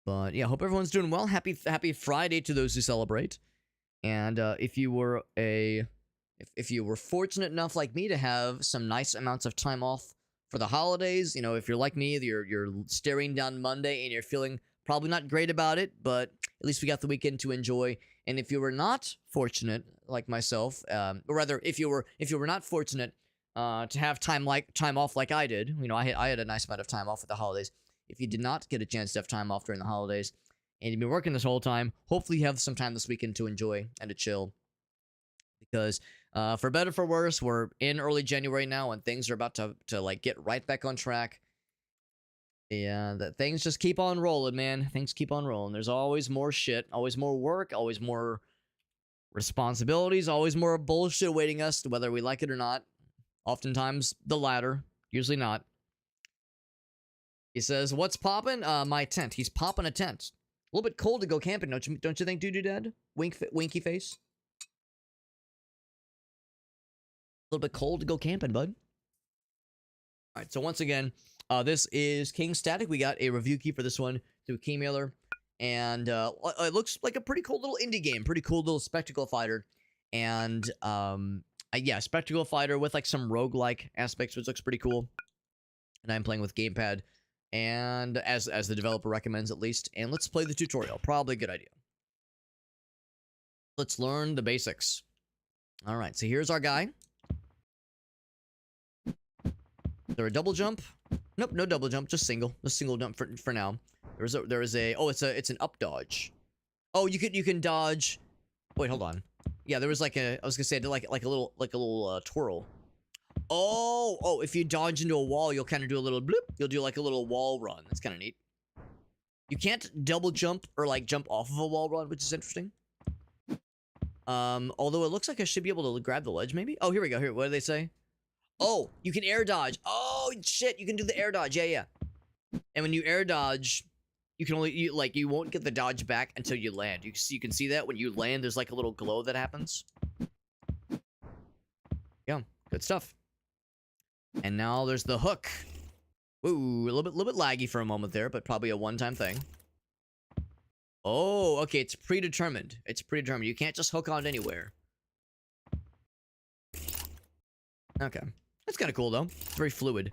But yeah, hope everyone's doing well. Happy Friday to those who celebrate. And if you were if you were fortunate enough like me to have some nice amounts of time off for the holidays, if you're like me, you're staring down Monday and you're feeling probably not great about it, but at least we got the weekend to enjoy. And if you were not fortunate like myself, or rather, if you were not fortunate to have time off like I did, I had a nice amount of time off for the holidays. If you did not get a chance to have time off during the holidays, and you've been working this whole time, hopefully you have some time this weekend to enjoy and to chill. Because for better for worse, we're in early January now, and things are about to like get right back on track. Yeah, that things just keep on rolling, man. Things keep on rolling. There's always more shit, always more work, always more responsibilities, always more bullshit awaiting us, whether we like it or not. Oftentimes the latter, usually not. He says, "What's poppin'? My tent." He's popping a tent. A little bit cold to go camping, don't you think, Doo Dad? Winky face. A little bit cold to go camping, bud. All right, so once again, this is King Static. We got a review key for this one through Keymailer, and it looks like a pretty cool little indie game, pretty cool little spectacle fighter, and yeah, spectacle fighter with like some roguelike aspects, which looks pretty cool. And I'm playing with gamepad, and as the developer recommends at least. And let's play the tutorial. Probably a good idea. Let's learn the basics. All right, so here's our guy. Is there a double jump? Nope, no double jump, just single. Just single jump for now. There is a oh, it's an up dodge. Oh, you can dodge. Wait, hold on. Yeah, there was like I was gonna say I did like a little twirl. Oh, if you dodge into a wall, you'll kind of do a little bloop. You'll do like a little wall run. That's kind of neat. You can't double jump or like jump off of a wall run, which is interesting. Although it looks like I should be able to grab the ledge, maybe. Oh, here we go. Here, what do they say? Oh, you can air dodge. Oh shit, you can do the air dodge. Yeah. And when you air dodge, you can only you won't get the dodge back until you land. You can see that when you land, there's like a little glow that happens. Yeah, good stuff. And now there's the hook. Ooh, a little bit laggy for a moment there, but probably a one-time thing. Oh, okay, it's predetermined. It's predetermined. You can't just hook on anywhere. Okay. That's kind of cool, though. It's very fluid.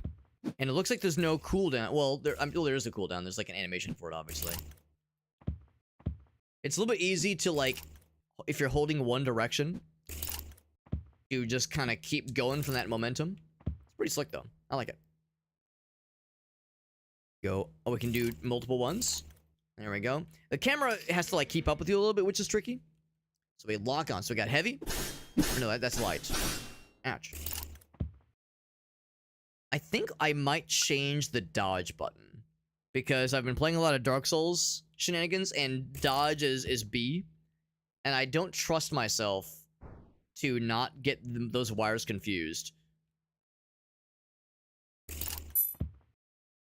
And it looks like there's no cooldown. Well, there is a cooldown. There's like an animation for it, obviously. It's a little bit easy to, like, if you're holding one direction, to just kind of keep going from that momentum. It's pretty slick, though. I like it. Go. Oh, we can do multiple ones. There we go. The camera has to, like, keep up with you a little bit, which is tricky. So we lock on. So we got heavy. Or no, that's light. Ouch. I think I might change the dodge button, because I've been playing a lot of Dark Souls shenanigans, and dodge is B, and I don't trust myself to not get those wires confused.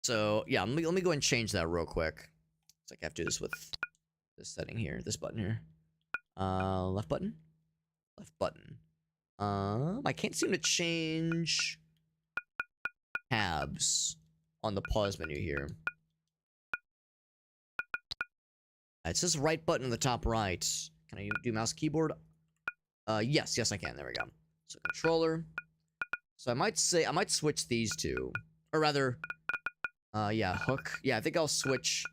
So yeah, let me go and change that real quick. It's like I have to do this with this setting here, this button here. Left button, left button. I can't seem to change tabs on the pause menu here. It says right button on the top right. Can I do mouse keyboard? Yes, I can. There we go. So controller. So I might switch these two, or rather, yeah, hook. Yeah, I think I'll switch.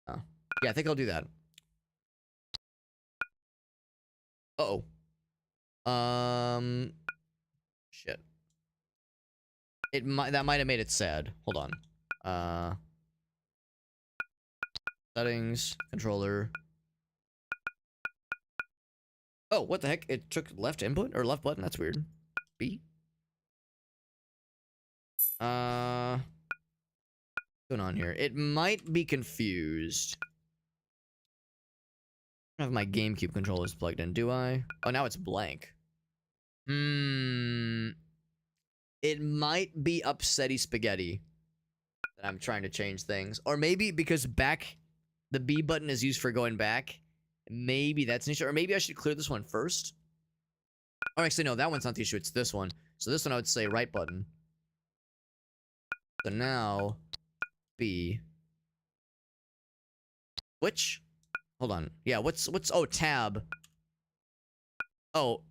Yeah, I think I'll do that. Uh-oh. Shit. That might have made it sad. Hold on. Settings, controller. Oh, what the heck? It took left input or left button? That's weird. B. What's going on here? It might be confused. I don't have my GameCube controllers plugged in, do I? Oh, now it's blank. It might be upsetty spaghetti that I'm trying to change things. Or maybe because the B button is used for going back. Maybe that's an issue. Or maybe I should clear this one first. Or actually, no, that one's not the issue. It's this one. So this one I would say right button. So now, B. Which? Hold on. Yeah, what's, oh, tab. Oh,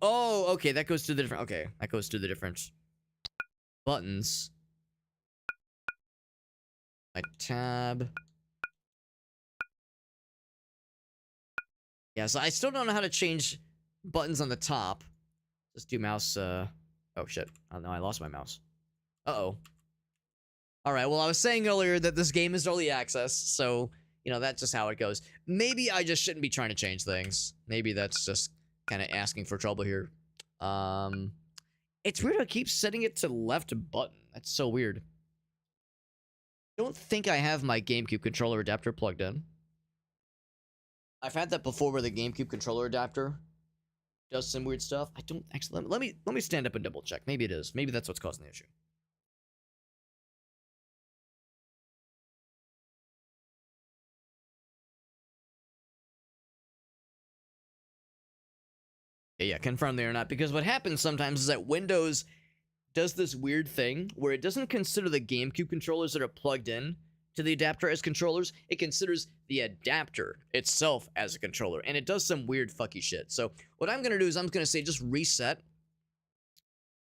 okay, that goes to the different, okay, that goes to the different buttons. My tab. Yeah, so I still don't know how to change buttons on the top. Just do mouse, oh shit. Oh no, I lost my mouse. Uh-oh. Alright, well, I was saying earlier that this game is early access, so, you know, that's just how it goes. Maybe I just shouldn't be trying to change things. Maybe that's just kind of asking for trouble here. It's weird I keep setting it to left button. That's so weird. I don't think I have my GameCube controller adapter plugged in. I've had that before where the GameCube controller adapter does some weird stuff. I don't actually, let me stand up and double check. Maybe it is. Maybe that's what's causing the issue. Yeah, confirm they or not, because what happens sometimes is that Windows does this weird thing where it doesn't consider the GameCube controllers that are plugged in to the adapter as controllers. It considers the adapter itself as a controller, and it does some weird fucky shit. So what I'm gonna do is I'm gonna say just reset.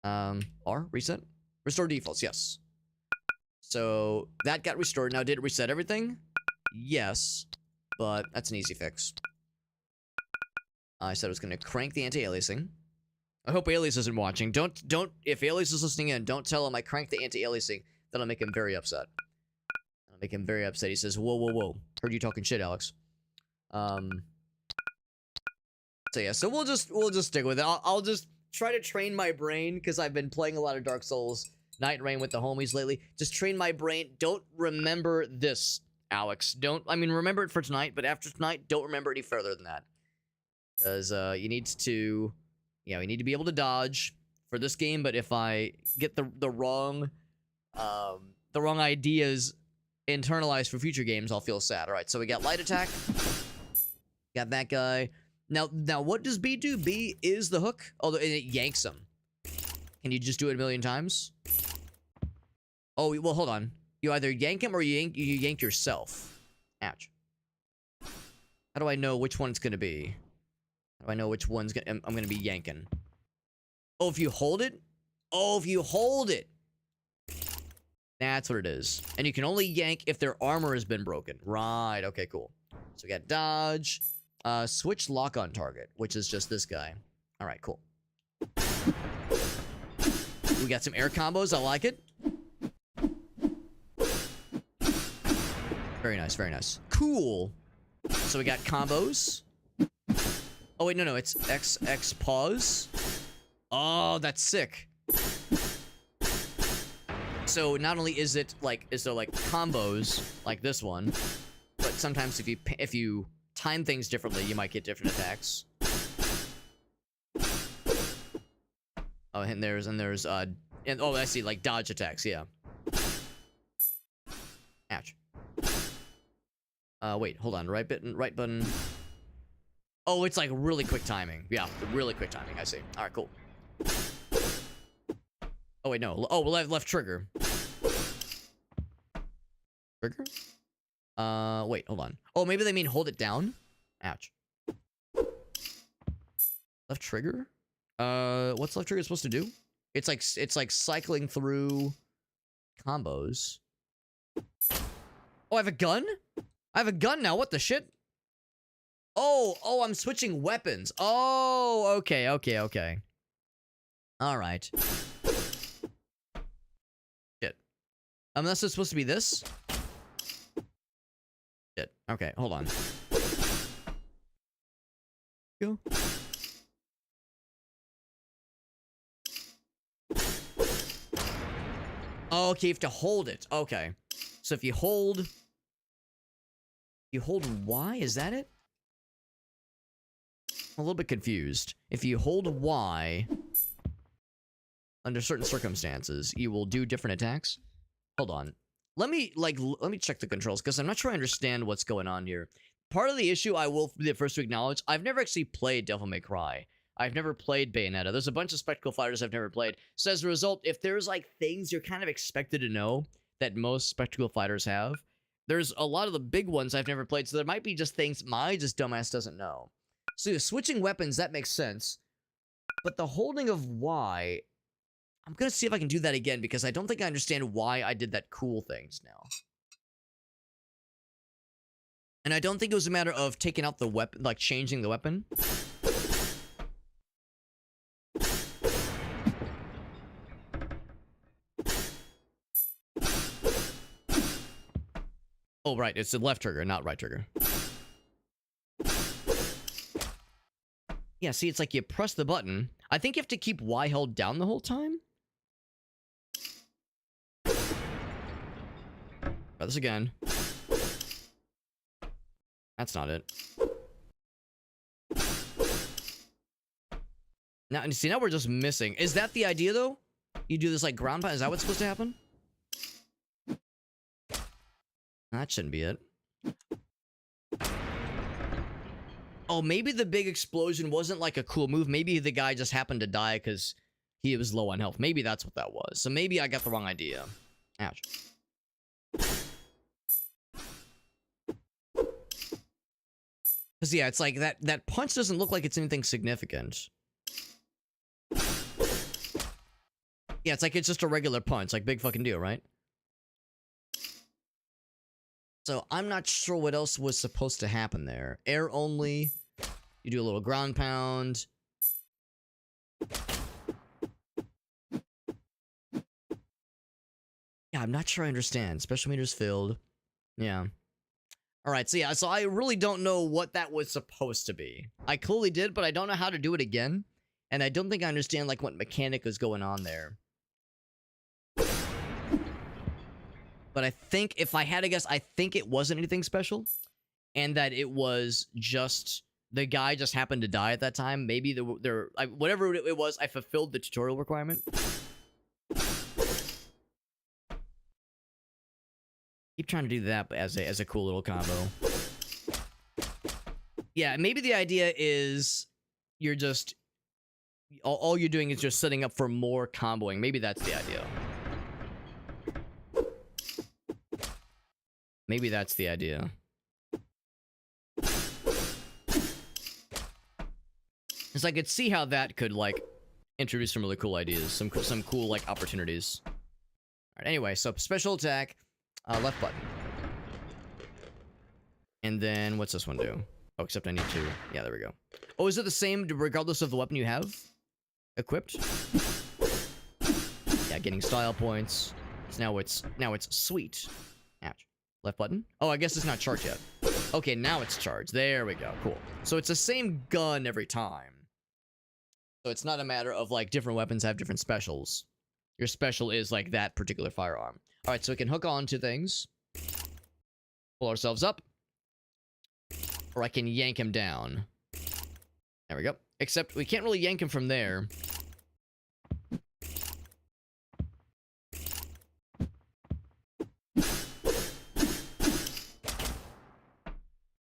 Reset? Restore defaults, yes. So that got restored. Now, did it reset everything? Yes, but that's an easy fix. I said I was gonna crank the anti-aliasing. I hope Alias isn't watching. Don't, if Alias is listening in, don't tell him I cranked the anti-aliasing. That'll make him very upset. That'll make him very upset. He says, whoa, whoa, whoa. Heard you talking shit, Alex. So yeah, so we'll just stick with it. I'll just try to train my brain, because I've been playing a lot of Dark Souls Night Rain with the homies lately. Just train my brain. Don't remember this, Alex. Remember it for tonight, but after tonight, don't remember any further than that. Because, you need to be able to dodge for this game, but if I get the wrong ideas internalized for future games, I'll feel sad. Alright, so we got light attack. Got that guy. Now what does B do? B is the hook, although it yanks him. Can you just do it a million times? Oh, well, hold on. You either yank him or you yank yourself. Ouch. How do I know which one it's gonna be? How do I know which one's I'm gonna be yanking? Oh, if you hold it? Oh, if you hold it! That's what it is. And you can only yank if their armor has been broken. Right, okay, cool. So we got dodge. Switch lock on target, which is just this guy. Alright, cool. We got some air combos, I like it. Very nice, very nice. Cool. So we got combos. Oh, wait, no, it's X pause. Oh, that's sick. So not only is there like combos like this one, but sometimes if you time things differently, you might get different attacks. Oh, and there's oh, I see, like dodge attacks, yeah. Ouch. Wait, hold on, right button. Oh, it's like really quick timing. Yeah, really quick timing, I see. Alright, cool. Oh, wait, no. Oh, left trigger. Trigger? Wait, hold on. Oh, maybe they mean hold it down? Ouch. Left trigger? What's left trigger supposed to do? It's like cycling through combos. Oh, I have a gun? I have a gun now, what the shit? Oh, I'm switching weapons. Oh, okay. Alright. Shit. Unless it's supposed to be this? Shit. Okay, hold on. Go. Oh, okay, you have to hold it. Okay. So if you hold Y, is that it? I'm a little bit confused. If you hold Y under certain circumstances, you will do different attacks. Hold on. Let me check the controls, because I'm not sure I understand what's going on here. Part of the issue, I will be the first to acknowledge, I've never actually played Devil May Cry. I've never played Bayonetta. There's a bunch of Spectacle Fighters I've never played. So as a result, if there's like things you're kind of expected to know that most Spectacle Fighters have, there's a lot of the big ones I've never played, so there might be just things my just dumbass doesn't know. So switching weapons, that makes sense. But the holding of Y, I'm gonna see if I can do that again, because I don't think I understand why I did that cool things now. And I don't think it was a matter of taking out the weapon, like changing the weapon. Oh, right, it's the left trigger, not right trigger. Yeah, see, it's like you press the button. I think you have to keep Y held down the whole time. Try this again. That's not it. Now, see, now we're just missing. Is that the idea, though? You do this, like, ground pound? Is that what's supposed to happen? That shouldn't be it. Oh, maybe the big explosion wasn't, like, a cool move. Maybe the guy just happened to die because he was low on health. Maybe that's what that was. So maybe I got the wrong idea. Ouch. Because, yeah, it's like that punch doesn't look like it's anything significant. Yeah, it's like it's just a regular punch. Like, big fucking deal, right? So, I'm not sure what else was supposed to happen there. Air only. You do a little ground pound. Yeah, I'm not sure I understand. Special meters filled. Yeah. Alright, so yeah, so I really don't know what that was supposed to be. I clearly did, but I don't know how to do it again. And I don't think I understand, like, what mechanic is going on there. But I think, if I had to guess, I think it wasn't anything special. And that it was just, the guy just happened to die at that time. Maybe whatever it was, I fulfilled the tutorial requirement. Keep trying to do that as a cool little combo. Yeah, maybe the idea is you're just, all you're doing is just setting up for more comboing. Maybe that's the idea. Maybe that's the idea. Because I could see how that could, like, introduce some really cool ideas. Some cool, like, opportunities. Alright, anyway, so special attack, left button. And then, what's this one do? Oh, except I need to. Yeah, there we go. Oh, is it the same regardless of the weapon you have equipped? Yeah, getting style points. So now it's sweet. Ouch. Left button? Oh, I guess it's not charged yet. Okay, now it's charged. There we go. Cool. So it's the same gun every time. So it's not a matter of, like, different weapons have different specials. Your special is, like, that particular firearm. Alright, so we can hook on to things. Pull ourselves up. Or I can yank him down. There we go. Except we can't really yank him from there.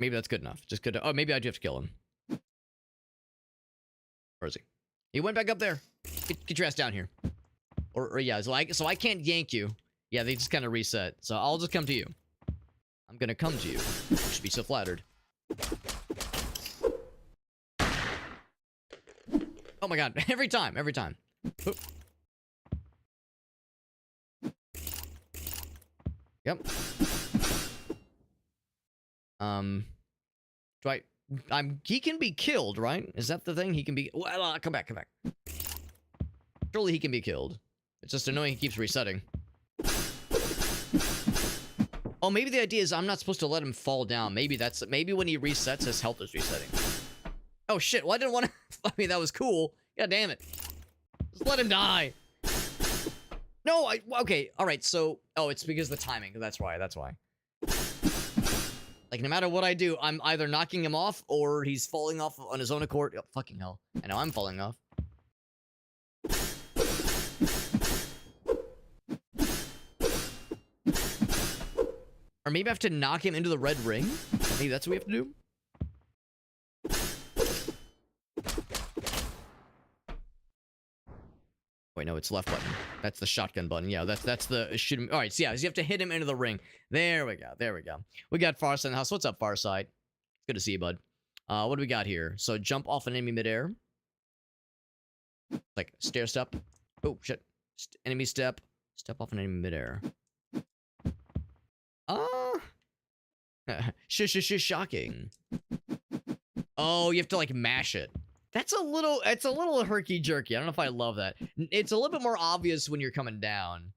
Maybe that's good enough. Just good to, oh, maybe I do have to kill him. Where is he? He went back up there. Get your ass down here. Or yeah, so I can't yank you. Yeah, they just kind of reset. So I'll just come to you. I'm gonna come to you. You should be so flattered. Oh my god, every time. Oop. Yep. He can be killed, right? Is that the thing? He can be, well, come back. Surely he can be killed. It's just annoying he keeps resetting. Oh, maybe the idea is I'm not supposed to let him fall down. Maybe when he resets, his health is resetting. Oh shit, well I didn't want to, I mean, that was cool. God damn it. Just let him die. No, okay, alright, so, oh, it's because of the timing. That's why. Like, no matter what I do, I'm either knocking him off, or he's falling off on his own accord. Oh, fucking hell. I know I'm falling off. Or maybe I have to knock him into the red ring? Maybe that's what we have to do? Wait, no, it's left button. That's the shotgun button. Yeah, that's the shoot him. All right, so yeah, so you have to hit him into the ring. There we go. There we go. We got Farsight in the house. What's up, Farsight? Good to see you, bud. What do we got here? So jump off an enemy midair. Like stair step. Oh shit. Enemy step. Step off an enemy midair. Shocking. Oh, you have to like mash it. It's a little herky jerky. I don't know if I love that. It's a little bit more obvious when you're coming down.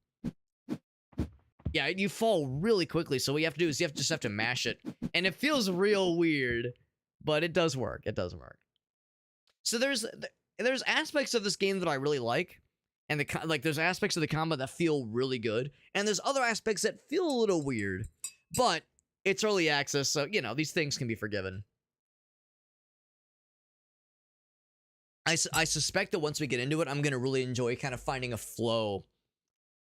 Yeah, you fall really quickly, so what you have to do is you just have to mash it. And it feels real weird, but it does work. It does work. So there's aspects of this game that I really like, and there's aspects of the combat that feel really good, and there's other aspects that feel a little weird. But it's early access, so you know, these things can be forgiven. I suspect that once we get into it, I'm going to really enjoy kind of finding a flow,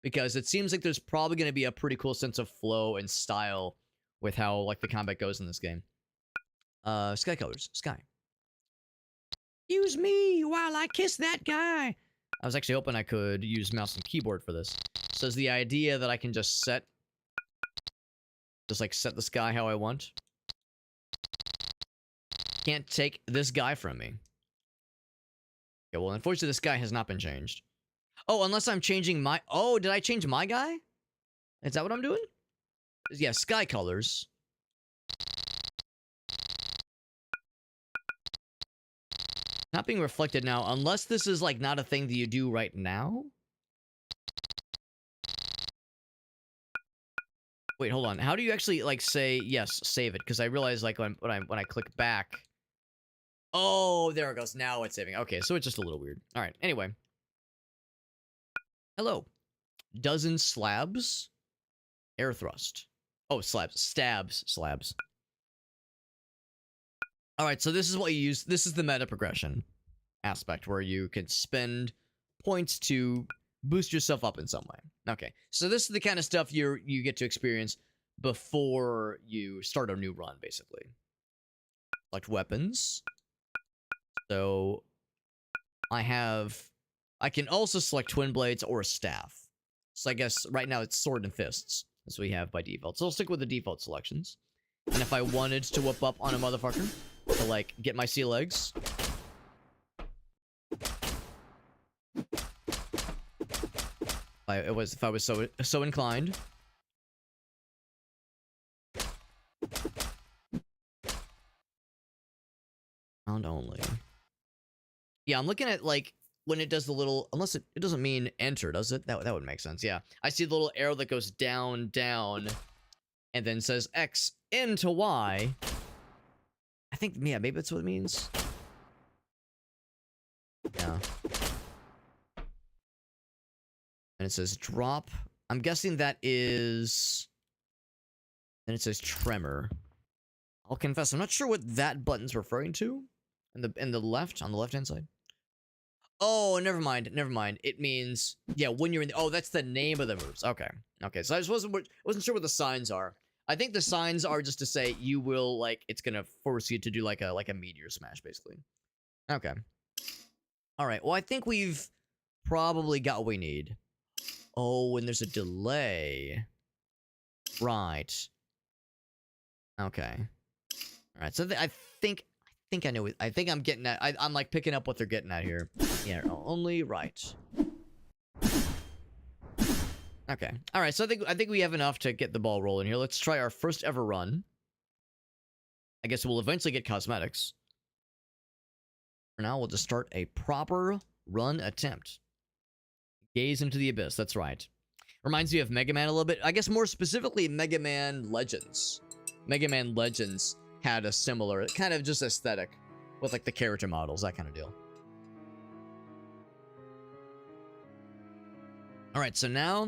because it seems like there's probably going to be a pretty cool sense of flow and style with how like the combat goes in this game. Sky colors. Sky. Use me while I kiss that guy. I was actually hoping I could use mouse and keyboard for this. So is the idea that I can just set the sky how I want. Can't take this guy from me. Okay, well, unfortunately, this guy has not been changed. Oh, unless I'm changing my... Oh, did I change my guy? Is that what I'm doing? Yeah, sky colors. Not being reflected now, unless this is, like, not a thing that you do right now? Wait, hold on. How do you actually, like, say, yes, save it? Because I realize, like, when I click back... Oh, there it goes. Now it's saving. Okay, so it's just a little weird. All right, anyway. Hello. Dozen slabs. Air thrust. Oh, slabs. Stabs. Slabs. All right, so this is what you use. This is the meta progression aspect where you can spend points to boost yourself up in some way. Okay, so this is the kind of stuff you get to experience before you start a new run, basically. Select weapons. So I can also select twin blades or a staff. So I guess right now it's sword and fists, as we have by default. So I'll stick with the default selections. And if I wanted to whip up on a motherfucker to like get my sea legs, if I was so inclined. Sound only. Yeah, I'm looking at, like, when it does the little... Unless it doesn't mean enter, does it? That would make sense, yeah. I see the little arrow that goes down, down, and then says X into Y. I think, yeah, maybe that's what it means. Yeah. And it says drop. I'm guessing that is... Then it says tremor. I'll confess, I'm not sure what that button's referring to. On the left-hand side. Oh, never mind. Never mind. It means, yeah, when you're in the... Oh, that's the name of the moves. Okay. Okay, so I just wasn't sure what the signs are. I think the signs are just to say you will, like, it's gonna force you to do, like a meteor smash, basically. Okay. Alright, well, I think we've probably got what we need. Oh, and there's a delay. Right. Okay. Alright, so I think I know. I think I'm getting at. I'm like picking up what they're getting at here. Yeah, only right. Okay. All right. So I think we have enough to get the ball rolling here. Let's try our first ever run. I guess we'll eventually get cosmetics. For now, we'll just start a proper run attempt. Gaze into the abyss. That's right. Reminds me of Mega Man a little bit. I guess more specifically, Mega Man Legends. Mega Man Legends had a similar kind of just aesthetic with like the character models, that kind of deal. All right, so now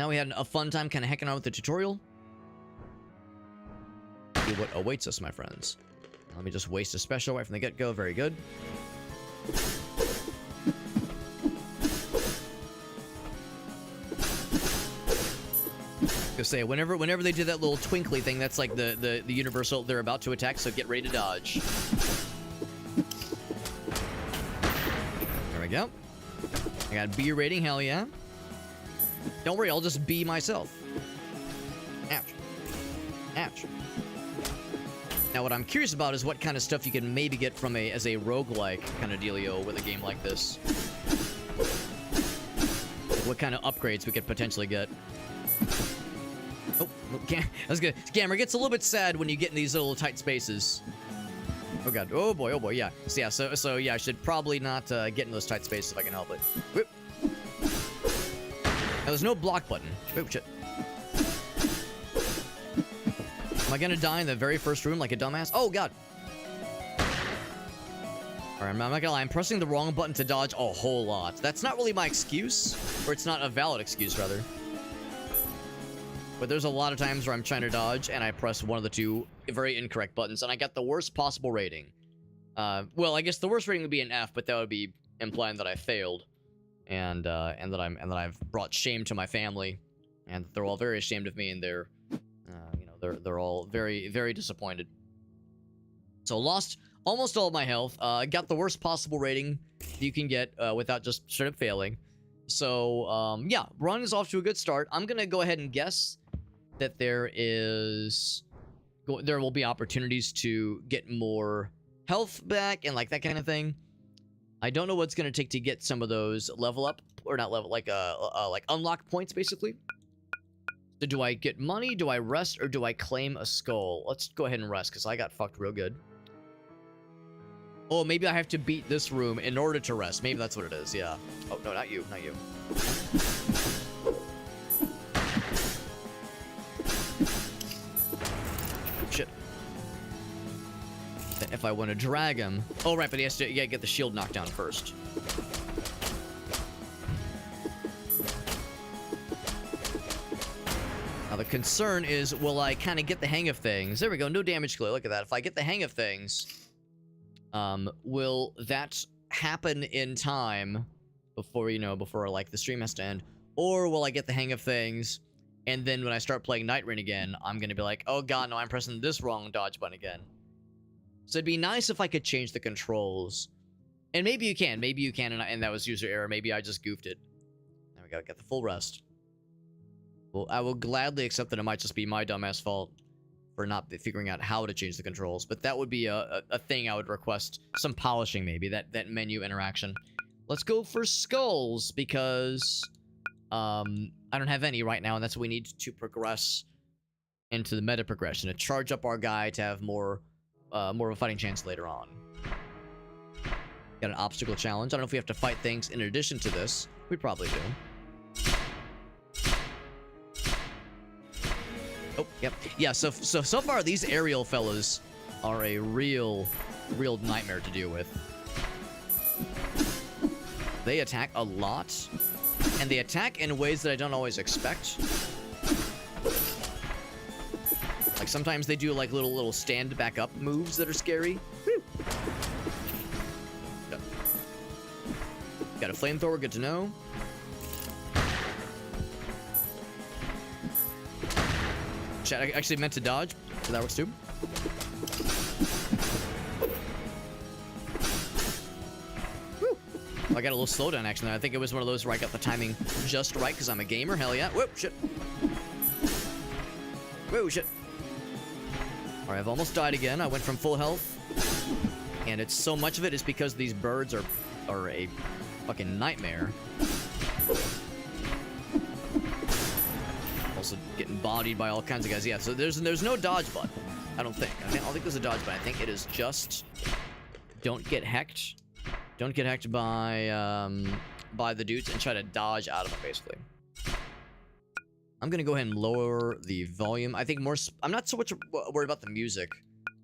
we had a fun time kind of hecking out with the tutorial. See what awaits us, my friends. Let me just waste a special right from the get-go. Very good. Go say whenever they do that little twinkly thing, that's like the universal they're about to attack, so get ready to dodge. There we go. I got B rating, hell yeah. Don't worry, I'll just be myself. Ouch. Ouch. Now, what I'm curious about is what kind of stuff you can maybe get from as a roguelike kind of dealio with a game like this. What kind of upgrades we could potentially get. Oh, that's good. Camera gets a little bit sad when you get in these little tight spaces. Oh god. Oh boy. Oh boy. Yeah. So yeah, I should probably not get in those tight spaces if I can help it. Whoop. Now, there's no block button. Oh shit. Am I gonna die in the very first room like a dumbass? Oh god. Alright, I'm not gonna lie. I'm pressing the wrong button to dodge a whole lot. That's not really my excuse, or it's not a valid excuse rather. But there's a lot of times where I'm trying to dodge and I press one of the two very incorrect buttons and I got the worst possible rating. Well, I guess the worst rating would be an F, but that would be implying that I failed and that I've brought shame to my family and they're all very ashamed of me and they're they're all very, very disappointed. So lost almost all of my health. Got the worst possible rating you can get without just straight up failing. So yeah, run is off to a good start. I'm gonna go ahead and guess that there will be opportunities to get more health back and like that kind of thing. I don't know what's gonna take to get some of those level up or not level like unlock points basically. So do I get money, do I rest, or do I claim a skull? Let's go ahead and rest because I got fucked real good. Oh, maybe I have to beat this room in order to rest. Maybe that's what it is, yeah. Oh, no, not you, not you. Shit. If I want to drag him... Oh, right, but he has to get the shield knocked down first. Now, the concern is, will I kind of get the hang of things? There we go, no damage clear. Look at that. If I get the hang of things... will that happen in time before, before, like, the stream has to end? Or will I get the hang of things, and then when I start playing Night Rain again, I'm gonna be like, oh god, no, I'm pressing this wrong dodge button again. So it'd be nice if I could change the controls. And maybe you can, and that was user error. Maybe I just goofed it. There we go, get the full rest. Well, I will gladly accept that it might just be my dumbass fault for not figuring out how to change the controls, but that would be a thing I would request some polishing, maybe that menu interaction. Let's go for skulls because I don't have any right now, and that's what we need to progress into the meta progression to charge up our guy to have more of a fighting chance later on. Got an obstacle challenge. I don't know if we have to fight things in addition to this. We probably do. Oh, yep. Yeah, so far these aerial fellas are a real nightmare to deal with. They attack a lot, and they attack in ways that I don't always expect. Like sometimes they do like little stand back up moves that are scary. Woo. Got a flamethrower, good to know. Chat, I actually meant to dodge, so that works too. Woo. I got a little slowdown action there. I think it was one of those where I got the timing just right because I'm a gamer. Hell yeah. Whoop, shit. Whoa, shit. Alright, I've almost died again. I went from full health. And it's so much of it is because these birds are a fucking nightmare. Also getting bodied by all kinds of guys. Yeah, so there's no dodge button. I don't think. I don't think there's a dodge button. I think it is just don't get hecked. Don't get hecked by the dudes and try to dodge out of them, basically. I'm gonna go ahead and lower the volume. I think I'm not so much worried about the music,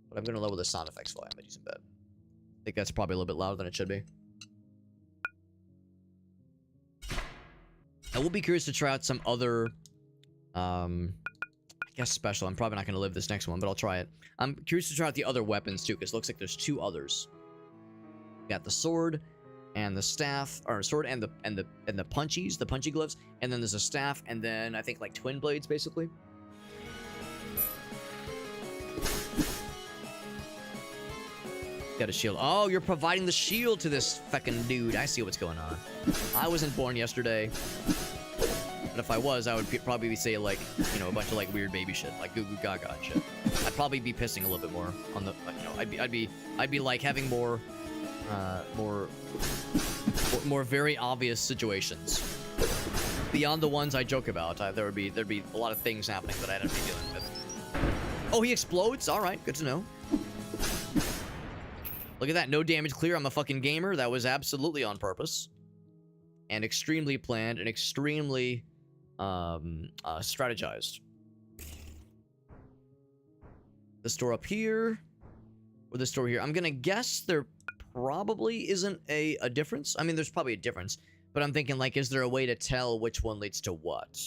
but I'm gonna lower the sound effects volume a decent bit. I think that's probably a little bit louder than it should be. I will be curious to try out some other, I guess special. I'm probably not gonna live this next one, but I'll try it. I'm curious to try out the other weapons too, because it looks like there's two others. Got the sword and the staff, or sword and the punchies, the punchy gloves, and then there's a staff, and then I think like twin blades, basically. Got a shield. Oh, you're providing the shield to this fucking dude. I see what's going on. I wasn't born yesterday. But if I was, I would probably be saying, like, you know, a bunch of, like, weird baby shit. Like, goo goo gaga and shit. I'd probably be pissing a little bit more on the, you know, I'd be, like, having more very obvious situations. Beyond the ones I joke about, there'd be a lot of things happening that I'd have to be dealing with. Oh, he explodes? Alright, good to know. Look at that, no damage clear. I'm a fucking gamer. That was absolutely on purpose. And extremely planned and extremely strategized. The store up here, or the store here. I'm gonna guess there probably isn't a difference. I mean, there's probably a difference, but I'm thinking, like, is there a way to tell which one leads to what?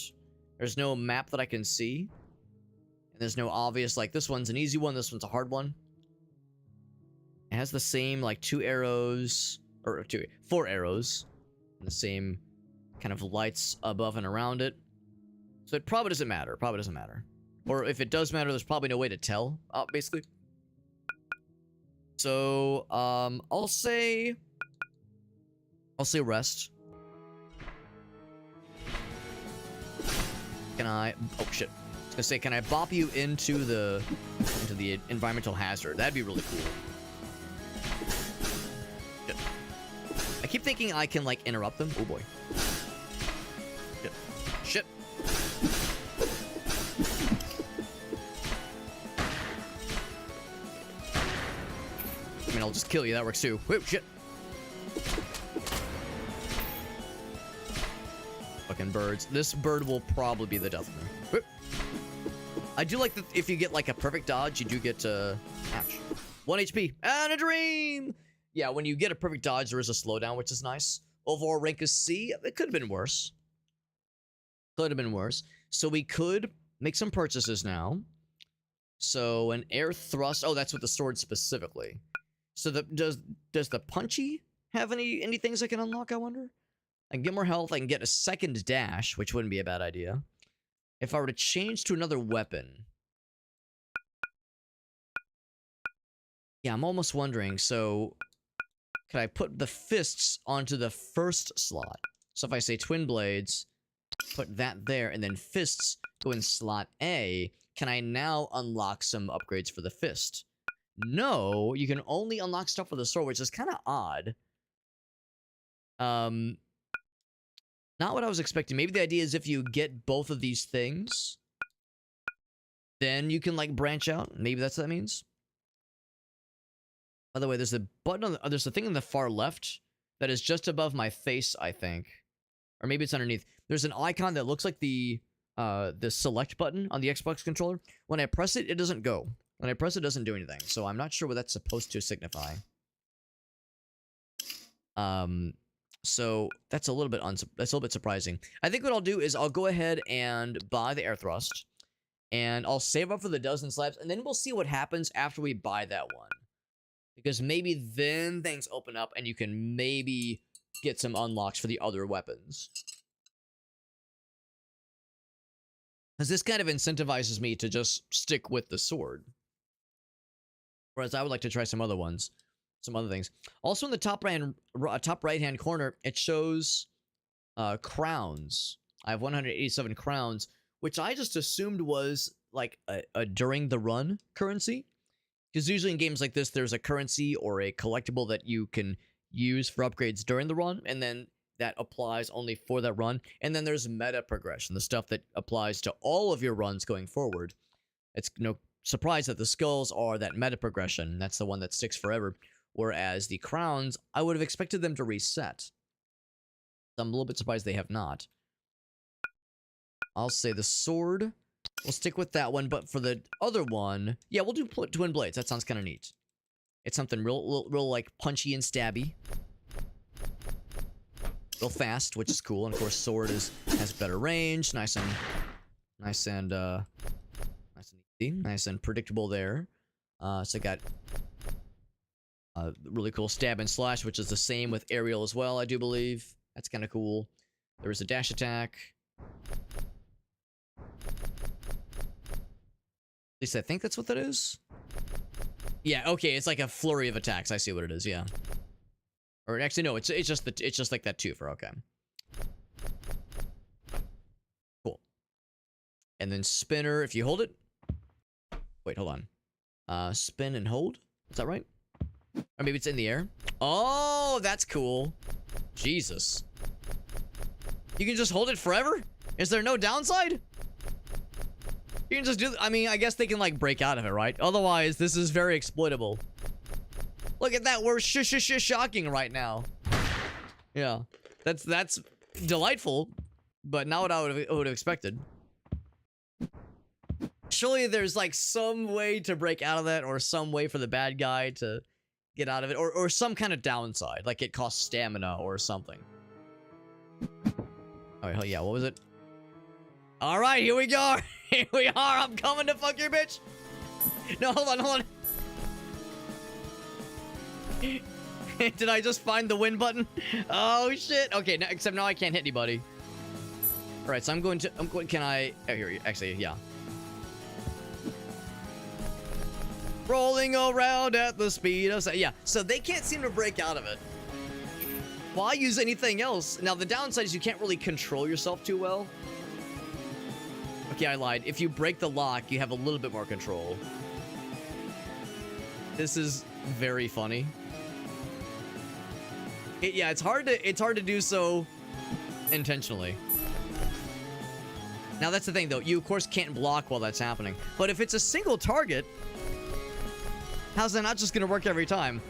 There's no map that I can see, and there's no obvious, like, this one's an easy one, this one's a hard one. It has the same, like, 2 arrows, or 4 arrows, and the same kind of lights above and around it. So it probably doesn't matter. Probably doesn't matter. Or if it does matter, there's probably no way to tell, basically. So, I'll say rest. Can I... Oh, shit. I was gonna say, can I bop you into the environmental hazard? That'd be really cool. Shit. I keep thinking I can, like, interrupt them. Oh, boy. Shit. Shit. I mean, I'll just kill you. That works, too. Whoa, shit. Fucking birds. This bird will probably be the death of me. Whoop. I do like that if you get, like, a perfect dodge, you do get, ouch. 1 HP. And a dream! Yeah, when you get a perfect dodge, there is a slowdown, which is nice. Overall rank is C. It could have been worse. Could have been worse. So we could make some purchases now. So an air thrust. Oh, that's with the sword specifically. So does the punchy have any things I can unlock, I wonder? I can get more health. I can get a second dash, which wouldn't be a bad idea. If I were to change to another weapon. Yeah, I'm almost wondering. So can I put the fists onto the first slot? So if I say twin blades, put that there, and then fists go in slot A, can I now unlock some upgrades for the fist? No, you can only unlock stuff for the sword, which is kind of odd. Not what I was expecting. Maybe the idea is if you get both of these things, then you can, like, branch out. Maybe that's what that means. By the way, there's a button on there's a thing in the far left that is just above my face, I think. Or maybe it's underneath. There's an icon that looks like the select button on the Xbox controller. When I press it, it doesn't go. When I press it, it doesn't do anything. So I'm not sure what that's supposed to signify. So that's a little bit surprising. I think what I'll do is I'll go ahead and buy the air thrust, and I'll save up for the dozen slabs, and then we'll see what happens after we buy that one. Because maybe then things open up and you can maybe get some unlocks for the other weapons. Because this kind of incentivizes me to just stick with the sword. Whereas I would like to try some other ones. Some other things. Also in the top right-hand corner, it shows crowns. I have 187 crowns, which I just assumed was like a during the run currency. Because usually in games like this, there's a currency or a collectible that you can use for upgrades during the run, and then that applies only for that run. And then there's meta progression, the stuff that applies to all of your runs going forward. It's no surprise that the skulls are that meta progression. That's the one that sticks forever. Whereas the crowns, I would have expected them to reset. I'm a little bit surprised they have not. I'll say the sword. We'll stick with that one, but for the other one, yeah, we'll do twin blades. That sounds kind of neat. It's something real like punchy and stabby, real fast, which is cool. And of course, sword has better range, nice and easy, nice and predictable there. So I got really cool stab and slash, which is the same with aerial as well, I do believe. That's kind of cool. There is a dash attack. At least I think that's what that is. Yeah, okay, it's like a flurry of attacks. I see what it is, yeah. Or actually, no, it's just like that too for okay. Cool. And then spinner, if you hold it. Wait, hold on. Spin and hold. Is that right? Or maybe it's in the air. Oh, that's cool. Jesus. You can just hold it forever? Is there no downside? You can just do... I mean, I guess they can, like, break out of it, right? Otherwise, this is very exploitable. Look at that. We're shocking right now. Yeah. That's delightful, but not what I would have expected. Surely there's, like, some way to break out of that, or some way for the bad guy to get out of it, or some kind of downside. Like, it costs stamina or something. Alright, yeah, what was it? Alright, here we go. Here we are. I'm coming to fuck your bitch. No, hold on. Did I just find the win button? Oh, shit. Okay, except now I can't hit anybody. Alright, so can I... Oh, here, actually, yeah. Rolling around at the speed of... Yeah, so they can't seem to break out of it. Why use anything else? Now, the downside is you can't really control yourself too well. Okay, I lied. If you break the lock, you have a little bit more control. This is very funny. Yeah, it's hard to do so intentionally. Now, that's the thing, though. You, of course, can't block while that's happening. But if it's a single target, how's that not just going to work every time?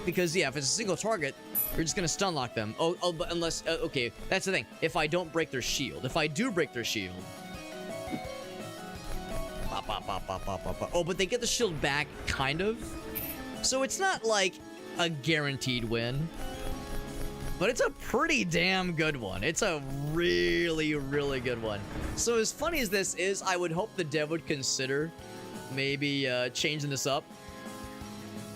Because, yeah, if it's a single target, you're just going to stun lock them. Oh, but unless... okay, that's the thing. If I don't break their shield. If I do break their shield... Oh, but they get the shield back, kind of. So it's not, like, a guaranteed win. But it's a pretty damn good one. It's a really, really good one. So as funny as this is, I would hope the dev would consider maybe changing this up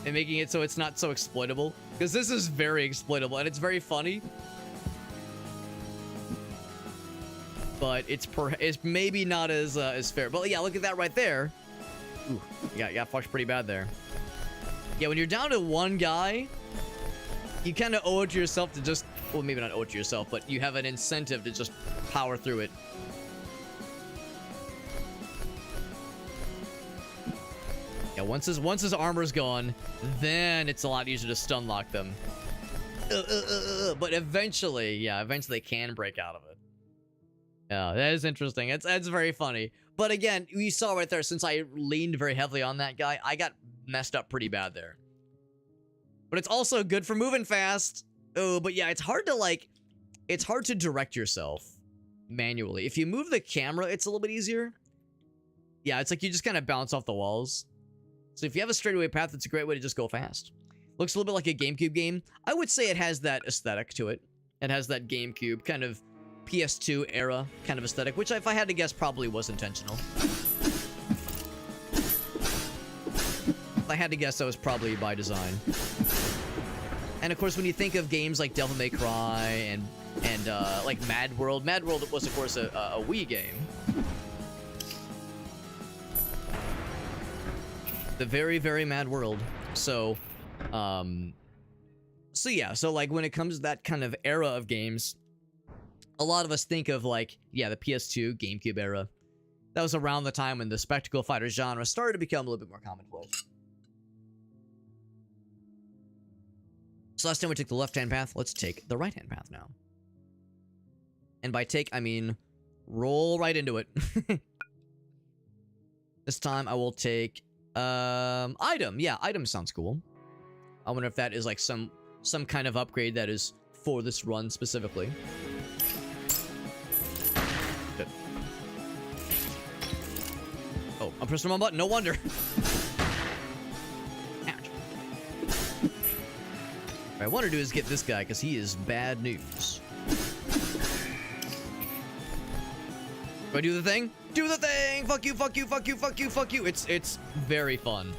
and making it so it's not so exploitable. Because this is very exploitable, and it's very funny. But it's maybe not as fair. But yeah, look at that right there. Ooh, you got fucked pretty bad there. Yeah, when you're down to one guy, you kind of owe it to yourself to just... Well, maybe not owe it to yourself, but you have an incentive to just power through it. Yeah, once his armor's gone, then it's a lot easier to stun lock them. But eventually, yeah, eventually they can break out of it. Yeah, that is interesting. It's very funny. But again, you saw right there, since I leaned very heavily on that guy, I got messed up pretty bad there. But it's also good for moving fast. Oh, but yeah, it's hard to direct yourself manually. If you move the camera, it's a little bit easier. Yeah, it's like you just kind of bounce off the walls. So if you have a straightaway path, it's a great way to just go fast. Looks a little bit like a GameCube game. I would say it has that aesthetic to it. It has that GameCube kind of PS2 era kind of aesthetic, which if I had to guess probably was intentional. If I had to guess, that was probably by design. And of course, when you think of games like Devil May Cry and like Mad World was of course a Wii game. The very, very Mad World. So yeah, so like when it comes to that kind of era of games, a lot of us think of like, yeah, the PS2, GameCube era. That was around the time when the spectacle fighter genre started to become a little bit more commonplace. So last time we took the left-hand path, let's take the right-hand path now. And by take, I mean roll right into it. This time I will take item. Yeah, item sounds cool. I wonder if that is like some kind of upgrade that is for this run specifically. Good. Oh, I'm pressing the wrong button. No wonder. Ouch. What I want to do is get this guy because he is bad news. Do I do the thing? Do the thing! Fuck you, fuck you, fuck you, fuck you, fuck you. It's very fun.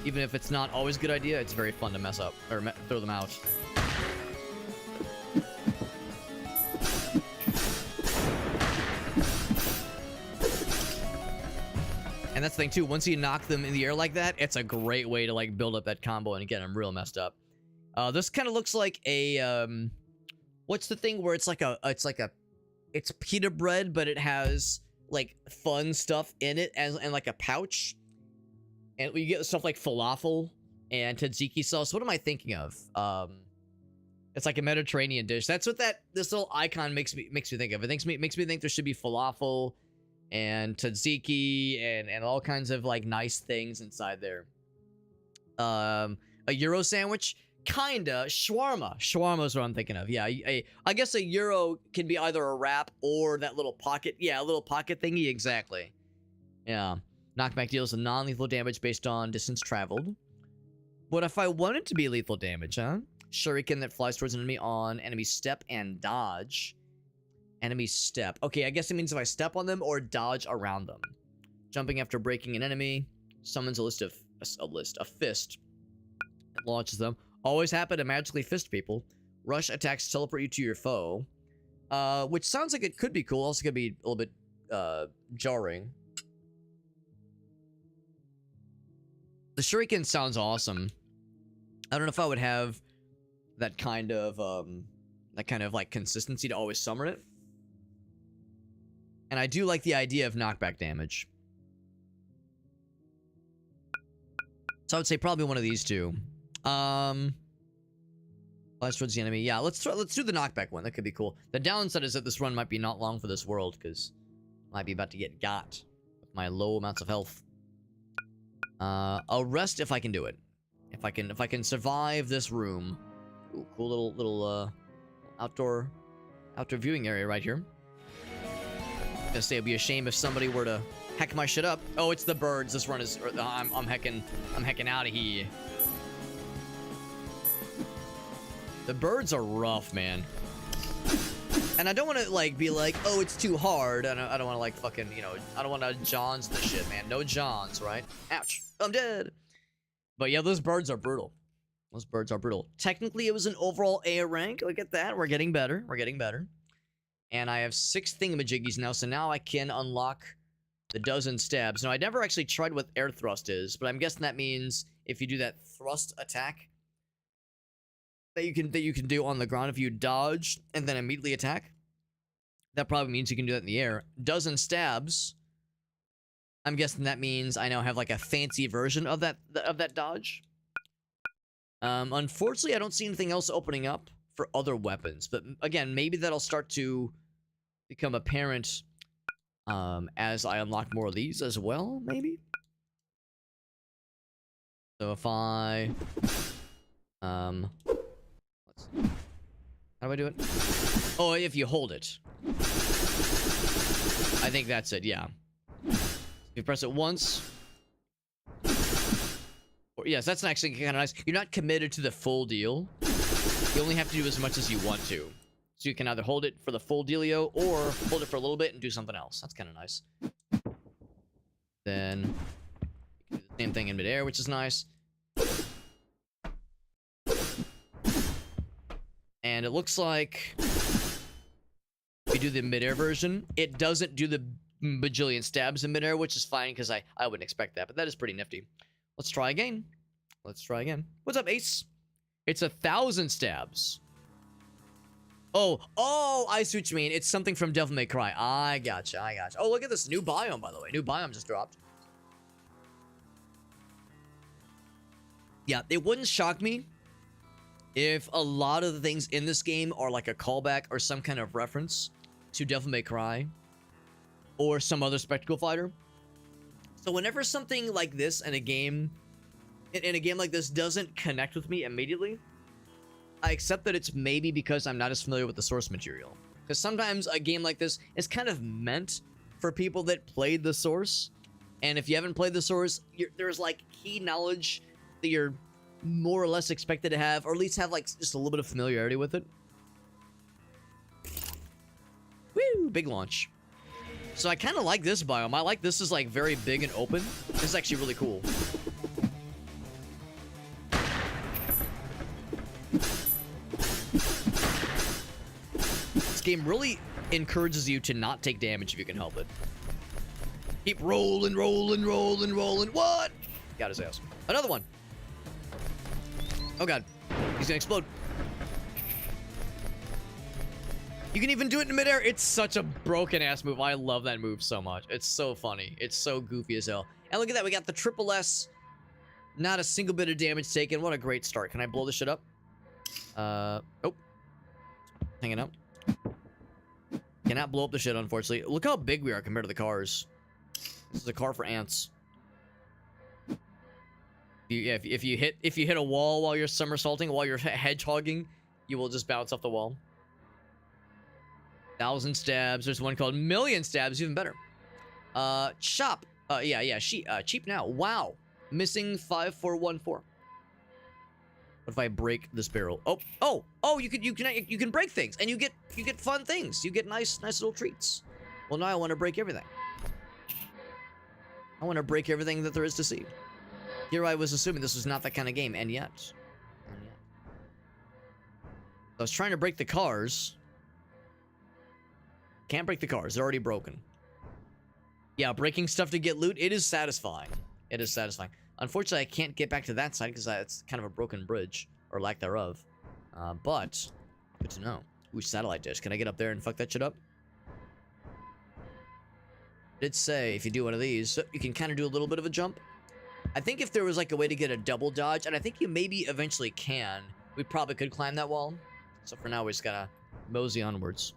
Even if it's not always a good idea, it's very fun to mess up or throw them out. And that's the thing too, once you knock them in the air like that, it's a great way to like build up that combo and get them real messed up. This kind of looks like a what's the thing where it's pita bread, but it has like fun stuff in it and like a pouch, and you get stuff like falafel and tzatziki sauce. What am I thinking of? It's like a Mediterranean dish. That's what this little icon makes me think of. It makes me think there should be falafel and tzatziki and all kinds of like nice things inside there. A gyro sandwich. Kinda. Shawarma is what I'm thinking of. Yeah, I guess a gyro can be either a wrap or that little pocket. Yeah, a little pocket thingy. Exactly. Yeah. Knockback deals a non-lethal damage based on distance traveled. What if I want it to be lethal damage, huh? Shuriken that flies towards an enemy on enemy step and dodge. Enemy step. Okay, I guess it means if I step on them or dodge around them. Jumping after breaking an enemy. Summons a fist. It launches them. Always happy to magically fist people. Rush attacks teleport you to your foe. Which sounds like it could be cool. Also could be a little bit jarring. The Shuriken sounds awesome. I don't know if I would have that kind of like consistency to always summon it. And I do like the idea of knockback damage. So I would say probably one of these two. Flies towards the enemy. Yeah, let's do the knockback one. That could be cool. The downside is that this run might be not long for this world, because I might be about to get got with my low amounts of health. I'll rest if I can do it. If I can survive this room. Ooh, cool little outdoor viewing area right here. Gonna say it'd be a shame if somebody were to heck my shit up. Oh, it's the birds. This run is I'm hecking out of here. The birds are rough, man. And I don't want to like be like, oh, it's too hard. I don't want to like fucking, you know, I don't want to Johns the shit, man. No Johns, right? Ouch. I'm dead. But yeah, those birds are brutal. Those birds are brutal. Technically, it was an overall A rank. Look at that. We're getting better. We're getting better. And I have 6 thingamajiggies now, so now I can unlock the dozen stabs. Now, I never actually tried what air thrust is, but I'm guessing that means if you do that thrust attack that you can do on the ground if you dodge and then immediately attack, that probably means you can do that in the air. Dozen stabs. I'm guessing that means I now have like a fancy version of that dodge. Unfortunately, I don't see anything else opening up for other weapons, but again, maybe that'll start to become apparent as I unlock more of these as well, maybe. So if I let's see. How do I do it? Oh, if you hold it. I think that's it, yeah. If you press it once. Or, yes, that's actually kind of nice. You're not committed to the full deal. You only have to do as much as you want to. So you can either hold it for the full dealio or hold it for a little bit and do something else. That's kind of nice. Then you can do the same thing in midair, which is nice. And it looks like if you do the midair version, it doesn't do the bajillion stabs in midair, which is fine because I wouldn't expect that, but that is pretty nifty. Let's try again. Let's try again. What's up, Ace? It's 1,000 stabs. Oh, I see what you mean. It's something from Devil May Cry. I gotcha. Oh, look at this new biome, by the way. New biome just dropped. Yeah, it wouldn't shock me if a lot of the things in this game are like a callback or some kind of reference to Devil May Cry or some other spectacle fighter. So whenever something like this in a game like this doesn't connect with me immediately, I accept that it's maybe because I'm not as familiar with the source material. Because sometimes a game like this is kind of meant for people that played the source. And if you haven't played the source, there's like key knowledge that you're more or less expected to have, or at least have like just a little bit of familiarity with it. Woo! Big launch. So I kind of like this biome. I like this is like very big and open. This is actually really cool. This game really encourages you to not take damage if you can help it. Keep rolling, rolling, rolling, rolling. What? Got his ass. Another one. Oh god. He's gonna explode. You can even do it in midair. It's such a broken ass move. I love that move so much. It's so funny. It's so goofy as hell. And look at that. We got the triple S. Not a single bit of damage taken. What a great start. Can I blow this shit up? Oh. Hanging up. Cannot blow up the shit, unfortunately. Look how big we are compared to the cars. This is a car for ants. If you hit a wall while you're somersaulting, while you're hedgehogging, you will just bounce off the wall. 1,000 stabs. There's one called Million Stabs, even better. Shop. Cheap now. Wow. Missing 5414. What if I break this barrel? Oh, you can break things, and you get fun things. You get nice little treats. Well, now I want to break everything. I want to break everything that there is to see. Here I was assuming this was not that kind of game, and yet. I was trying to break the cars. Can't break the cars. They're already broken. Yeah, breaking stuff to get loot, it is satisfying. It is satisfying. Unfortunately, I can't get back to that side because it's kind of a broken bridge, or lack thereof. But, good to know. Ooh, satellite dish. Can I get up there and fuck that shit up? It did say if you do one of these, you can kind of do a little bit of a jump. I think if there was like a way to get a double dodge, and I think you maybe eventually can, we probably could climb that wall. So for now, we just gotta mosey onwards.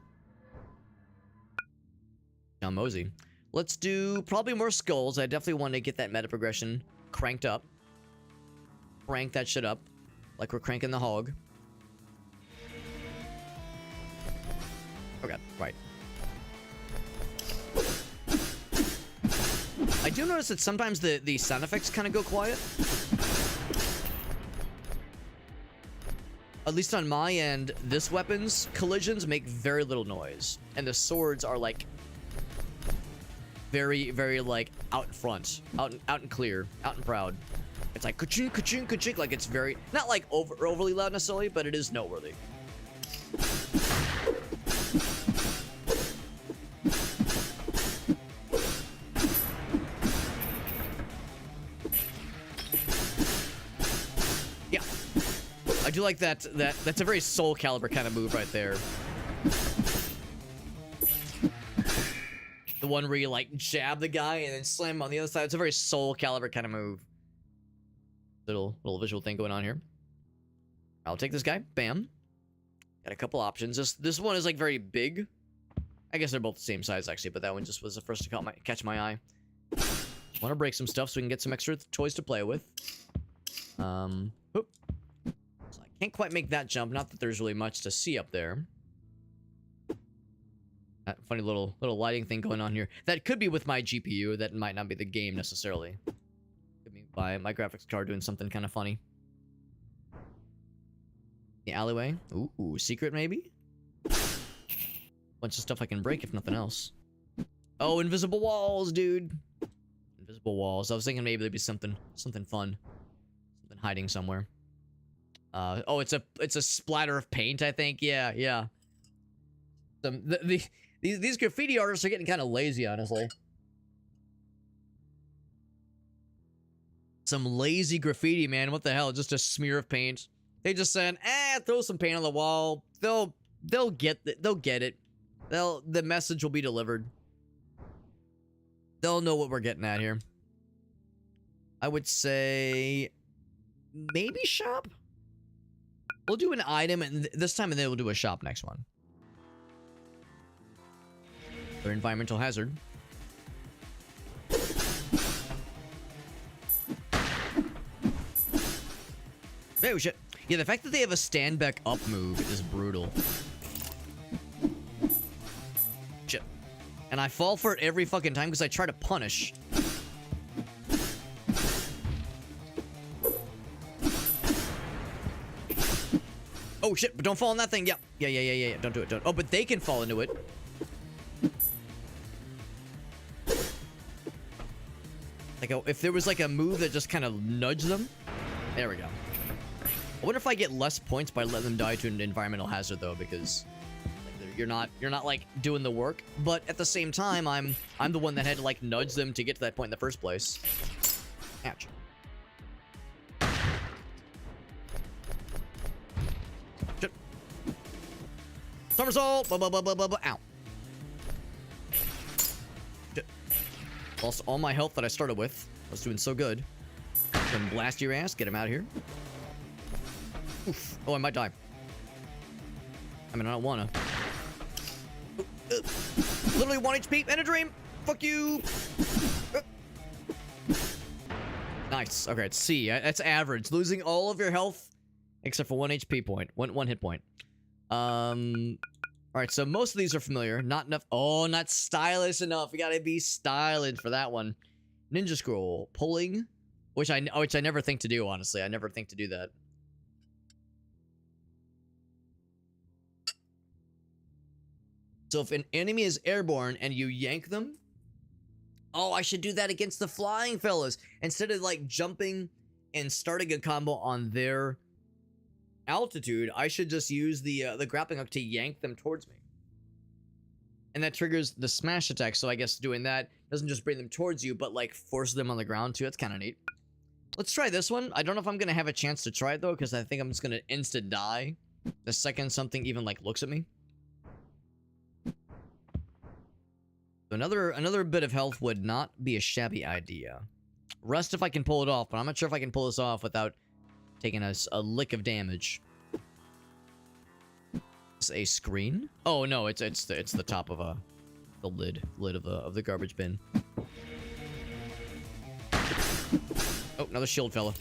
Now mosey. Let's do probably more skulls. I definitely want to get that meta progression cranked up. Crank that shit up. Like we're cranking the hog. Oh god, right. I do notice that sometimes the sound effects kind of go quiet. At least on my end, this weapon's collisions make very little noise. And the swords are like very, very like out in front, out and clear, out and proud. It's like ka-ching, ka-ching, ka-ching, like it's very, not like overly loud necessarily, but it is noteworthy. Yeah, I do like that. That's a very Soul Calibur kind of move right there. The one where you like jab the guy and then slam him on the other side. It's a very Soul Calibur kind of move. Little visual thing going on here. I'll take this guy. Bam. Got a couple options. This one is like very big. I guess they're both the same size actually, but that one just was the first to catch my eye. Want to break some stuff so we can get some extra toys to play with. Oop. So I can't quite make that jump. Not that there's really much to see up there. That funny little lighting thing going on here. That could be with my GPU. That might not be the game necessarily. Could be by my graphics card doing something kind of funny. The alleyway. Ooh, secret maybe? Bunch of stuff I can break if nothing else. Oh, invisible walls, dude. Invisible walls. I was thinking maybe there'd be something fun. Something hiding somewhere. Oh, it's a splatter of paint, I think. Yeah. These graffiti artists are getting kind of lazy, honestly. Some lazy graffiti, man. What the hell? Just a smear of paint. They just said, throw some paint on the wall. They'll get it. The message will be delivered. They'll know what we're getting at here. I would say maybe shop. We'll do an item and this time, and then we'll do a shop next one. Or environmental hazard. Oh shit. Yeah, the fact that they have a stand back up move is brutal. Shit. And I fall for it every fucking time because I try to punish. Oh shit, but don't fall in that thing. Yeah. Don't do it. Don't. Oh, but they can fall into it. Like, if there was like a move that just kind of nudged them. There we go. I wonder if I get less points by letting them die to an environmental hazard though, because like, You're not like doing the work, but at the same time, I'm the one that had to like nudge them to get to that point in the first place. Ouch. Shit. Somersault. Ow. Shit. Lost all my health that I started with. I was doing so good. Then blast your ass. Get him out of here. Oof. Oh, I might die. I mean, I don't wanna. Literally 1 HP and a dream. Fuck you. Nice. Okay, it's C. That's average. Losing all of your health except for 1 HP point. One hit point. All right, so most of these are familiar. Not enough. Oh, not stylish enough. We gotta be stylish for that one. Ninja scroll. Pulling. Which I never think to do, honestly. I never think to do that. So if an enemy is airborne and you yank them, oh, I should do that against the flying fellas. Instead of like jumping and starting a combo on their altitude, I should just use the grappling hook to yank them towards me. And that triggers the smash attack, so I guess doing that doesn't just bring them towards you, but like force them on the ground too. That's kind of neat. Let's try this one. I don't know if I'm going to have a chance to try it though, because I think I'm just going to insta die the second something even like looks at me. Another bit of health would not be a shabby idea. Rest if I can pull it off, but I'm not sure if I can pull this off without taking a lick of damage. Is a screen? Oh no, it's the top of the lid of the garbage bin. Oh, another shield fella.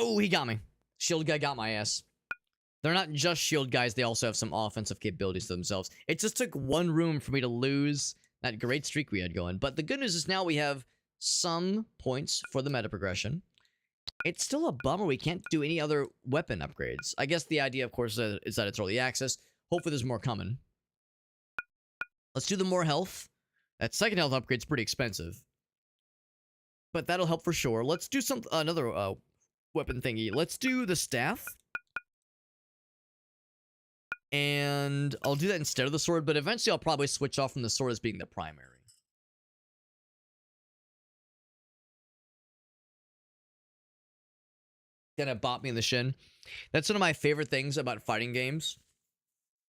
Oh, he got me. Shield guy got my ass. They're not just shield guys, they also have some offensive capabilities to themselves. It just took one room for me to lose that great streak we had going. But the good news is now we have some points for the meta progression. It's still a bummer we can't do any other weapon upgrades. I guess the idea, of course, is that it's early access. Hopefully there's more coming. Let's do the more health. That second health upgrade's pretty expensive, but that'll help for sure. Let's do another weapon thingy. Let's do the staff. And I'll do that instead of the sword, but eventually I'll probably switch off from the sword as being the primary. Gonna bop me in the shin. That's one of my favorite things about fighting games.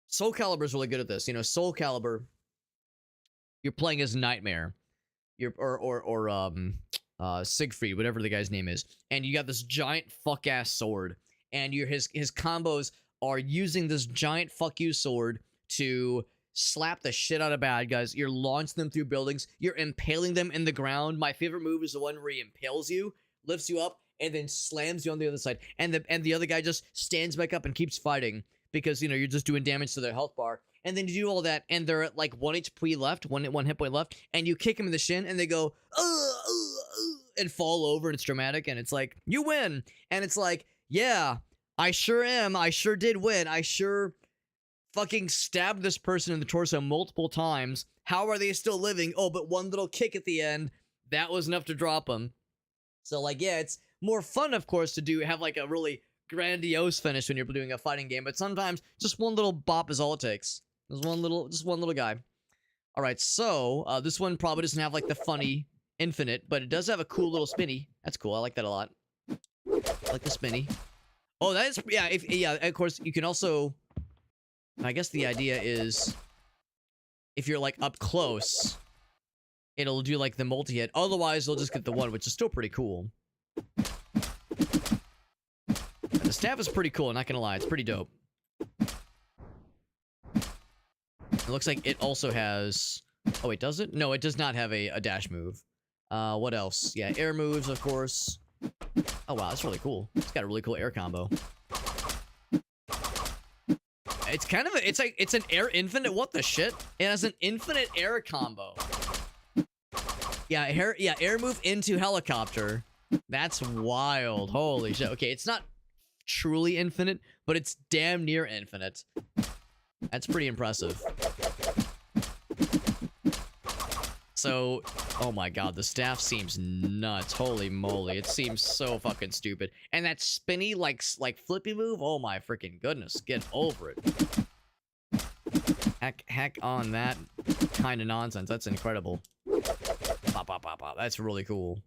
Soul Calibur is really good at this. You know, Soul Calibur, you're playing as Nightmare. Siegfried, whatever the guy's name is. And you got this giant fuck-ass sword. And his combos are using this giant fuck you sword to slap the shit out of bad guys. You're launching them through buildings. You're impaling them in the ground. My favorite move is the one where he impales you, lifts you up, and then slams you on the other side. And the other guy just stands back up and keeps fighting because, you know, you're just doing damage to their health bar. And then you do all that, and they're at like 1 HP left, one hit point left, and you kick them in the shin, and they go, and fall over, and it's dramatic, and it's like, you win. And it's like, yeah, I sure am. I sure did win. I sure fucking stabbed this person in the torso multiple times. How are they still living? Oh, but one little kick at the end, that was enough to drop them. So, like, yeah, it's more fun, of course, to have like a really grandiose finish when you're doing a fighting game, but sometimes just one little bop is all it takes. There's just one little guy. All right, so this one probably doesn't have like the funny infinite, but it does have a cool little spinny. That's cool. I like that a lot. I like the spinny. Oh, that is, yeah. Yeah, of course you can also. I guess the idea is, if you're like up close, it'll do like the multi-hit. Otherwise, they'll just get the one, which is still pretty cool. The staff is pretty cool. Not gonna lie, it's pretty dope. It looks like it also has... Oh, wait, does it? No, it does not have a dash move. What else? Yeah, air moves, of course. Oh, wow, that's really cool. It's got a really cool air combo. It's kind of it's an air infinite. What the shit? It has an infinite air combo. Yeah, air move into helicopter. That's wild. Holy shit. Okay, it's not truly infinite, but it's damn near infinite. That's pretty impressive. So, Oh my god, the staff seems nuts. Holy moly, it seems so fucking stupid. And that spinny, like flippy move, oh my freaking goodness, get over it. Heck on that kind of nonsense. That's incredible. Pop, pop, pop, pop. That's really cool.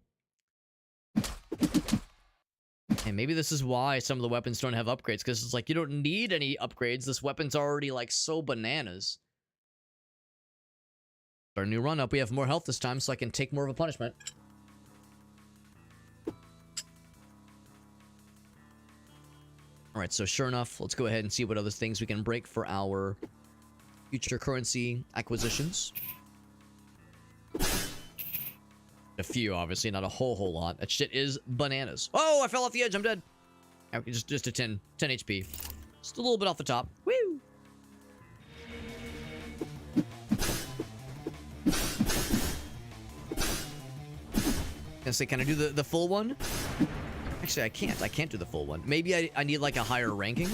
And maybe this is why some of the weapons don't have upgrades, because it's like, you don't need any upgrades. This weapon's already, like, so bananas. Our new run-up, we have more health this time, so I can take more of a punishment. Alright, so sure enough, let's go ahead and see what other things we can break for our future currency acquisitions. A few, obviously, not a whole lot. That shit is bananas. Oh, I fell off the edge. I'm dead. Okay, just a 10 HP. Just a little bit off the top. Woo! Gonna say, can I do the full one? Actually, I can't. I can't do the full one. Maybe I need, like, a higher ranking.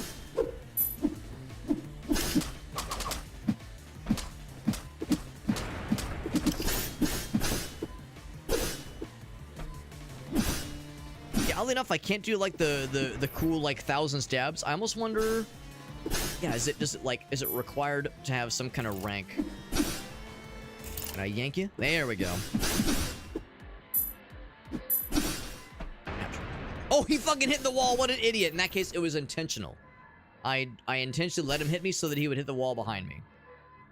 Oddly enough, I can't do like the cool like 1,000 stabs. I almost wonder, yeah, is it required to have some kind of rank? Can I yank you? There we go. Oh, he fucking hit the wall. What an idiot. In that case, it was intentional. I intentionally let him hit me so that he would hit the wall behind me.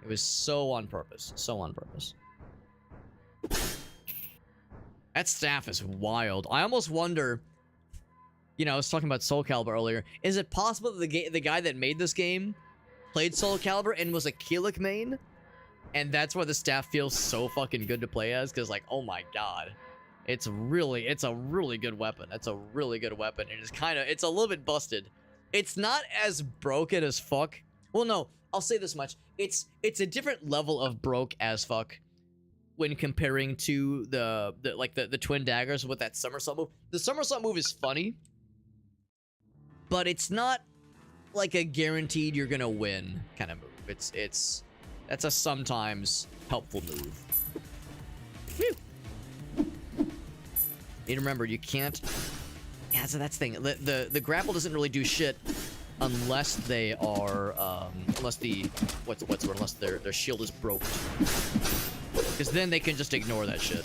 It was so on purpose. So on purpose. That staff is wild. I almost wonder, you know, I was talking about Soul Calibur earlier. Is it possible that the guy that made this game played Soul Calibur and was a Keelik main? And that's why the staff feels so fucking good to play as? Because, like, oh my god. It's a really good weapon. It's a really good weapon. And it's a little bit busted. It's not as broken as fuck. Well, no, I'll say this much. It's a different level of broke as fuck when comparing to the twin daggers with that somersault move. The somersault move is funny, but it's not like a guaranteed you're gonna win kind of move. That's a sometimes helpful move. Whew. Need to remember, you can't. Yeah, so that's the thing. The grapple doesn't really do shit unless they are unless their shield is broke. Because then they can just ignore that shit.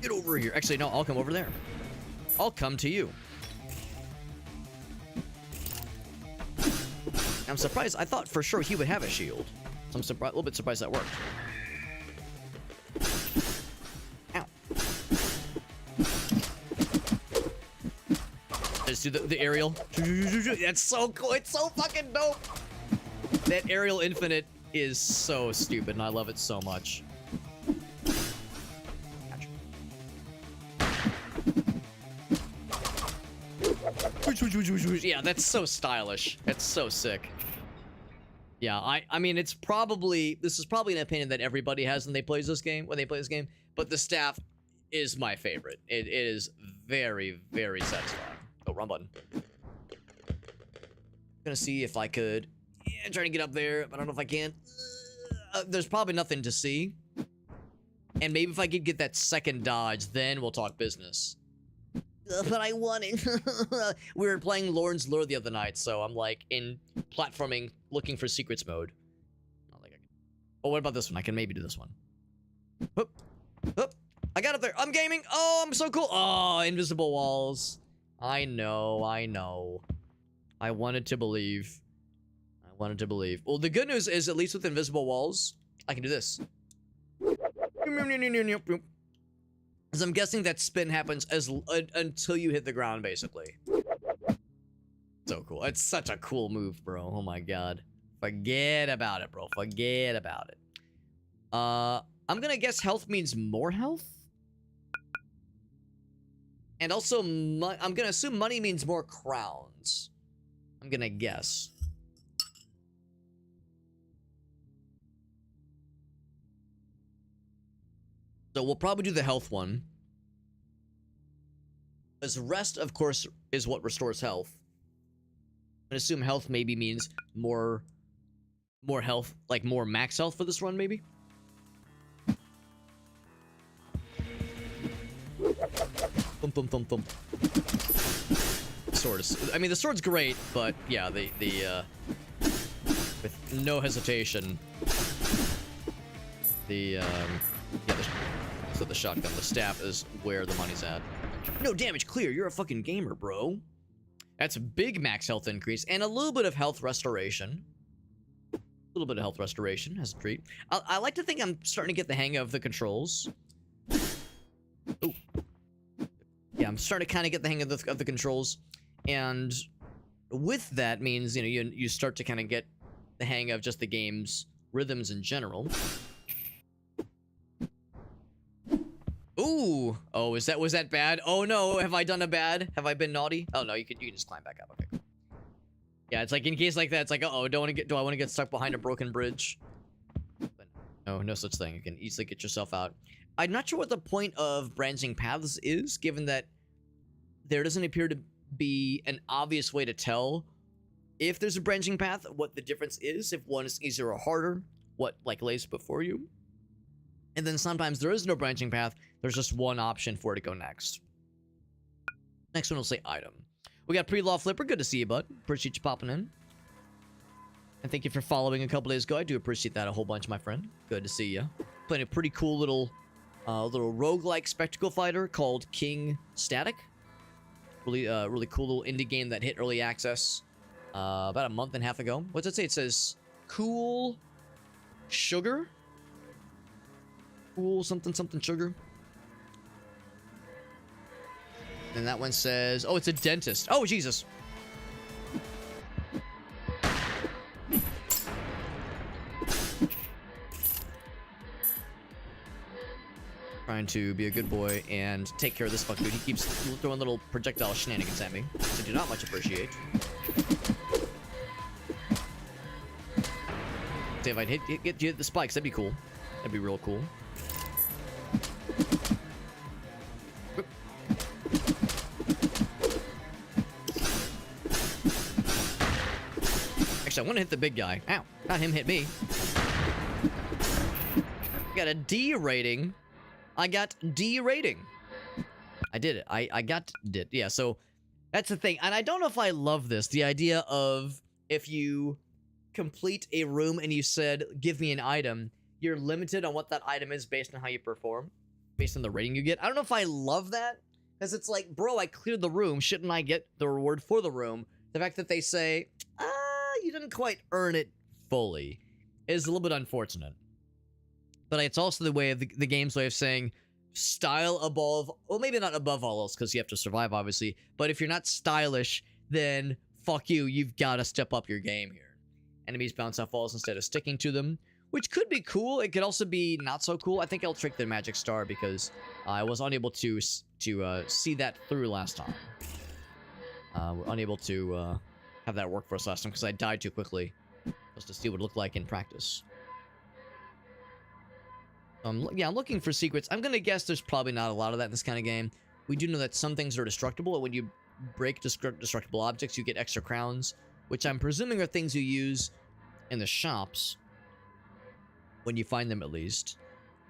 Get over here. Actually, no, I'll come over there. I'll come to you. I'm surprised. I thought for sure he would have a shield. So I'm a little bit surprised that worked. Ow. Just do the aerial. That's so cool. It's so fucking dope. That aerial infinite is so stupid, and I love it so much. Yeah, that's so stylish. It's so sick. Yeah, I mean, this is probably an opinion that everybody has when they play this game, but the staff is my favorite. It is very, very satisfying. Oh, wrong button. Gonna see if I could, yeah, trying to get up there, but I don't know if I can. There's probably nothing to see. And maybe if I could get that second dodge, then we'll talk business. But I won it. We were playing Lorne's Lure the other night, so I'm like in platforming, looking for secrets mode. Not like I can. Oh, what about this one? I can maybe do this one. Oop. Oop. I got up there. I'm gaming. Oh, I'm so cool. Oh, invisible walls. I know. I wanted to believe. Well, the good news is, at least with invisible walls, I can do this. Because I'm guessing that spin happens until you hit the ground, basically. So cool. It's such a cool move, bro. Oh my god. Forget about it, bro. Forget about it. I'm gonna guess health means more health? And also, I'm gonna assume money means more crowns. I'm gonna guess. So we'll probably do the health one. Because rest, of course, is what restores health. I assume health maybe means more more health, like more max health for this run, maybe. Thump, thump, thump, thump. Sword is, I mean, the sword's great, but yeah, with no hesitation, so the shotgun, the staff is where the money's at. No damage, clear. You're a fucking gamer, bro. That's a big max health increase and a little bit of health restoration. A little bit of health restoration as a treat. I like to think I'm starting to get the hang of the controls. Ooh. Yeah, I'm starting to kind of get the hang of the controls, and with that means, you know, you start to kind of get the hang of just the game's rhythms in general. Ooh. Oh, was that bad? Oh no, have I done a bad? Have I been naughty? Oh no, you can just climb back up. Okay, cool. Yeah, it's like in case like that, it's like, uh-oh, do I want to get stuck behind a broken bridge? But no such thing. You can easily get yourself out. I'm not sure what the point of branching paths is, given that there doesn't appear to be an obvious way to tell if there's a branching path, what the difference is, if one is easier or harder, what like lays before you. And then sometimes there is no branching path, there's just one option for it to go next. Next one will say item. We got Pre-Law Flipper, good to see you, bud. Appreciate you popping in. And thank you for following a couple days ago. I do appreciate that a whole bunch, my friend. Good to see you. Playing a pretty cool little roguelike spectacle fighter called King Static. Really cool little indie game that hit early access about a month and a half ago. What's it say? It says Cool Sugar? Cool something sugar. And that one says, oh, it's a dentist. Oh, Jesus. Trying to be a good boy and take care of this fuck dude. He keeps throwing little projectile shenanigans at me, which I do not much appreciate. See, if I'd hit the spikes, that'd be cool. That'd be real cool. Actually, I want to hit the big guy. Ow, not him hit me. Got a D rating. I got D rating. I did it. I got it. Yeah, so that's the thing. And I don't know if I love this. The idea of if you complete a room and you said, give me an item, you're limited on what that item is based on how you perform, based on the rating you get. I don't know if I love that, because it's like, bro, I cleared the room. Shouldn't I get the reward for the room? The fact that they say, you didn't quite earn it fully is a little bit unfortunate. But it's also the way of the game's way of saying style above, well, maybe not above all else, because you have to survive, obviously. But if you're not stylish, then fuck you. You've got to step up your game here. Enemies bounce off walls instead of sticking to them, which could be cool. It could also be not so cool. I think I'll trick the magic star because I was unable to see that through last time. We're unable to have that work for us last time because I died too quickly just to see what it looked like in practice. Yeah, I'm looking for secrets. I'm gonna guess there's probably not a lot of that in this kind of game. We do know that some things are destructible, and when you break destructible objects, you get extra crowns, which I'm presuming are things you use in the shops, when you find them at least.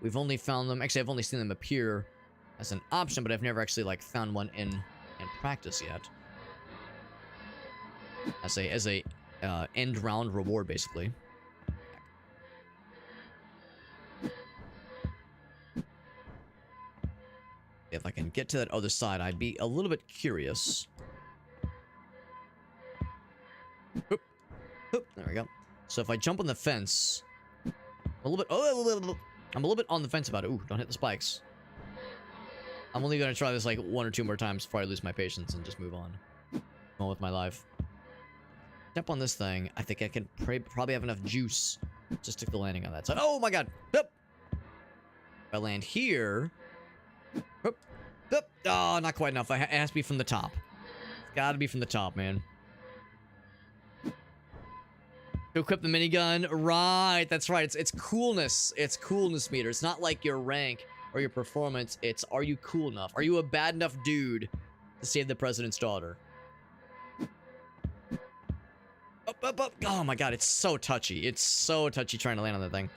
We've only found them, actually I've only seen them appear as an option, but I've never actually like found one in practice yet. As a end round reward, basically. If I can get to that other side, I'd be a little bit curious. Oop. Oop. There we go. So if I jump on the fence, a little bit. Oh, I'm a little bit on the fence about it. Ooh, don't hit the spikes. I'm only gonna try this like 1 or 2 more times before I lose my patience and just move on. On with my life. Step on this thing. I think I can probably have enough juice to stick the landing on that side. Oh my god! Oop. If I land here. Oop. Oop. Oh, not quite enough. It has to be from the top. It's gotta be from the top, man. To equip the minigun. Right, that's right. It's coolness. It's coolness meter. It's not like your rank or your performance. It's, are you cool enough? Are you a bad enough dude to save the president's daughter? Up. Oh my god, it's so touchy. It's so touchy trying to land on that thing.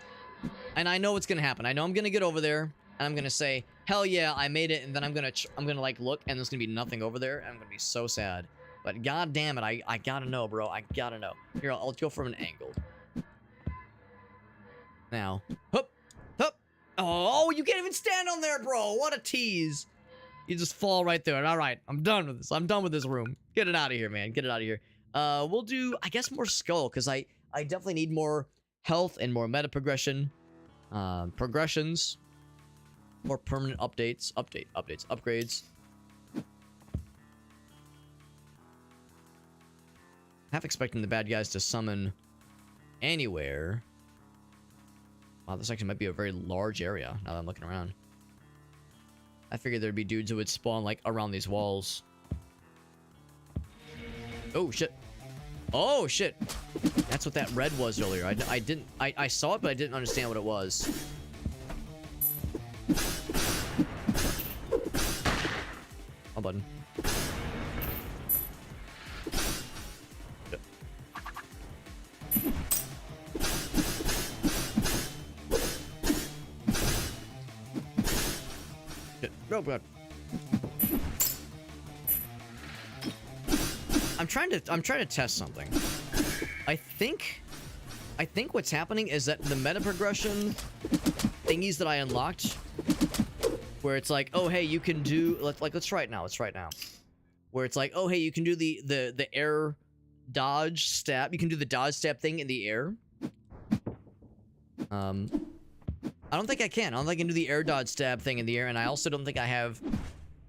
And I know what's gonna happen. I know I'm gonna get over there, and I'm gonna say, hell yeah, I made it, and then I'm gonna like look, and there's gonna be nothing over there, and I'm gonna be so sad. But god damn it, I gotta know, bro. I gotta know. Here, I'll go from an angle. Now, hup, hup. Oh, you can't even stand on there, bro. What a tease. You just fall right there. All right, I'm done with this. I'm done with this room. Get it out of here, man. Get it out of here. We'll do, I guess, more skull, because I definitely need more health and more meta progression. Progressions. More permanent updates. Upgrades. Half expecting the bad guys to summon anywhere. Wow, this actually might be a very large area now that I'm looking around. I figured there'd be dudes who would spawn like around these walls. Oh shit. Oh shit. That's what that red was earlier. I saw it, but I didn't understand what it was. Oh, button. Oh god. I'm trying to test something. I think what's happening is that the meta progression thingies that I unlocked, where it's like, oh hey, you can do let's try it now. Where it's like, oh hey, you can do the air dodge stab. You can do the dodge stab thing in the air. I don't think I can. I don't think I can do the air dodge stab thing in the air, and I also don't think I have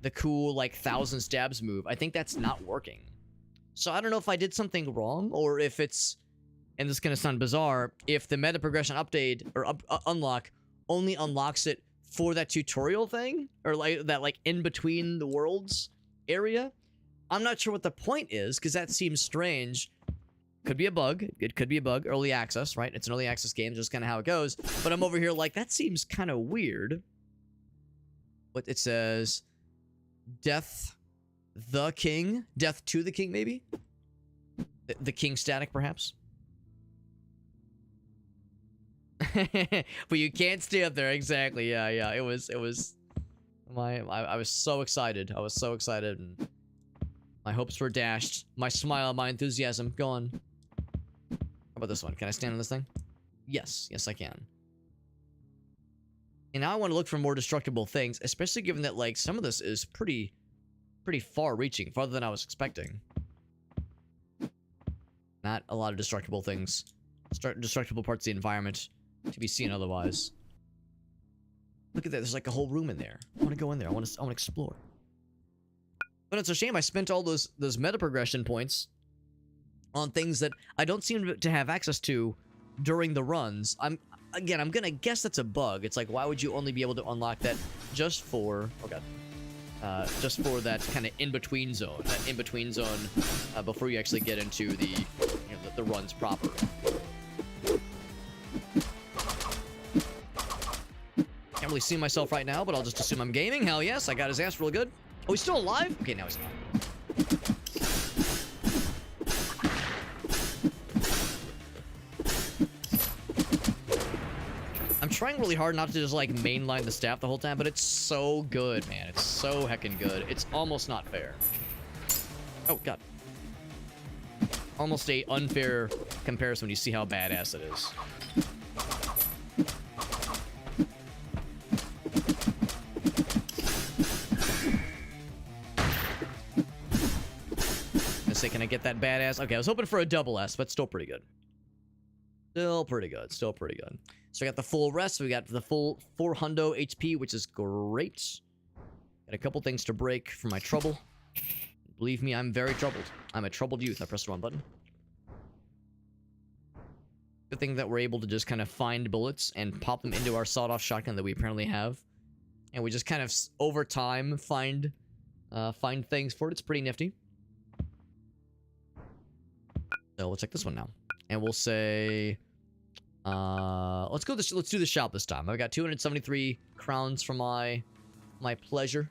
the cool, like, 1,000 stabs move. I think that's not working. So I don't know if I did something wrong, or if it's, and this is gonna sound bizarre, if the meta progression update, or unlock, only unlocks it for that tutorial thing, or like, that, like, in-between the worlds area. I'm not sure what the point is, because that seems strange. Could be a bug. It could be a bug. Early access, right? It's an early access game, just kind of how it goes. But I'm over here like, that seems kind of weird. What it says, Death the King? Death to the King, maybe? The King static, perhaps? But you can't stay up there, exactly. Yeah. It was I was so excited. And my hopes were dashed. My smile, my enthusiasm, gone. How about this one? Can I stand on this thing? Yes, I can. And now I want to look for more destructible things, especially given that, like, some of this is pretty far-reaching, farther than I was expecting. Not a lot of destructible things. Destructible parts of the environment to be seen otherwise. Look at that, there's like a whole room in there. I want to go in there, I want to explore. But it's a shame I spent all those meta progression points on things that I don't seem to have access to during the runs. I'm gonna guess that's a bug. It's like, why would you only be able to unlock that just for, oh god, just for that kind of in-between zone, before you actually get into the, the runs proper. Can't really see myself right now, but I'll just assume I'm gaming. Hell yes, I got his ass real good. Oh, he's still alive? Okay, now he's not. I'm trying really hard not to just, like, mainline the staff the whole time, but it's so good, man. It's so heckin' good. It's almost not fair. Oh, God. Almost a unfair comparison when you see how badass it is. Say, can I get that badass? Okay, I was hoping for a double S, but still pretty good. Still pretty good. So I got the full rest. We got the full 400 HP, which is great. Got a couple things to break for my trouble. Believe me, I'm very troubled. I'm a troubled youth. I pressed the wrong button. Good thing that we're able to just kind of find bullets and pop them into our sawed-off shotgun that we apparently have. And we just kind of, over time, find things for it. It's pretty nifty. So we'll check this one now, and we'll say, let's do the shop this time. I've got 273 crowns for my pleasure.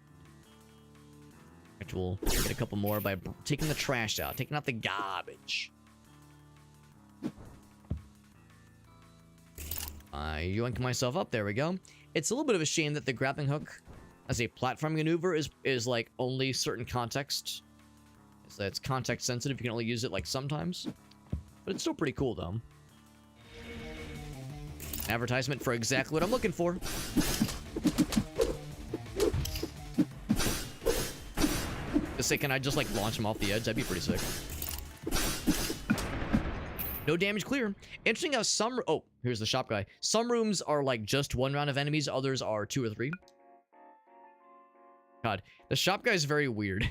We'll get a couple more by taking the trash out, taking out the garbage. I yoink myself up. There we go. It's a little bit of a shame that the grappling hook as a platforming maneuver is like only certain context. So it's context sensitive. You can only use it like sometimes. But it's still pretty cool though. Advertisement for exactly what I'm looking for. Just say, can I just like launch him off the edge? That'd be pretty sick. No damage clear. Interesting how some... Oh, here's the shop guy. Some rooms are like just one round of enemies. Others are 2 or 3. God, the shop guy is very weird.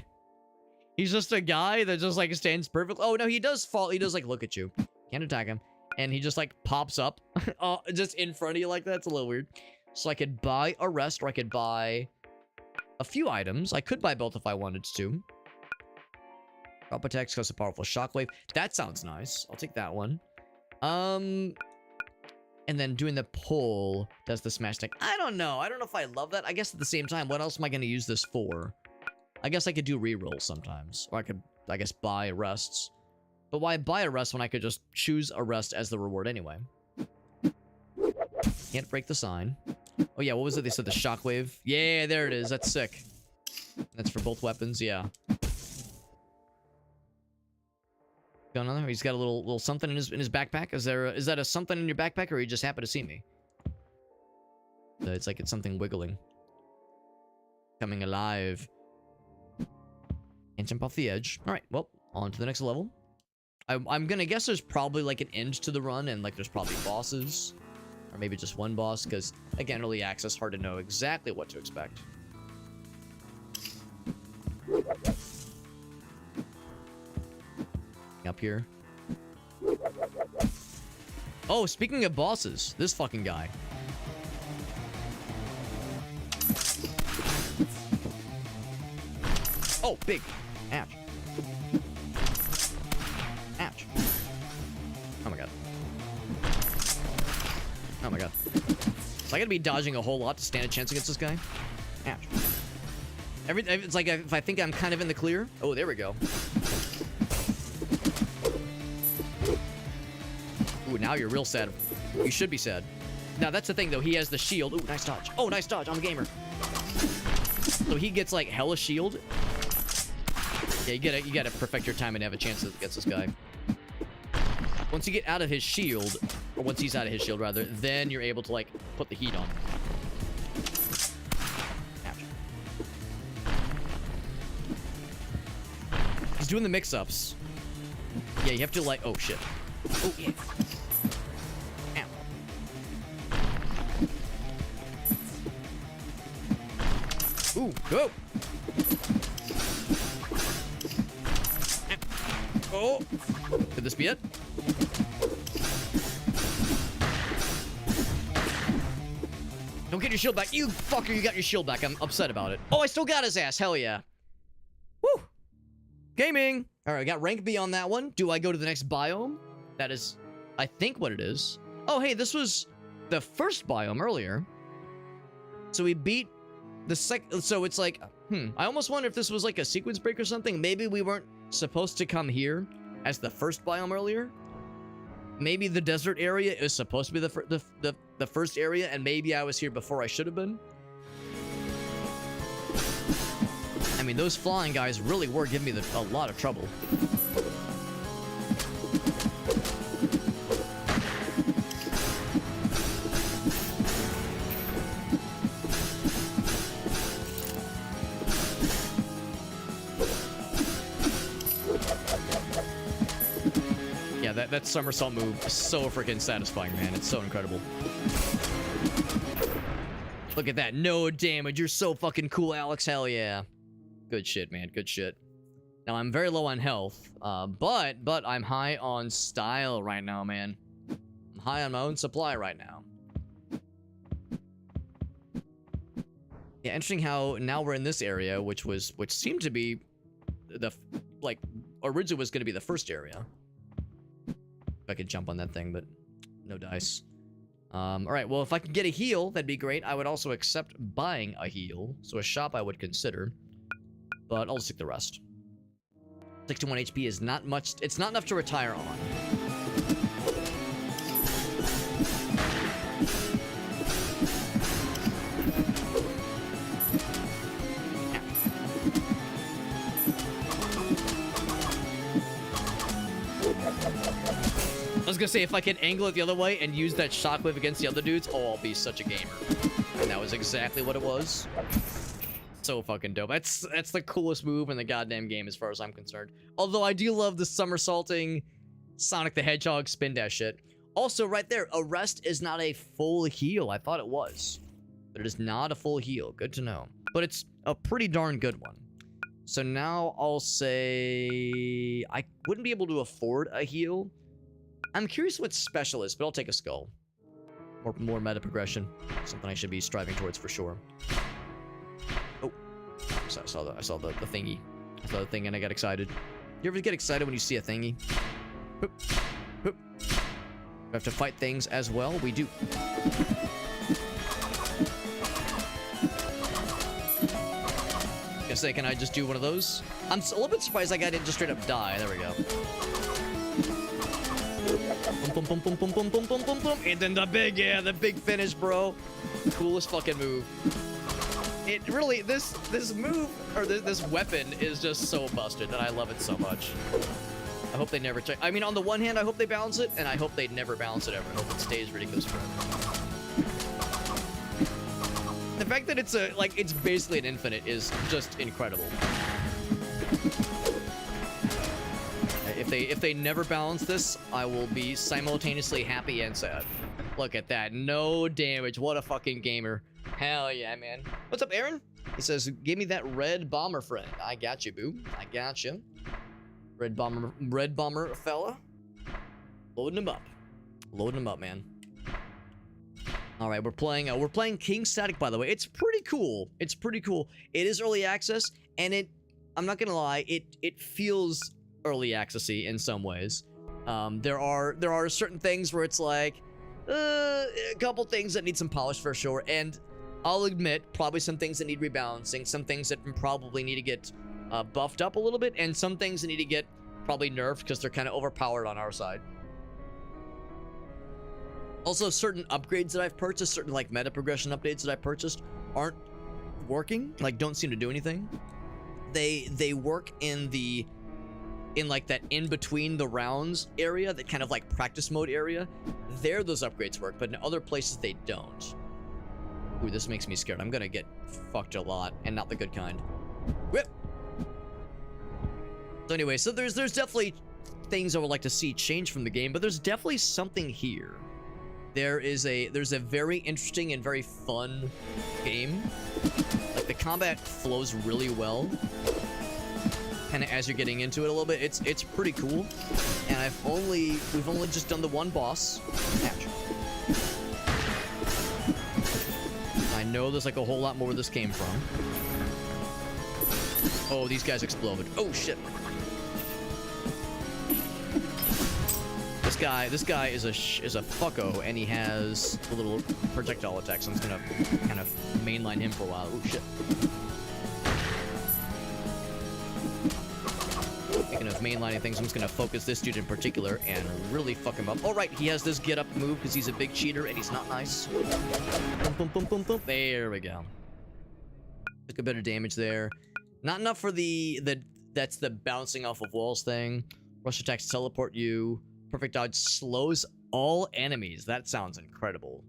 He's just a guy that just like stands perfectly. Oh, no, he does fall. He does like look at you. Can't attack him. And he just like pops up just in front of you like that. It's a little weird. So I could buy a rest or I could buy a few items. I could buy both if I wanted to. Drop attacks cause a powerful shockwave. That sounds nice. I'll take that one. And then doing the pull does the smash attack. I don't know. I don't know if I love that. I guess at the same time, what else am I going to use this for? I guess I could do rerolls sometimes. Or I could, I guess, buy rests. But why buy a rest when I could just choose a rest as the reward anyway? Can't break the sign. Oh yeah, what was it? They said the shockwave. Yeah, there it is. That's sick. That's for both weapons, yeah. Got another? He's got a little something in his backpack. Is that a something in your backpack, or you just happen to see me? It's like it's something wiggling. Coming alive. Can't jump off the edge. Alright, well, on to the next level. I'm gonna guess there's probably like an end to the run, and like there's probably bosses. Or maybe just one boss, because again, early access, hard to know exactly what to expect. Up here. Oh, speaking of bosses, this fucking guy. Oh, big. Ouch. Ouch. Oh my god. Oh my god. So I gotta be dodging a whole lot to stand a chance against this guy? Ouch. It's like if I think I'm kind of in the clear. Oh, there we go. Ooh, now you're real sad. You should be sad. Now, that's the thing, though. He has the shield. Ooh, nice dodge. Oh, nice dodge. I'm a gamer. So he gets, like, hella shield. Yeah, you gotta perfect your timing to have a chance against this guy. Once you get out of his shield, or once he's out of his shield, rather, then you're able to, like, put the heat on. Ouch. He's doing the mix-ups. Yeah, you have to, like... Oh, shit. Oh, yeah. Ooh, go! Oh! Could this be it? Don't get your shield back. You fucker, you got your shield back. I'm upset about it. Oh, I still got his ass. Hell yeah. Woo! Gaming! Alright, I got rank B on that one. Do I go to the next biome? That is, I think, what it is. Oh, hey, this was the first biome earlier. So we beat the so it's like, I almost wonder if this was like a sequence break or something. Maybe we weren't supposed to come here as the first biome earlier. Maybe the desert area is supposed to be the first area, and maybe I was here before I should have been. I mean, those flying guys really were giving me a lot of trouble. That somersault move is so freaking satisfying, man. It's so incredible. Look at that. No damage. You're so fucking cool, Alex. Hell yeah. Good shit, man. Good shit. Now, I'm very low on health, but I'm high on style right now, man. I'm high on my own supply right now. Yeah, interesting how now we're in this area, which seemed to be the, like, originally was going to be the first area. I could jump on that thing, but no dice. Alright, well, if I could get a heal, that'd be great. I would also accept buying a heal, so a shop I would consider. But I'll just take the rest. 61 HP is not much. It's not enough to retire on. I was gonna say, if I could angle it the other way and use that shockwave against the other dudes, oh, I'll be such a gamer. And that was exactly what it was. So fucking dope. That's the coolest move in the goddamn game as far as I'm concerned. Although I do love the somersaulting Sonic the Hedgehog spin dash shit. Also, right there, Arrest is not a full heal. I thought it was. But it is not a full heal. Good to know. But it's a pretty darn good one. So now I'll say I wouldn't be able to afford a heal. I'm curious what special is, but I'll take a skull. Or more meta progression. Something I should be striving towards for sure. Oh. So I saw the thingy. I saw the thing and I got excited. You ever get excited when you see a thingy? Hoop. Hoop. We have to fight things as well. We do. Gonna say, can I just do one of those? I'm a little bit surprised like I didn't just straight up die. There we go. Boom, boom, boom, boom, boom, boom, boom, boom, boom. And then the big finish, bro. Coolest fucking move. It really, this move, or this weapon is just so busted, and I love it so much. I hope they never I mean, on the one hand, I hope they balance it, and I hope they never balance it ever. I hope it stays ridiculous forever. The fact that it's it's basically an infinite is just incredible. If they never balance this, I will be simultaneously happy and sad. Look at that. No damage. What a fucking gamer. Hell yeah, man. What's up, Aaron? He says, give me that red bomber friend. I got you, boo. I got you. Red bomber fella. Loading him up. Loading him up, man. All right, we're playing King Static, by the way. It's pretty cool. It's pretty cool. It is early access, and I'm not gonna lie, it feels early accessy in some ways. There are certain things where it's like a couple things that need some polish for sure, and I'll admit probably some things that need rebalancing, some things that probably need to get buffed up a little bit, and some things that need to get probably nerfed because they're kind of overpowered on our side. Also, certain upgrades that I've purchased, certain like meta progression updates that I purchased aren't working, like don't seem to do anything. They work in like that in between the rounds area, that kind of like practice mode area. There those upgrades work, but in other places they don't. Ooh, this makes me scared. I'm gonna get fucked a lot, and not the good kind. Whip. So anyway, so there's definitely things I would like to see change from the game, but there's definitely something here. There's a very interesting and very fun game. Like the combat flows really well. Kind of as you're getting into it a little bit, it's pretty cool. And we've only just done the one boss. Ouch. I know there's like a whole lot more where this came from. Oh, these guys exploded. Oh shit. This guy is a fucko, and he has a little projectile attack, so I'm just gonna kind of mainline him for a while. Oh shit. Speaking of mainlining things, I'm just gonna focus this dude in particular and really fuck him up. All right, he has this get up move because he's a big cheater and he's not nice. Boom, boom, boom, boom, boom. There we go. Took a bit of damage there. Not enough for that's the bouncing off of walls thing. Rush attacks teleport you. Perfect dodge slows all enemies. That sounds incredible.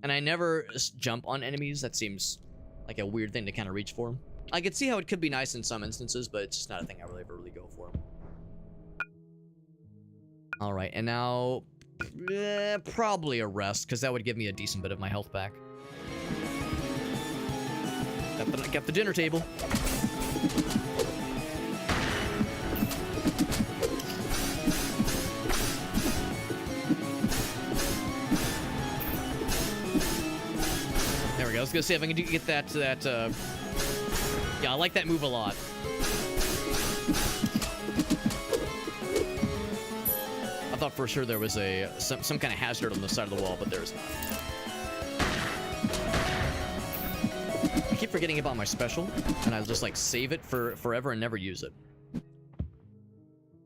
And I never jump on enemies. That seems like a weird thing to kind of reach for. I could see how it could be nice in some instances, but it's just not a thing I really ever go for. All right, and now probably a rest, because that would give me a decent bit of my health back. Got the dinner table. There we go. I was gonna see if I can get that. Yeah, I like that move a lot. I thought for sure there was some kind of hazard on the side of the wall, but there's not. I keep forgetting about my special, and I just like save it for forever and never use it.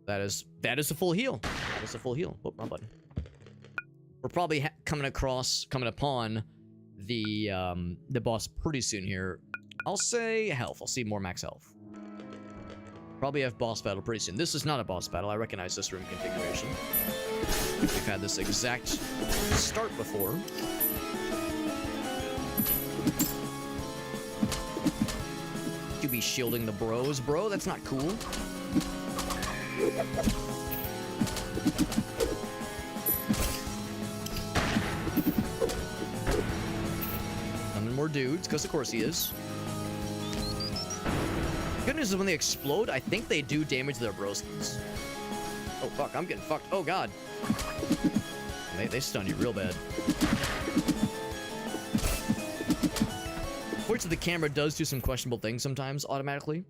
That is a full heal. That is a full heal. Oh, wrong button. We're probably coming upon the boss pretty soon here. I'll say health. I'll see more max health. Probably have boss battle pretty soon. This is not a boss battle. I recognize this room configuration. We've had this exact start before. You be shielding the bros, bro. That's not cool. More dudes, because of course he is. Good news is when they explode, I think they do damage their broskis. Oh fuck, I'm getting fucked. Oh god. They stun you real bad. Fortunately, the camera does do some questionable things sometimes automatically.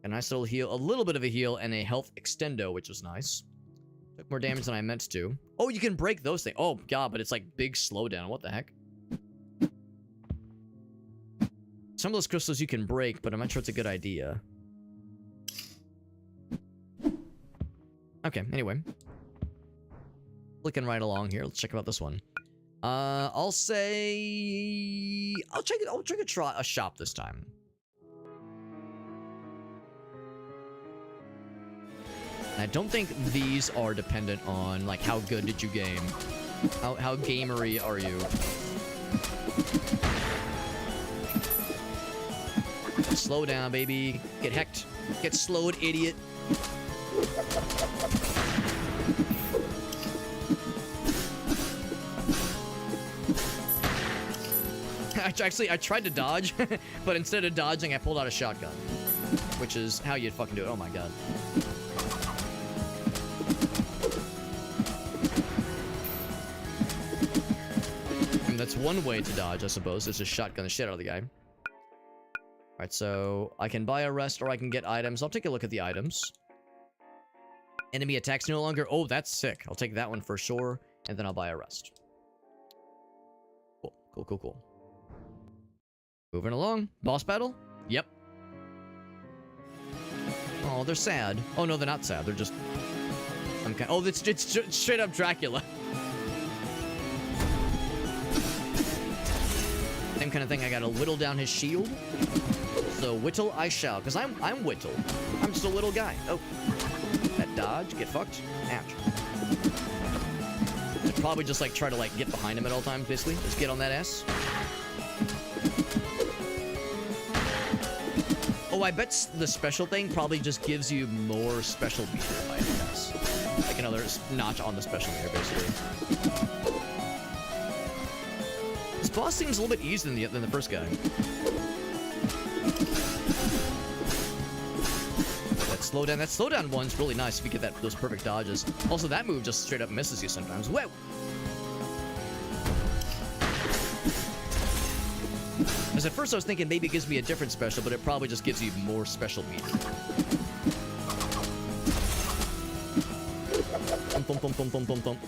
A nice little heal, a little bit of a heal, and a health extendo, which was nice. Took more damage than I meant to. Oh, you can break those things. Oh god, but it's like big slowdown. What the heck? Some of those crystals you can break, but I'm not sure it's a good idea. Okay, anyway. Flicking right along here. Let's check out this one. I'll say... I'll check a shop this time. I don't think these are dependent on, like, how good did you game. How gamery are you? Slow down, baby. Get hecked. Get slowed, idiot. I tried to dodge, but instead of dodging, I pulled out a shotgun. Which is how you'd fucking do it. Oh my god. And that's one way to dodge, I suppose. Is just shotgun the shit out of the guy. Alright, so I can buy a rest or I can get items. I'll take a look at the items. Enemy attacks no longer. Oh, that's sick. I'll take that one for sure. And then I'll buy a rest. Cool, cool, cool, cool. Moving along. Boss battle? Yep. Oh, they're sad. Oh, no, they're not sad. They're just... Oh, it's straight up Dracula. Same kind of thing. I gotta whittle down his shield. So whittle I shall, because I'm whittle. I'm just a little guy. Oh. That dodge, get fucked. Ouch. I'd probably just like try to like get behind him at all times, basically. Just get on that ass. Oh, I bet the special thing probably just gives you more special meter by guess. Like another notch on the special meter, basically. This boss seems a little bit easier than the first guy. That slowdown one's really nice if you get those perfect dodges. Also, that move just straight up misses you sometimes. Whoa! Because at first I was thinking maybe it gives me a different special, but it probably just gives you more special meter. Thump, thump, thump, thump, thump, thump.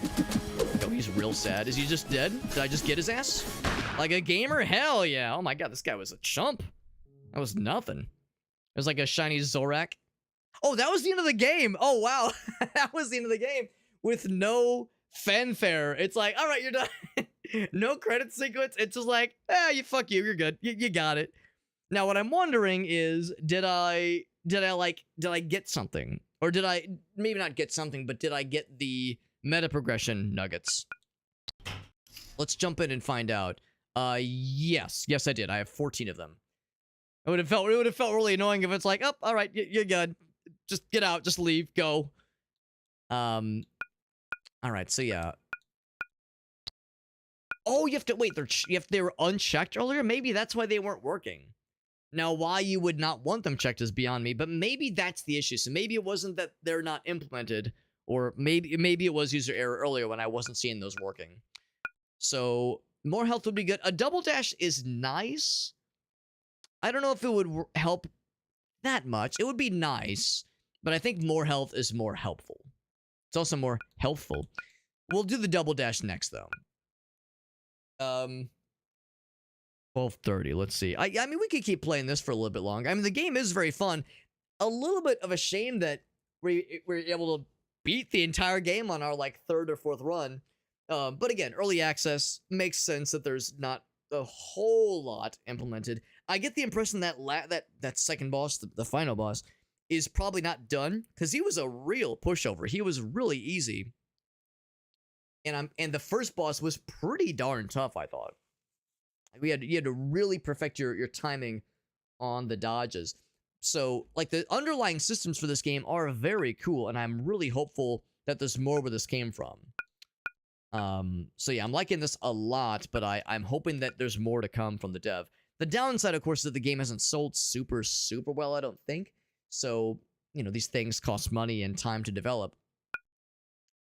Yo, he's real sad. Is he just dead? Did I just get his ass? Like a gamer? Hell yeah. Oh my god, this guy was a chump. That was nothing. It was like a shiny Zorak. Oh, that was the end of the game. Oh, wow. That was the end of the game with no fanfare. It's like, all right, you're done. No credit sequence. It's just like, fuck you. You're good. You got it. Now, what I'm wondering is, did I get something? Or did I, maybe not get something, but did I get the meta progression nuggets? Let's jump in and find out. Yes, I did. I have 14 of them. It would have felt really annoying if it's like, oh, all right, you're good. Just get out, just leave, go. All right, so yeah. Oh, you have to wait. They were unchecked earlier. Maybe that's why they weren't working. Now, why you would not want them checked is beyond me, but maybe that's the issue. So maybe it wasn't that they're not implemented, or maybe it was user error earlier when I wasn't seeing those working. So more health would be good. A double dash is nice. I don't know if it would help that much. It would be nice, but I think more health is more helpful. It's also more healthful. We'll do the double dash next, though. 12:30. Let's see. I mean, we could keep playing this for a little bit longer. I mean, the game is very fun. A little bit of a shame that we're able to beat the entire game on our like third or fourth run. But again, early access makes sense that there's not a whole lot implemented. I get the impression that that second boss, the final boss, is probably not done because he was a real pushover. He was really easy. And the first boss was pretty darn tough, I thought. You had to really perfect your timing on the dodges. So, like, the underlying systems for this game are very cool, and I'm really hopeful that there's more where this came from. So yeah, I'm liking this a lot, but I'm hoping that there's more to come from the dev. The downside, of course, is that the game hasn't sold super well, I don't think. So, you know, these things cost money and time to develop.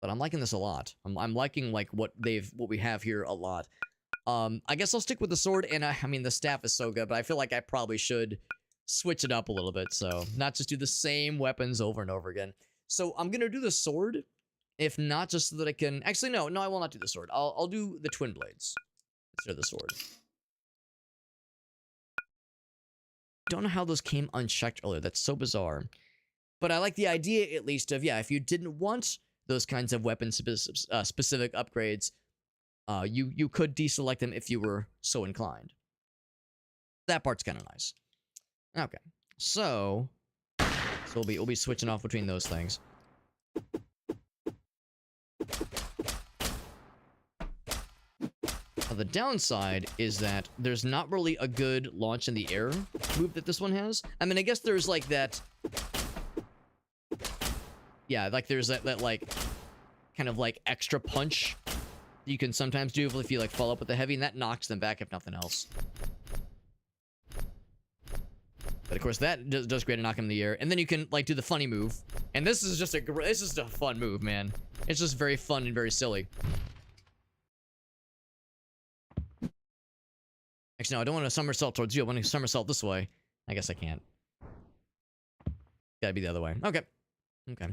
But I'm liking this a lot. I'm liking, like, what we have here a lot. I guess I'll stick with the sword, and I mean, the staff is so good, but I feel like I probably should switch it up a little bit, so not just do the same weapons over and over again. So I'm gonna do the sword, if not just so that I can... Actually, no, I will not do the sword. I'll do the twin blades instead of the sword. Don't know how those came unchecked earlier. That's so bizarre. But I like the idea, at least, of, yeah, if you didn't want those kinds of weapon specific upgrades, you could deselect them if you were so inclined. That part's kind of nice. Okay, so we'll be switching off between those things. Now, the downside is that there's not really a good launch in the air move that this one has. I mean, I guess there's like that. Yeah, like there's that like kind of like extra punch you can sometimes do if you like follow up with the heavy, and that knocks them back if nothing else. But of course that does great to knock him in the air, and then you can like do the funny move. And this is just a fun move, man. It's just very fun and very silly. Actually, no, I don't want to somersault towards you. I want to somersault this way. I guess I can't. Gotta be the other way. Okay. Okay.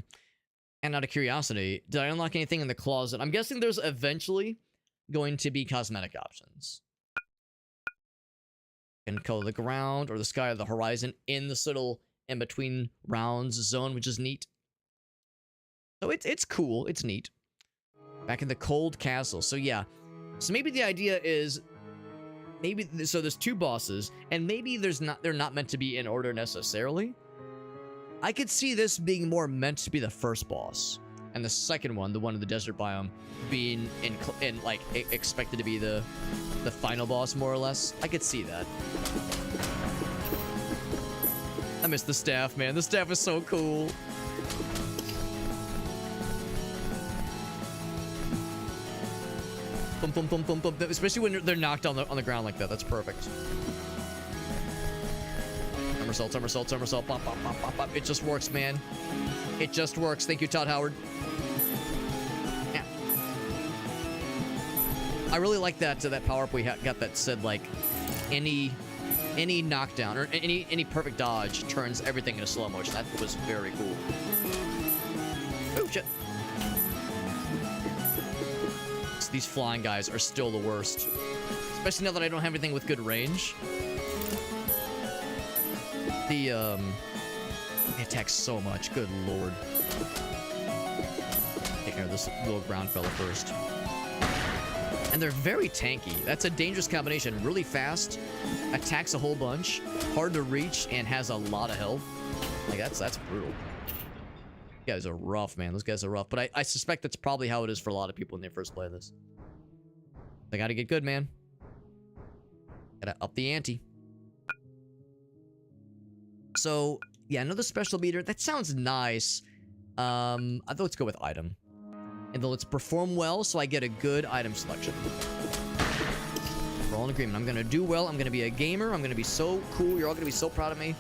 And out of curiosity, did I unlock anything in the closet? I'm guessing there's eventually going to be cosmetic options. You can color the ground or the sky or the horizon in this little in-between rounds zone, which is neat. So it's cool. It's neat. Back in the cold castle. So yeah. So maybe the idea is... So there's two bosses, and maybe they're not meant to be in order necessarily. I could see this being more meant to be the first boss, and the second one, the one in the desert biome, being in like expected to be the final boss, more or less. I could see that. I miss the staff, man. The staff is so cool. Boom, boom, boom, boom, boom. Especially when they're knocked on the ground like that. That's perfect. Somersault, somersault, somersault. Pop, pop, pop, pop, pop. It just works, man. It just works. Thank you, Todd Howard. Yeah. I really like that that power up we got that said like any knockdown or any perfect dodge turns everything into slow motion. That was very cool. Oh shit. These flying guys are still the worst. Especially now that I don't have anything with good range. They attack so much. Good lord. Take care of this little ground fella first. And they're very tanky. That's a dangerous combination. Really fast, attacks a whole bunch, hard to reach, and has a lot of health. Like, that's brutal. These guys are rough, man. Those guys are rough. But I suspect that's probably how it is for a lot of people when they first play this. They gotta get good, man. Gotta up the ante. So, yeah, another special meter. That sounds nice. I thought let's go with item. And then let's perform well so I get a good item selection. We're all in agreement. I'm gonna do well. I'm gonna be a gamer. I'm gonna be so cool. You're all gonna be so proud of me.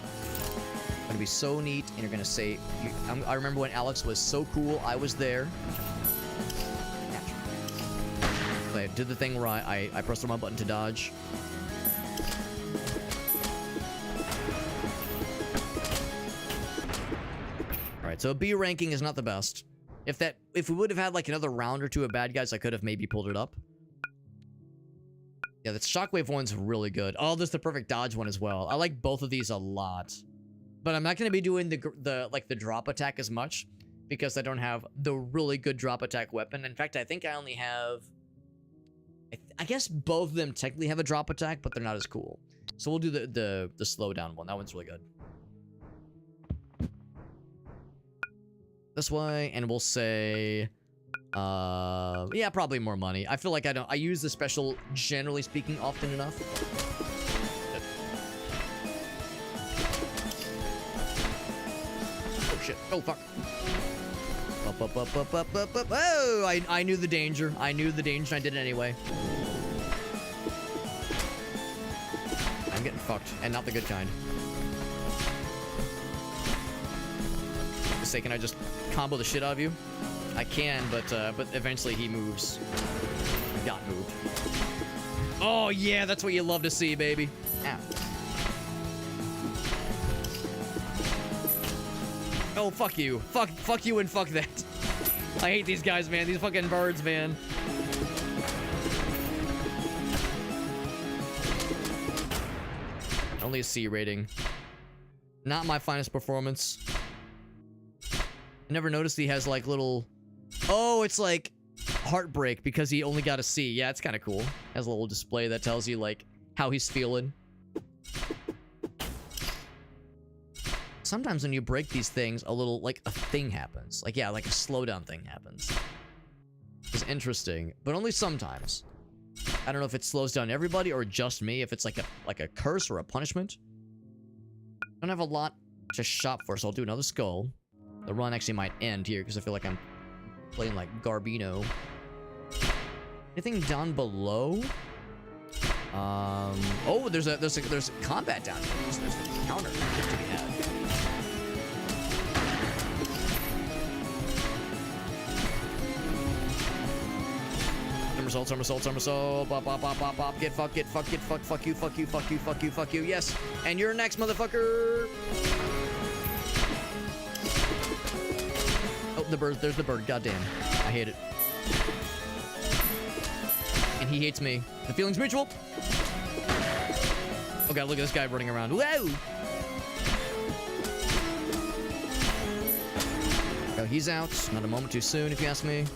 I'm gonna be so neat, and you're gonna say, I remember when Alex was so cool, I was there. I did the thing where I pressed the wrong button to dodge. Alright, so a B ranking is not the best. If we would have had like another round or two of bad guys, I could have maybe pulled it up. Yeah, that shockwave one's really good. Oh, there's the perfect dodge one as well. I like both of these a lot. But I'm not going to be doing the drop attack as much because I don't have the really good drop attack weapon. In fact, I think I only have... I guess both of them technically have a drop attack, but they're not as cool. So we'll do the slow down one. That one's really good. this way, and we'll say, yeah, probably more money. I feel like I use the special, generally speaking, often enough. Oh shit! Oh fuck! Up. Oh! I knew the danger. I knew the danger. I did it anyway. I'm getting fucked, and not the good kind. Can I just combo the shit out of you? I can, but eventually he moves. Got moved. Oh yeah, that's what you love to see, baby. Ow. Oh fuck you, fuck you, and fuck that. I hate these guys, man. These fucking birds, man. Only a C rating. Not my finest performance. I never noticed he has like little... Oh, it's like heartbreak because he only got a C. Yeah, it's kind of cool. Has a little display that tells you like how he's feeling. Sometimes when you break these things, a little like a thing happens. Like, yeah, like a slowdown thing happens. It's interesting, but only sometimes. I don't know if it slows down everybody or just me, if it's like a curse or a punishment. I don't have a lot to shop for, so I'll do another skull. The run actually might end here because I feel like I'm playing like Garbino. Anything down below? Oh, there's combat down here. There's a counter to be had. Somersault. Bop. Get fucked. Fuck you. Yes. And you're next, motherfucker. Oh, the bird. There's the bird. Goddamn. I hate it. And he hates me. The feeling's mutual. Oh god, look at this guy running around. Whoa! Oh, he's out. Not a moment too soon, if you ask me.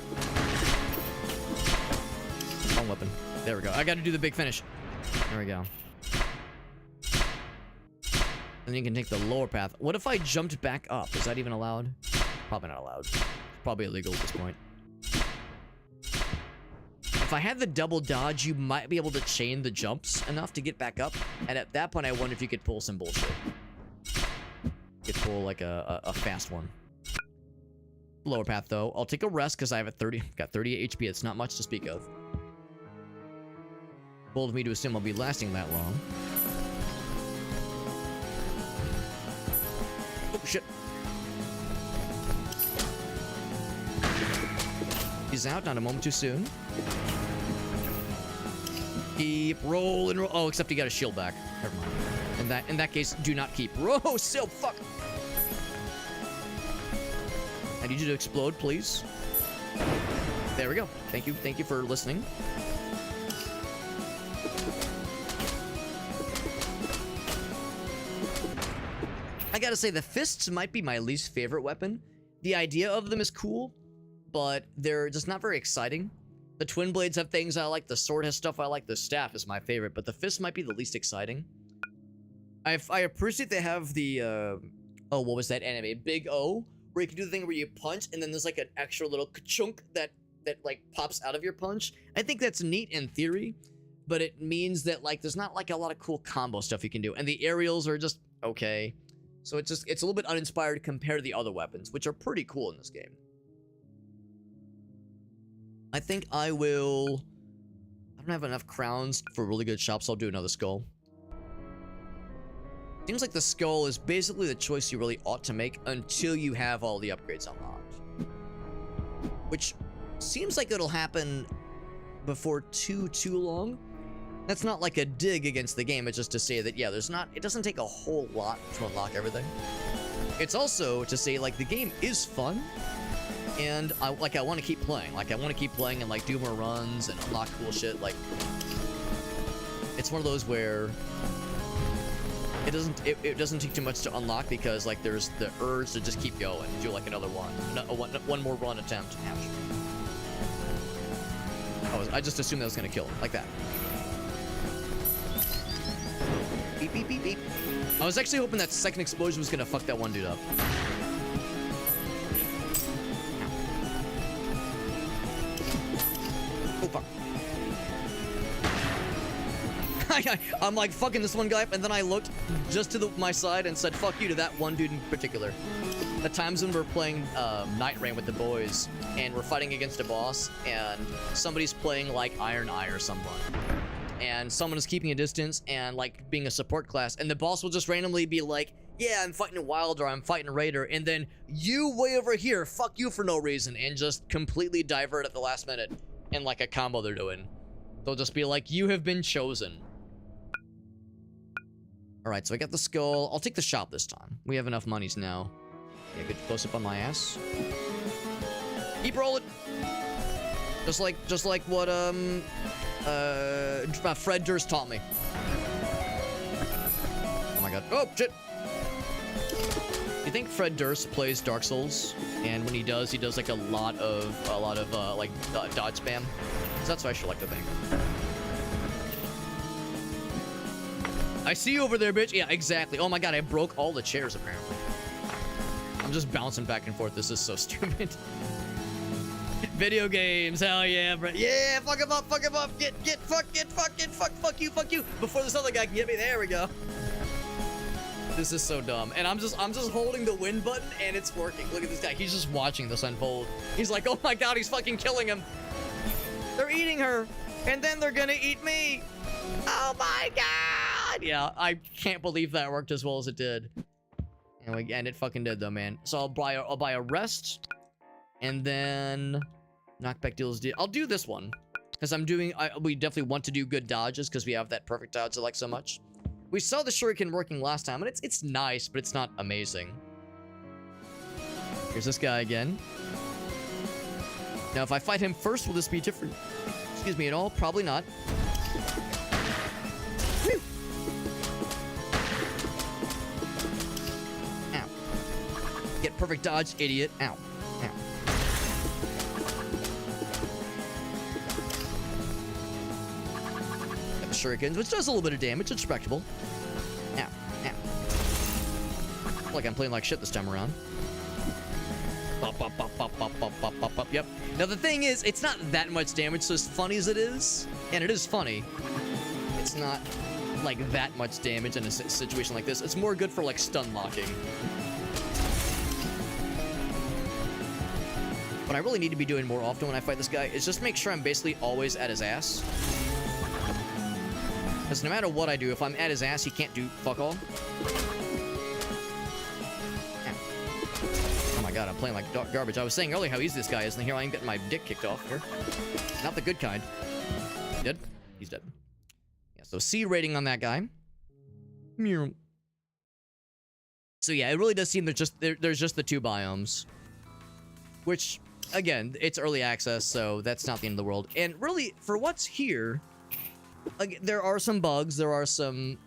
Wrong weapon. There we go. I gotta do the big finish. There we go. And then you can take the lower path. What if I jumped back up? Is that even allowed? Probably not allowed. Probably illegal at this point. If I had the double dodge, you might be able to chain the jumps enough to get back up. And at that point, I wonder if you could pull some bullshit. You could pull like a fast one. Lower path though. I'll take a rest because I have got 38 HP. It's not much to speak of. Bold of me to assume I'll be lasting that long. Oh shit. He's out, not a moment too soon. Keep rolling. Oh, except he got a shield back. Never mind. In that case, do not keep. Oh, still fuck. I need you to explode, please. There we go. Thank you for listening. I gotta say, the fists might be my least favorite weapon. The idea of them is cool, but they're just not very exciting. The twin blades have things I like, the sword has stuff I like, the staff is my favorite, but the fist might be the least exciting. I appreciate they have the, oh, what was that anime? Big O, where you can do the thing where you punch, and then there's like an extra little ka-chunk that like pops out of your punch. I think that's neat in theory, but it means that like there's not like a lot of cool combo stuff you can do, and the aerials are just okay. So it's a little bit uninspired compared to the other weapons, which are pretty cool in this game. I think I don't have enough crowns for really good shops, so I'll do another skull. Seems like the skull is basically the choice you really ought to make until you have all the upgrades unlocked. Which seems like it'll happen before too long. That's not like a dig against the game, it's just to say that, yeah, it doesn't take a whole lot to unlock everything. It's also to say, like, the game is fun, and I want to keep playing. Like, I want to keep playing and, like, do more runs and unlock cool shit. Like, it's one of those where it doesn't take too much to unlock because, like, there's the urge to just keep going, do, like, another one more run attempt. Ouch. I just assumed that was gonna kill him, like that. Beep, beep, beep, beep. I was actually hoping that second explosion was gonna fuck that one dude up. fuck. I'm like fucking this one guy, and then I looked just to my side and said fuck you to that one dude in particular. The times when we're playing Night Rain with the boys, and we're fighting against a boss, and somebody's playing like Iron Eye or someone, and someone is keeping a distance and like being a support class, and the boss will just randomly be like, yeah, I'm fighting a Wild or I'm fighting a Raider, and then you way over here, fuck you for no reason, and just completely divert at the last minute in like a combo they're doing. They'll just be like, you have been chosen. Alright, so I got the skull. I'll take the shop this time. We have enough monies now. Yeah, good close up on my ass. Keep rolling. Just like what Fred Durst taught me. Oh my god. Oh shit. You think Fred Durst plays Dark Souls, and when he does like a lot of like dodge spam? So that's what I should like to think. I see you over there, bitch. Yeah, exactly. Oh my god, I broke all the chairs apparently. I'm just bouncing back and forth. This is so stupid. Video games, hell yeah, bro. Yeah, fuck him up, fuck him up. Fuck you. Before this other guy can get me. There we go. This is so dumb. And I'm just holding the win button and it's working. Look at this guy. He's just watching this unfold. He's like, oh my god, he's fucking killing him. They're eating her. And then they're gonna eat me. Oh my god. Yeah, I can't believe that worked as well as it did. And it fucking did though, man. So I'll buy a rest. And then knockback deals. I'll do this one. Because we definitely want to do good dodges because we have that perfect dodge I like so much. We saw the shuriken working last time, and it's nice, but it's not amazing. Here's this guy again. Now, if I fight him first, will this be different? Excuse me at all? Probably not. Whew. Ow. Get perfect dodge, idiot. Ow. Ow. Got the shurikens, which does a little bit of damage. It's respectable. Ow. Ow. I feel like I'm playing like shit this time around. Pop. Yep. Now the thing is, it's not that much damage, so as funny as it is, and it is funny, it's not like that much damage in a situation like this. It's more good for like stun locking. What I really need to be doing more often when I fight this guy is just make sure I'm basically always at his ass. Because no matter what I do, if I'm at his ass, he can't do fuck all. Oh my god, I'm playing like garbage. I was saying earlier how easy this guy is, and here I am getting my dick kicked off here. Not the good kind. Dead? He's dead. Yeah, so C rating on that guy. So yeah, it really does seem there's just the two biomes. Which, again, it's early access, so that's not the end of the world. And really, for what's here, there are some bugs, there are some,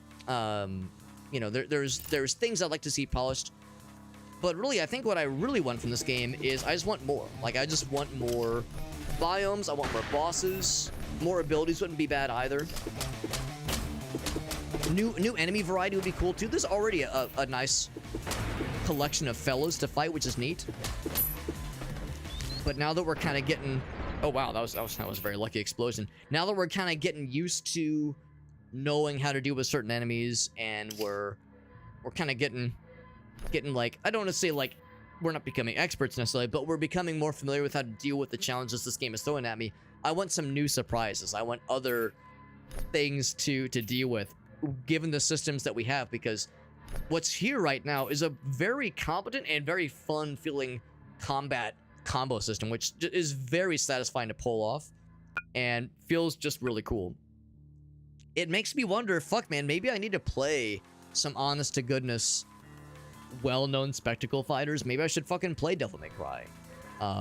you know, there's things I'd like to see polished. But really, I think what I really want from this game is I just want more. Like, I just want more biomes, I want more bosses, more abilities wouldn't be bad either. New enemy variety would be cool, too. There's already a nice collection of fellows to fight, which is neat. But now that we're kind of getting... Oh, wow, that was a very lucky explosion. Now that we're kind of getting used to knowing how to deal with certain enemies, and we're kind of getting like... I don't want to say, like, we're not becoming experts necessarily, but we're becoming more familiar with how to deal with the challenges this game is throwing at me. I want some new surprises. I want other things to deal with, given the systems that we have, because what's here right now is a very competent and very fun-feeling combat combo system, which is very satisfying to pull off and feels just really cool. It makes me wonder, fuck man, maybe I need to play some honest to goodness well-known spectacle fighters. Maybe I should fucking play Devil May Cry.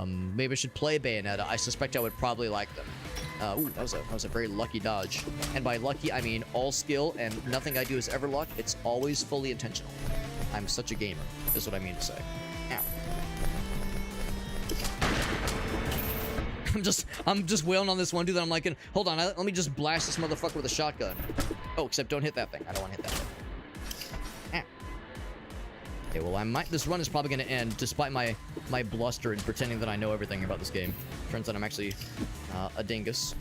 Maybe I should play Bayonetta. I suspect I would probably like them. Ooh, that was a very lucky dodge. And by lucky, I mean all skill, and nothing I do is ever luck. It's always fully intentional. I'm such a gamer, is what I mean to say. Ow. I'm just wailing on this one dude that I'm like, hold on, let me just blast this motherfucker with a shotgun. Oh, except don't hit that thing. I don't want to hit that thing. Okay, well, this run is probably gonna end despite my bluster and pretending that I know everything about this game. Turns out I'm actually a dingus.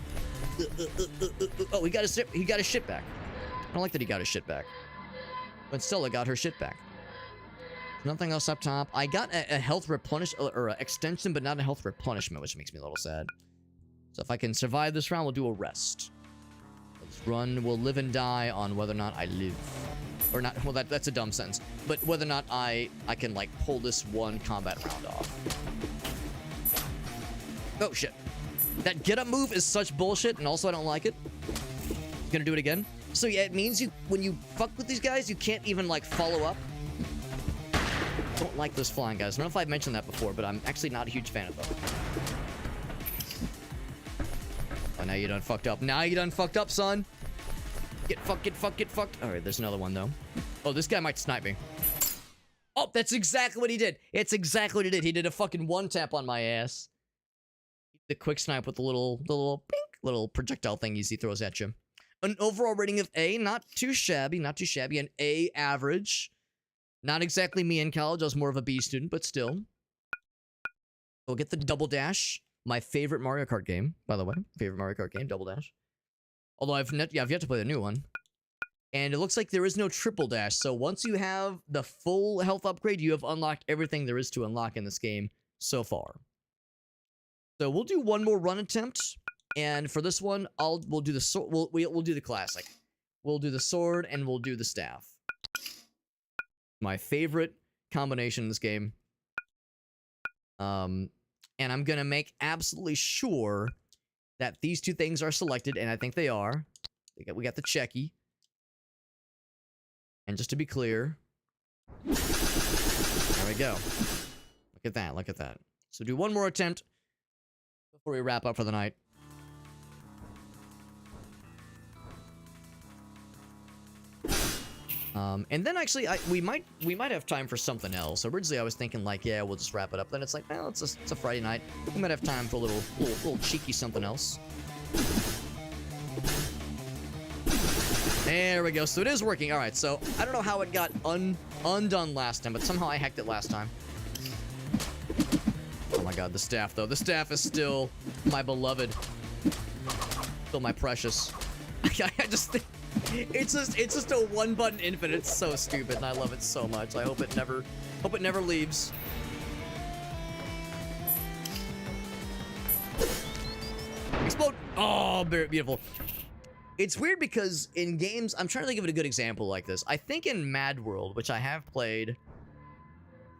Oh, he got his shit back. I don't like that he got his shit back. But Stella got her shit back. Nothing else up top. I got a health replenish or a extension, but not a health replenishment, which makes me a little sad. So if I can survive this round, we'll do a rest. This run will live and die on whether or not I live. Or not, well, that's a dumb sentence. But whether or not I can, like, pull this one combat round off. Oh, shit. That get-up move is such bullshit, and also I don't like it. Gonna do it again. So, yeah, it means when you fuck with these guys, you can't even, like, follow up. Don't like those flying guys. I don't know if I've mentioned that before, but I'm actually not a huge fan of them. Oh, now you done fucked up. Now you done fucked up, son. Get fucked. Alright, there's another one, though. Oh, this guy might snipe me. Oh, that's exactly what he did. It's exactly what he did. He did a fucking one-tap on my ass. The quick snipe with the little pink, little projectile thingies he throws at you. An overall rating of A, not too shabby, an A average. Not exactly me in college, I was more of a B student, but still. We'll get the Double Dash. My favorite Mario Kart game, by the way. Favorite Mario Kart game, Double Dash. Although I've yet to play the new one. And it looks like there is no Triple Dash, so once you have the full health upgrade, you have unlocked everything there is to unlock in this game so far. So we'll do one more run attempt, and for this one, we'll do the sword. We'll do the classic. We'll do the sword and we'll do the staff. My favorite combination in this game. And I'm gonna make absolutely sure that these two things are selected, and I think they are. We got the checky. And just to be clear, there we go. Look at that. So do one more attempt before we wrap up for the night. And then actually, we might have time for something else. Originally, I was thinking like, yeah, we'll just wrap it up. Then it's like, well, it's a Friday night. We might have time for a little cheeky something else. There we go. So it is working. All right. So I don't know how it got undone last time, but somehow I hacked it last time. Oh my god, the staff though. The staff is still my beloved. Still my precious. I just think it's just a one button infinite. It's so stupid and I love it so much. I hope it never leaves. Explode. Oh, beautiful. It's weird because in games, I'm trying to think of a good example like this. I think in Mad World, which I have played, I'm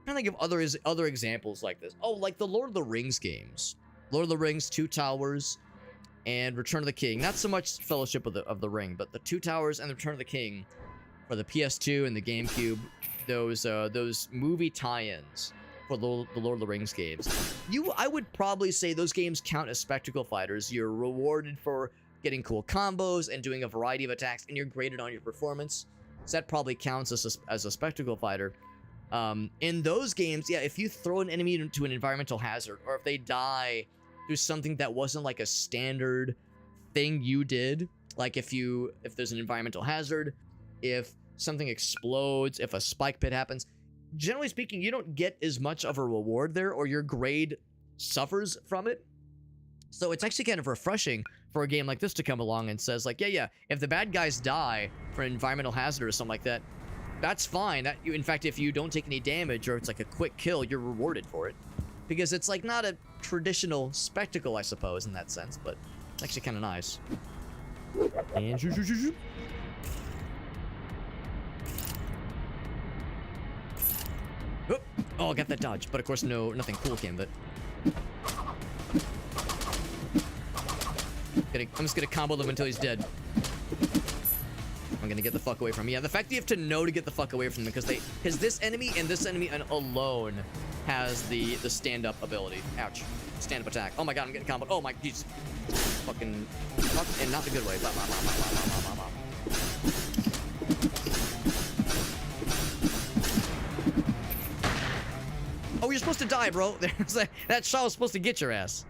trying to think of other examples like this. Oh, like the Lord of the Rings games. Lord of the Rings, Two Towers, and Return of the King. Not so much Fellowship of the Ring, but the Two Towers and the Return of the King for the PS2 and the GameCube. Those movie tie-ins for the Lord of the Rings games. I would probably say those games count as spectacle fighters. You're rewarded for getting cool combos and doing a variety of attacks, and you're graded on your performance. So that probably counts as a spectacle fighter. In those games, yeah, if you throw an enemy into an environmental hazard, or if they die through something that wasn't like a standard thing you did, like if there's an environmental hazard, if something explodes, if a spike pit happens, generally speaking, you don't get as much of a reward there, or your grade suffers from it. So it's actually kind of refreshing for a game like this to come along and says like, yeah, if the bad guys die for an environmental hazard or something like that, that's fine. In fact, if you don't take any damage or it's like a quick kill, you're rewarded for it. Because it's like not a traditional spectacle, I suppose, in that sense, but it's actually kind of nice. And shoot. Oh, I got that dodge, but of course nothing cool came of it. I'm just gonna combo them until he's dead. I'm gonna get the fuck away from him. Yeah, the fact that you have to know to get the fuck away from them, because this enemy and this enemy alone has the stand-up ability. Ouch. Stand-up attack. Oh my god, I'm getting comboed. Oh my jeez. Fucking and not the good way. Oh, you're supposed to die, bro. That shot was supposed to get your ass.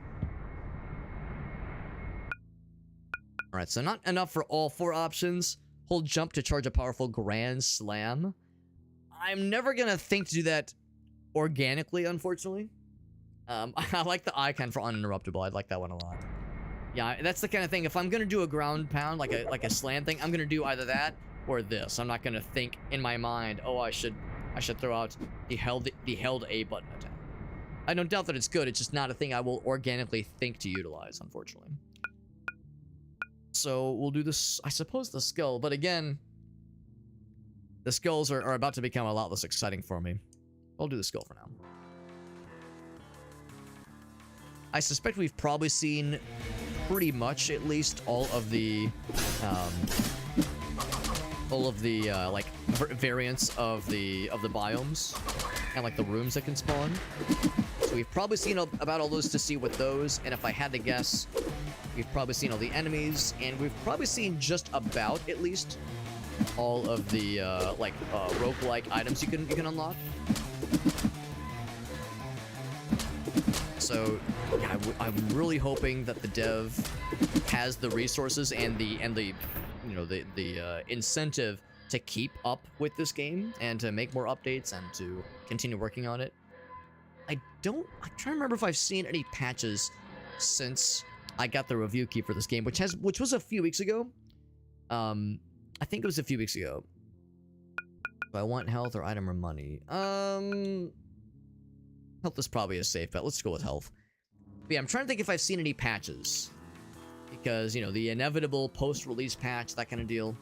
Alright, so not enough for all 4 options. Hold jump to charge a powerful Grand Slam. I'm never gonna think to do that organically, unfortunately. I like the icon for uninterruptible. I like that one a lot. Yeah, that's the kind of thing. If I'm gonna do a ground pound, like a slam thing, I'm gonna do either that or this. I'm not gonna think in my mind, oh, I should throw out the held A button attack. I don't doubt that it's good. It's just not a thing I will organically think to utilize, unfortunately. So we'll do this, I suppose, the skill. But again, the skills are about to become a lot less exciting for me. I'll do the skill for now. I suspect we've probably seen pretty much at least all of the like variants of the biomes and like the rooms that can spawn. So we've probably seen about all those to see what those, and if I had to guess, we've probably seen all the enemies, and we've probably seen just about at least all of the roguelike items you can unlock. So yeah, I'm really hoping that the dev has the resources and the you know the incentive to keep up with this game and to make more updates and to continue working on it. I'm trying to remember if I've seen any patches since I got the review key for this game, which was a few weeks ago. I think it was a few weeks ago. Do I want health or item or money? Health is probably a safe bet. Let's go with health. But yeah, I'm trying to think if I've seen any patches. Because, you know, the inevitable post-release patch, that kind of deal.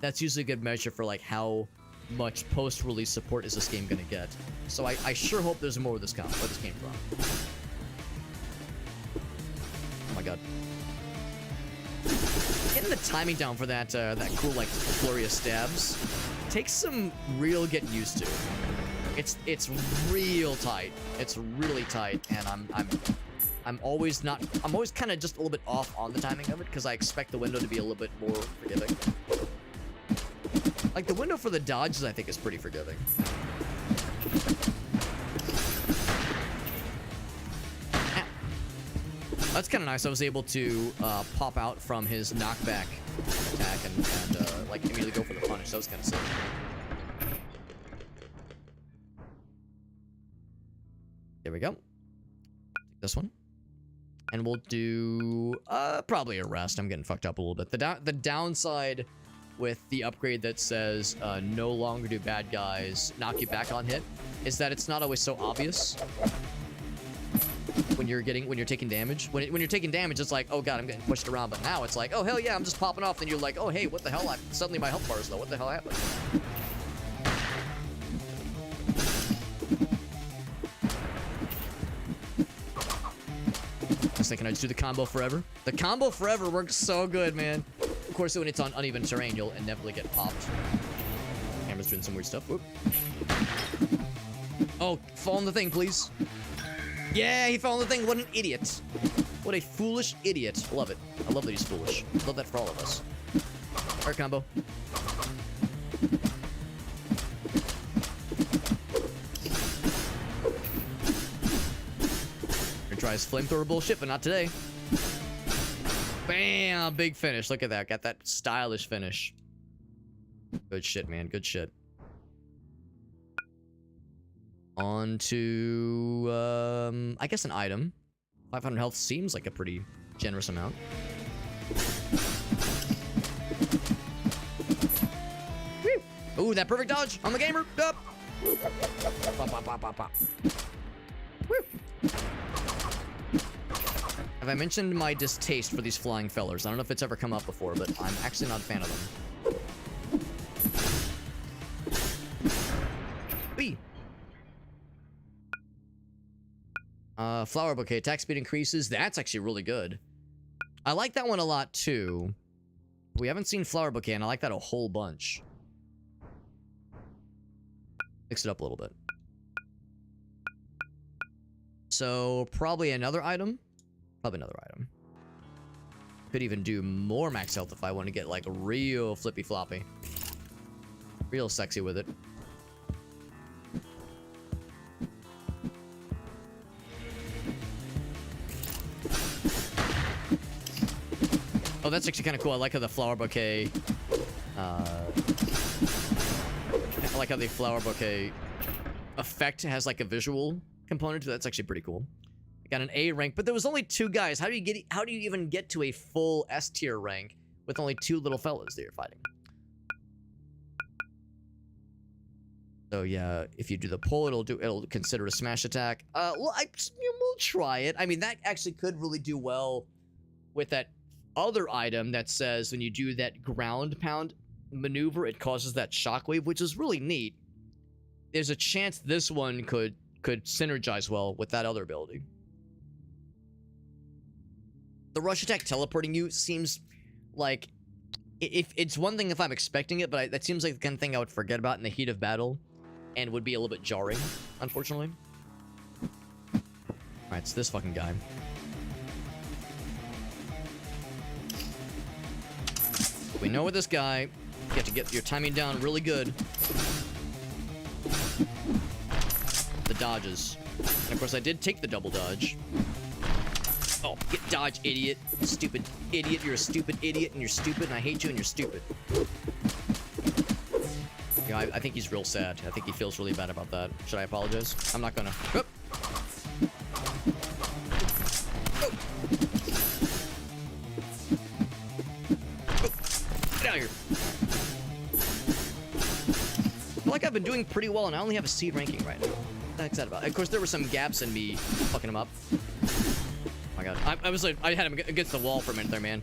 That's usually a good measure for, like, how much post-release support is this game gonna get. So I sure hope there's more where this came from. Oh my god. Getting the timing down for that cool, like, flurry of stabs takes some real getting used to. It's real tight. It's really tight, and I'm always kind of just a little bit off on the timing of it because I expect the window to be a little bit more forgiving. Like the window for the dodges, I think, is pretty forgiving. That's kind of nice. I was able to pop out from his knockback attack and like immediately go for the punish. That was kind of sick. There we go. Take this one. And we'll do probably a rest. I'm getting fucked up a little bit. The downside with the upgrade that says no longer do bad guys knock you back on hit is that it's not always so obvious when you're taking damage. When you're taking damage, it's like, oh god, I'm getting pushed around. But now it's like, oh hell yeah, I'm just popping off. Then you're like, oh hey, what the hell? Suddenly my health bar is low. What the hell happened? I was thinking I'd just do the combo forever. The combo forever works so good, man. Of course, when it's on uneven terrain, you'll inevitably get popped. Camera's doing some weird stuff. Whoop. Oh, fall on the thing, please. Yeah, he fell on the thing. What an idiot. What a foolish idiot. I love it. I love that he's foolish. I love that for all of us. Air combo. Try his flamethrower bullshit, but not today. Bam! Big finish. Look at that. Got that stylish finish. Good shit, man. Good shit. On to, I guess an item. 500 health seems like a pretty generous amount. Woo! Ooh, that perfect dodge on the gamer. Up. Pop, pop, pop, pop, pop. Woo! Have I mentioned my distaste for these flying fellers? I don't know if it's ever come up before, but I'm actually not a fan of them. Whee! Flower bouquet. Attack speed increases. That's actually really good. I like that one a lot, too. We haven't seen flower bouquet, and I like that a whole bunch. Mix it up a little bit. So, probably another item. Probably another item. Could even do more max health if I want to get like real flippy floppy. Real sexy with it. Oh, that's actually kind of cool. I like how the flower bouquet I like how the flower bouquet effect has like a visual component to that. That's actually pretty cool. I got an A rank, but there was only 2 guys. How do you even get to a full S tier rank with only 2 little fellas that you're fighting? So yeah, if you do the pull, it'll consider a smash attack. Well, we'll try it. I mean, that actually could really do well with that other item that says when you do that ground pound maneuver, it causes that shockwave, which is really neat. There's a chance this one could synergize well with that other ability. The rush attack teleporting you seems like if it's one thing if I'm expecting it, but that seems like the kind of thing I would forget about in the heat of battle. And would be a little bit jarring, unfortunately. Alright, it's this fucking guy. We know with this guy, you have to get your timing down really good. The dodges. And of course I did take the double dodge. Oh, get dodge, idiot. Stupid idiot, you're a stupid idiot, and you're stupid, and I hate you, and you're stupid. You know, I think he's real sad. I think he feels really bad about that. Should I apologize? I'm not gonna. Oh. Oh. Oh. Get out of here. I feel like I've been doing pretty well, and I only have a C ranking right now. I'm excited about it. Of course, there were some gaps in me fucking him up. Oh my god. I was like, I had him against the wall for a minute there, man.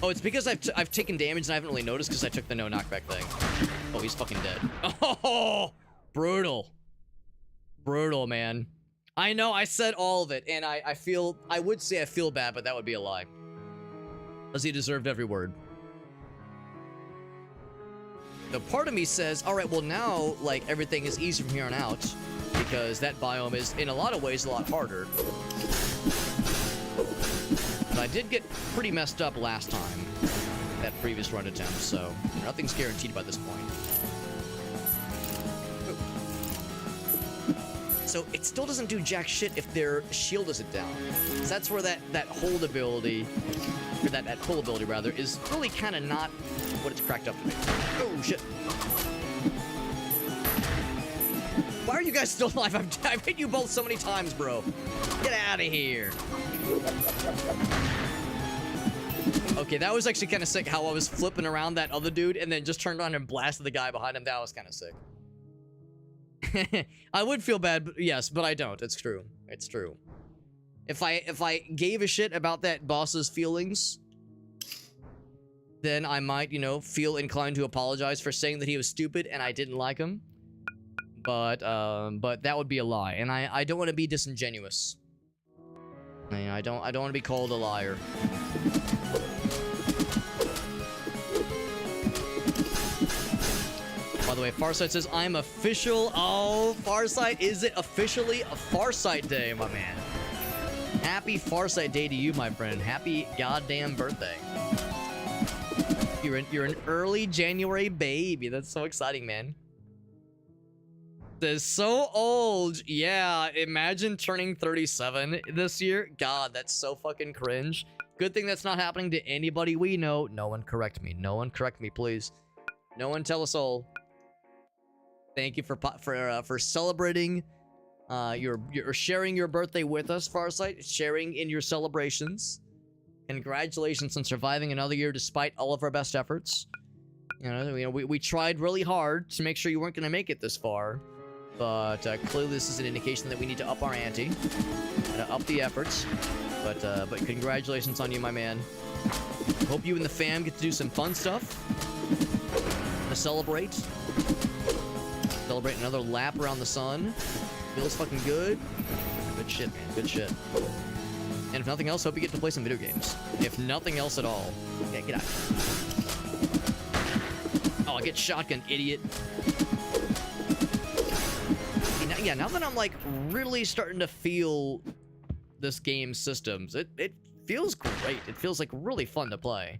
Oh, it's because I've taken damage and I haven't really noticed because I took the no knockback thing. Oh, he's fucking dead. Oh, brutal. Brutal, man. I know, I said all of it, and I would say I feel bad, but that would be a lie. Because he deserved every word. The part of me says, alright, well now, like, everything is easy from here on out, because that biome is, in a lot of ways, a lot harder. But I did get pretty messed up last time, that previous run attempt, so nothing's guaranteed by this point. So it still doesn't do jack shit if their shield isn't down. So that's where that hold ability, or that pull ability rather, is really kind of not what it's cracked up to be. Oh shit. Why are you guys still alive? I've hit you both so many times, bro. Get out of here. Okay, that was actually kind of sick how I was flipping around that other dude and then just turned around and blasted the guy behind him. That was kind of sick. I would feel bad, but yes, but I don't. It's true. It's true. If I gave a shit about that boss's feelings, then I might, you know, feel inclined to apologize for saying that he was stupid and I didn't like him. But that would be a lie, and I don't want to be disingenuous. I don't want to be called a liar. By the way, Farsight says, I'm official. Oh, Farsight, is it officially a Farsight Day, my man? Happy Farsight Day to you, my friend. Happy goddamn birthday. You're an early January baby. That's so exciting, man. That's so old. Yeah, imagine turning 37 this year. God, that's so fucking cringe. Good thing that's not happening to anybody we know. No one correct me. No one correct me, please. No one tell us all. Thank you for celebrating, you're sharing your birthday with us, Farsight. Sharing in your celebrations. Congratulations on surviving another year despite all of our best efforts. You know, we tried really hard to make sure you weren't going to make it this far. But clearly this is an indication that we need to up our ante and up the efforts. But congratulations on you, my man. Hope you and the fam get to do some fun stuff. To celebrate another lap around the sun. Feels fucking good. Good shit, man. Good shit. And if nothing else, hope you get to play some video games. If nothing else at all. Yeah, get out. Oh, get shotgun, idiot. Yeah, now that I'm like really starting to feel this game's systems, it feels great. It feels like really fun to play.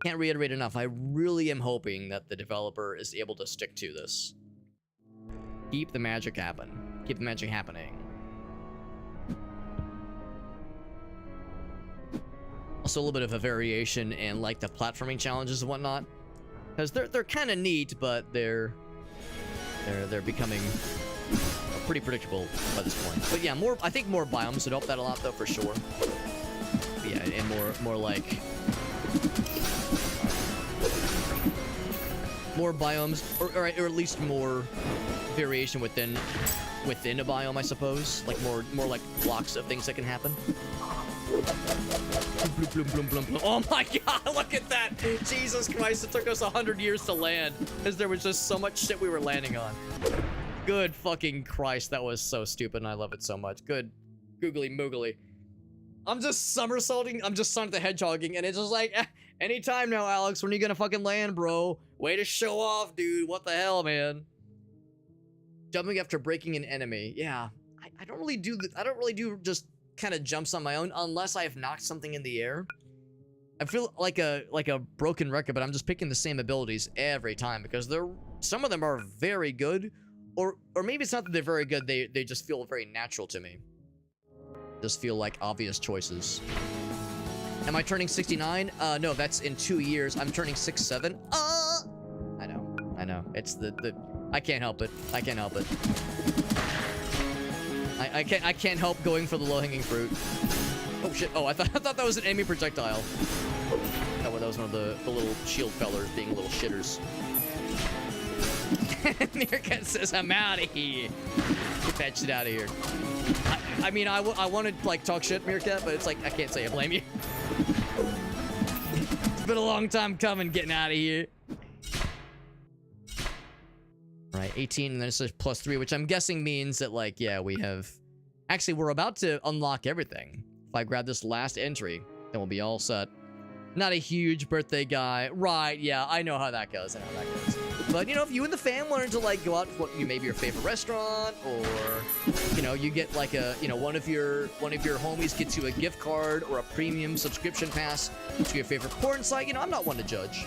Can't reiterate enough. I really am hoping that the developer is able to stick to this. Keep the magic happen. Keep the magic happening. Also a little bit of a variation in like the platforming challenges and whatnot. because they're kind of neat, but they're becoming pretty predictable by this point. But yeah, I think more biomes would help that a lot, though, for sure. Yeah, and more like more biomes, or at least more variation within a biome, I suppose. Like more like blocks of things that can happen. Oh my god, look at that! Jesus Christ, it took us 100 years to land, because there was just so much shit we were landing on. Good fucking Christ, that was so stupid, and I love it so much. Good googly moogly. I'm just somersaulting, I'm just Sonic the Hedgehogging, and it's just like, anytime now, Alex, when are you gonna fucking land, bro? Way to show off, dude. What the hell, man? Jumping after breaking an enemy. Yeah, I don't really do just kind of jumps on my own unless I have knocked something in the air. I feel like a broken record, but I'm just picking the same abilities every time because some of them are very good, or maybe it's not that they're very good, they just feel very natural to me. Just feel like obvious choices. Am I turning 69? No, that's in 2 years. I'm turning 67. I know. It's the I can't help it. I can't help it. I can't help going for the low-hanging fruit. Oh shit! Oh, I thought that was an enemy projectile. Oh, well, that was one of the little shield fellers being little shitters. Meerkat says, "I'm out of here. Get that shit out of here." I mean, I want to like talk shit, Meerkat, but it's like I can't say I blame you. It's been a long time coming, getting out of here. Right, 18, and then it's just +3, which I'm guessing means that, like, yeah, we have... Actually, we're about to unlock everything. If I grab this last entry, then we'll be all set. Not a huge birthday guy. Right, yeah, I know how that goes. But, you know, if you and the fam wanted to, like, go out to maybe your favorite restaurant, or, you know, you get, like, one of your homies gets you a gift card or a premium subscription pass to your favorite porn site, you know, I'm not one to judge.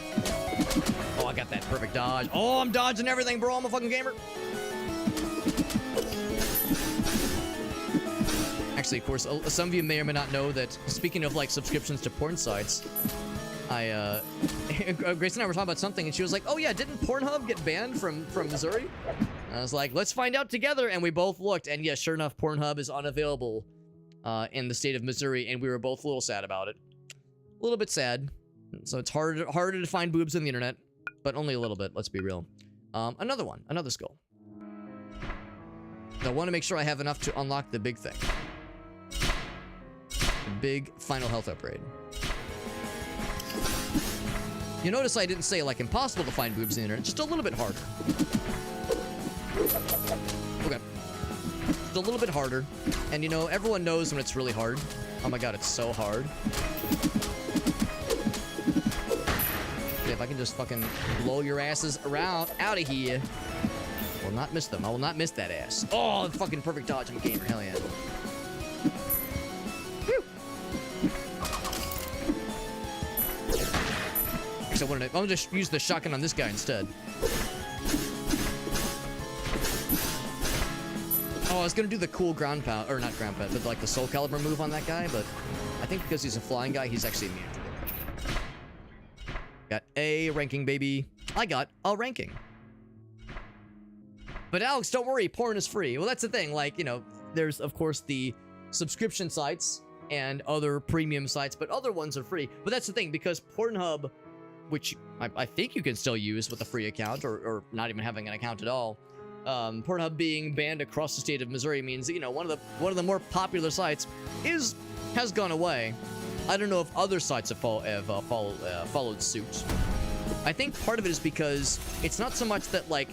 Oh, I got that perfect dodge. Oh, I'm dodging everything, bro. I'm a fucking gamer. Actually, of course, some of you may or may not know that, speaking of, like, subscriptions to porn sites, Grace and I were talking about something, and she was like, oh, yeah, didn't Pornhub get banned from Missouri? And I was like, let's find out together, and we both looked, and yeah, sure enough, Pornhub is unavailable in the state of Missouri, and we were both a little sad about it. A little bit sad. So it's harder to find boobs on the internet, but only a little bit, let's be real. Another skill. I want to make sure I have enough to unlock the big thing. The big final health upgrade. You notice I didn't say, like, impossible to find boobs on the internet, just a little bit harder. Okay. Just a little bit harder. And, you know, everyone knows when it's really hard. Oh my god, it's so hard. If I can just fucking blow your asses around out of here. I will not miss them. I will not miss that ass. Oh, fucking perfect dodge. I'm a gamer. Hell yeah. Whew. Actually, I'm gonna just use the shotgun on this guy instead. Oh, I was gonna do the cool ground pound, or not ground pound, but like the Soul Calibur move on that guy, but I think because he's a flying guy, he's actually immune to it. Got a ranking, baby. I got a ranking. But Alex, don't worry, porn is free. Well, that's the thing. Like, you know, there's, of course, the subscription sites and other premium sites, but other ones are free. But that's the thing, because Pornhub, which I think you can still use with a free account or not even having an account at all, Pornhub being banned across the state of Missouri means that, you know, one of the more popular sites has gone away. I don't know if other sites have followed suit. I think part of it is because it's not so much that, like,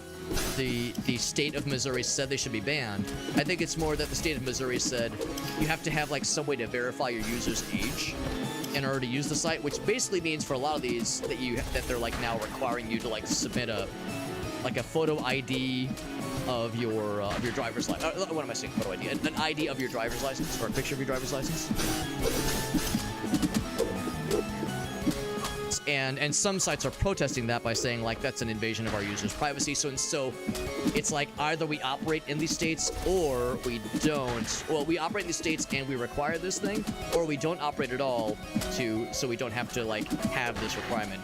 the state of Missouri said they should be banned. I think it's more that the state of Missouri said you have to have, like, some way to verify your user's age in order to use the site, which basically means for a lot of these that they're, like, now requiring you to, like, submit a photo ID of your driver's license. What am I saying? Photo ID? An ID of your driver's license, or a picture of your driver's license. And some sites are protesting that by saying, like, that's an invasion of our users' privacy. So it's like either we operate in these states or we don't. Well, we operate in these states and we require this thing, or we don't operate at all so we don't have to, like, have this requirement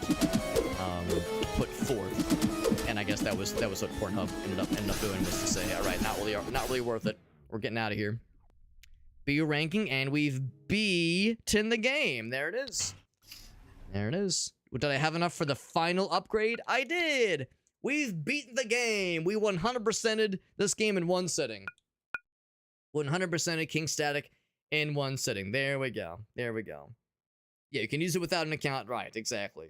put 4th. And I guess that was what Pornhub ended up doing, was to say, all right, not really worth it. We're getting out of here. B ranking, and we've beaten the game. There it is. There it is. Did I have enough for the final upgrade? I did. We've beaten the game. We 100%ed this game in one sitting. 100%ed King Static in one sitting. There we go. There we go. Yeah, you can use it without an account. Right, exactly.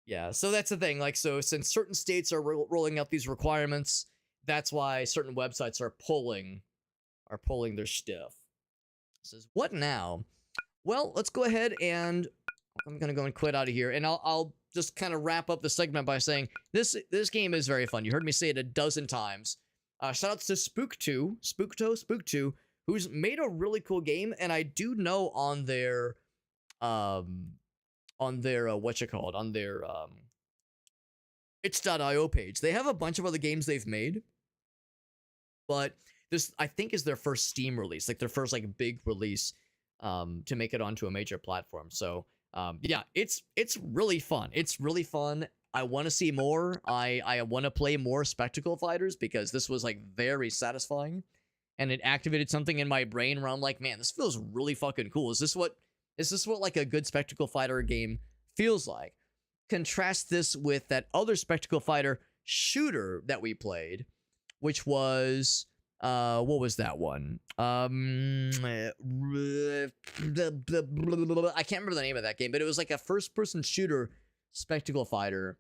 Yeah, so that's the thing. Like, so since certain states are rolling out these requirements, that's why certain websites are pulling their stuff. It says, what now? Well, let's go ahead and I'm gonna go and quit out of here, and I'll just kind of wrap up the segment by saying this game is very fun. You heard me say it a dozen times. Shout outs to Spook2, who's made a really cool game, and I do know on their itch.io page, they have a bunch of other games they've made, but this, I think, is their first Steam release, like their first like big release to make it onto a major platform. So yeah, it's really fun. It's really fun. I want to see more. I want to play more Spectacle Fighters, because this was like very satisfying, and it activated something in my brain where I'm like, man, this feels really fucking cool. Is this what like a good Spectacle Fighter game feels like? Contrast this with that other Spectacle Fighter shooter that we played, which was what was that one? I can't remember the name of that game, but it was like a first-person shooter Spectacle Fighter.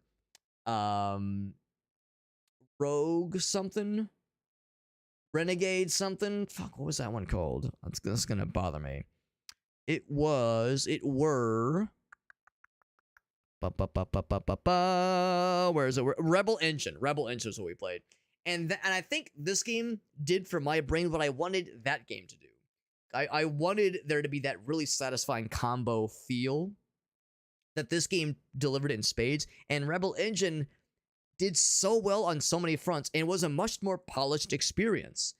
Rogue something? Renegade something? Fuck, what was that one called? That's gonna bother me. It were... Where is it? Rebel Engine. Rebel Engine is what we played. And I think this game did for my brain what I wanted that game to do. I wanted there to be that really satisfying combo feel that this game delivered in spades. And Rebel Engine did so well on so many fronts, and was a much more polished experience.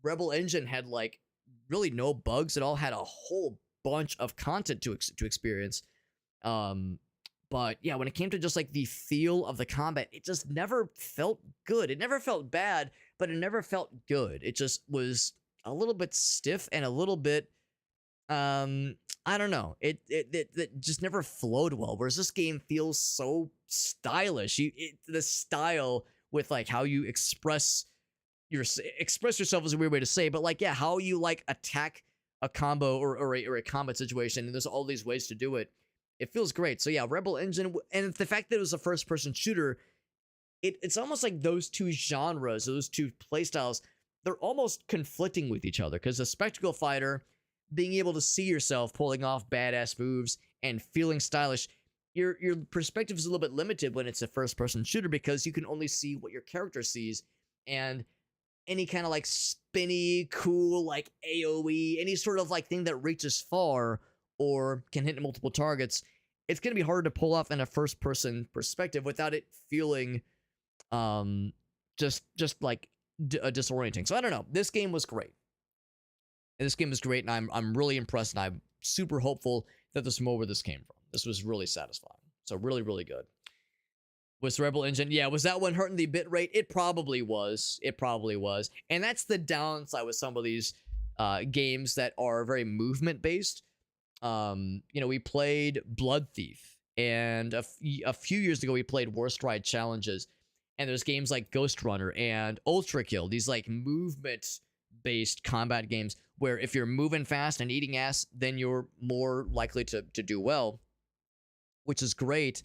Rebel Engine had like really no bugs at all, had a whole bunch of content to experience. But yeah, when it came to just like the feel of the combat, it just never felt good. It never felt bad, but it never felt good. It just was a little bit stiff and a little bit, I don't know. It just never flowed well. Whereas this game feels so stylish. The style with like how you express yourself is a weird way to say, but like, yeah, how you like attack a combo or a combat situation, and there's all these ways to do it. It feels great. So yeah, Rebel Engine, and the fact that it was a first-person shooter, it's almost like those two genres, those two playstyles, they're almost conflicting with each other, because a Spectacle Fighter, being able to see yourself pulling off badass moves and feeling stylish, your perspective is a little bit limited when it's a first-person shooter, because you can only see what your character sees, and any kind of like spinny, cool, like AoE, any sort of like thing that reaches far or can hit multiple targets, it's going to be hard to pull off in a first-person perspective without it feeling just like disorienting. So I don't know. This game was great. And this game was great, and I'm really impressed, and I'm super hopeful that there's more where this came from. This was really satisfying. So really, really good. Was Rebel Engine? Yeah, was that one hurting the bit rate? It probably was. It probably was. And that's the downside with some of these games that are very movement-based. You know, we played Blood Thief, and a few years ago we played Warstride Challenges, and there's games like Ghost Runner and Ultra Kill, these like movement-based combat games where if you're moving fast and eating ass, then you're more likely to do well, which is great.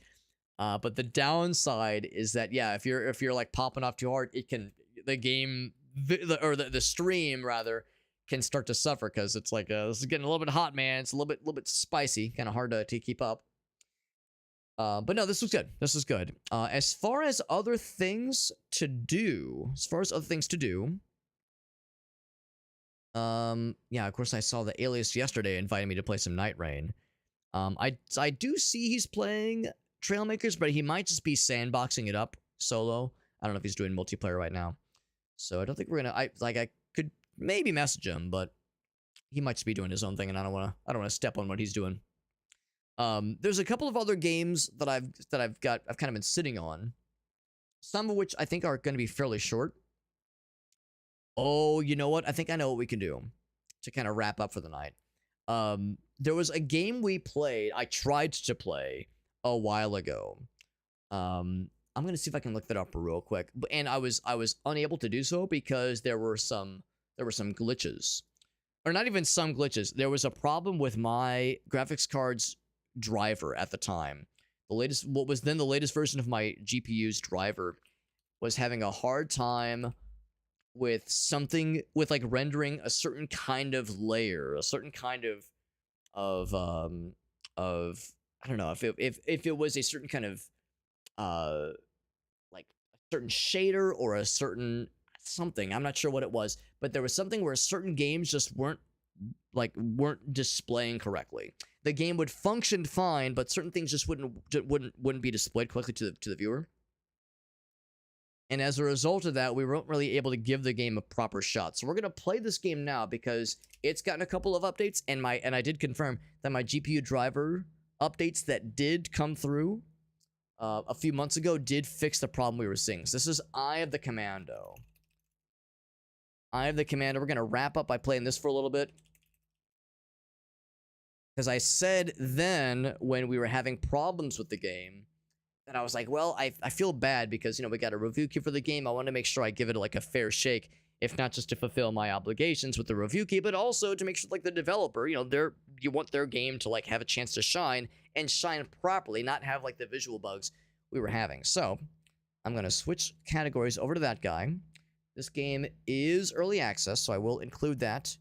But the downside is that, yeah, if you're like popping off too hard, the stream rather can start to suffer, because it's like this is getting a little bit hot, man. It's a little bit spicy, kind of hard to keep up. But no, this was good. This was good. As far as other things to do, yeah, of course I saw the Alias yesterday inviting me to play some Night Rain. I do see he's playing Trailmakers, but he might just be sandboxing it up solo. I don't know if he's doing multiplayer right now, so I don't think we're gonna. I could maybe message him, but he might just be doing his own thing, and I don't want to step on what he's doing. There's a couple of other games that I've kind of been sitting on. some of which I think are going to be fairly short. Oh, you know what? I think I know what we can do to kind of wrap up for the night. There was a game we played, I tried to play a while ago. I'm gonna see if I can look that up real quick. And I was unable to do so because there were some glitches. Or not even some glitches. There was a problem with my graphics card's driver at the time. What was then the latest version of my GPU's driver was having a hard time with something with like rendering a certain kind of layer, a certain kind of I don't know if it was a certain kind of like a certain shader or a certain something. I'm not sure what it was, but there was something where certain games just weren't displaying correctly. The game would function fine, but certain things just wouldn't be displayed correctly to the viewer. And as a result of that, we weren't really able to give the game a proper shot. So we're gonna play this game now because it's gotten a couple of updates, and I did confirm that my GPU driver updates that did come through a few months ago did fix the problem we were seeing. So this is Eye of the Commando. Eye of the Commando. We're gonna wrap up by playing this for a little bit. Because I said then, when we were having problems with the game, that I was like, well, I feel bad because, you know, we got a review key for the game. I want to make sure I give it like a fair shake, if not just to fulfill my obligations with the review key, but also to make sure like the developer, you know, you want their game to like have a chance to shine and shine properly, not have like the visual bugs we were having. So I'm going to switch categories over to that guy. This game is early access, so I will include that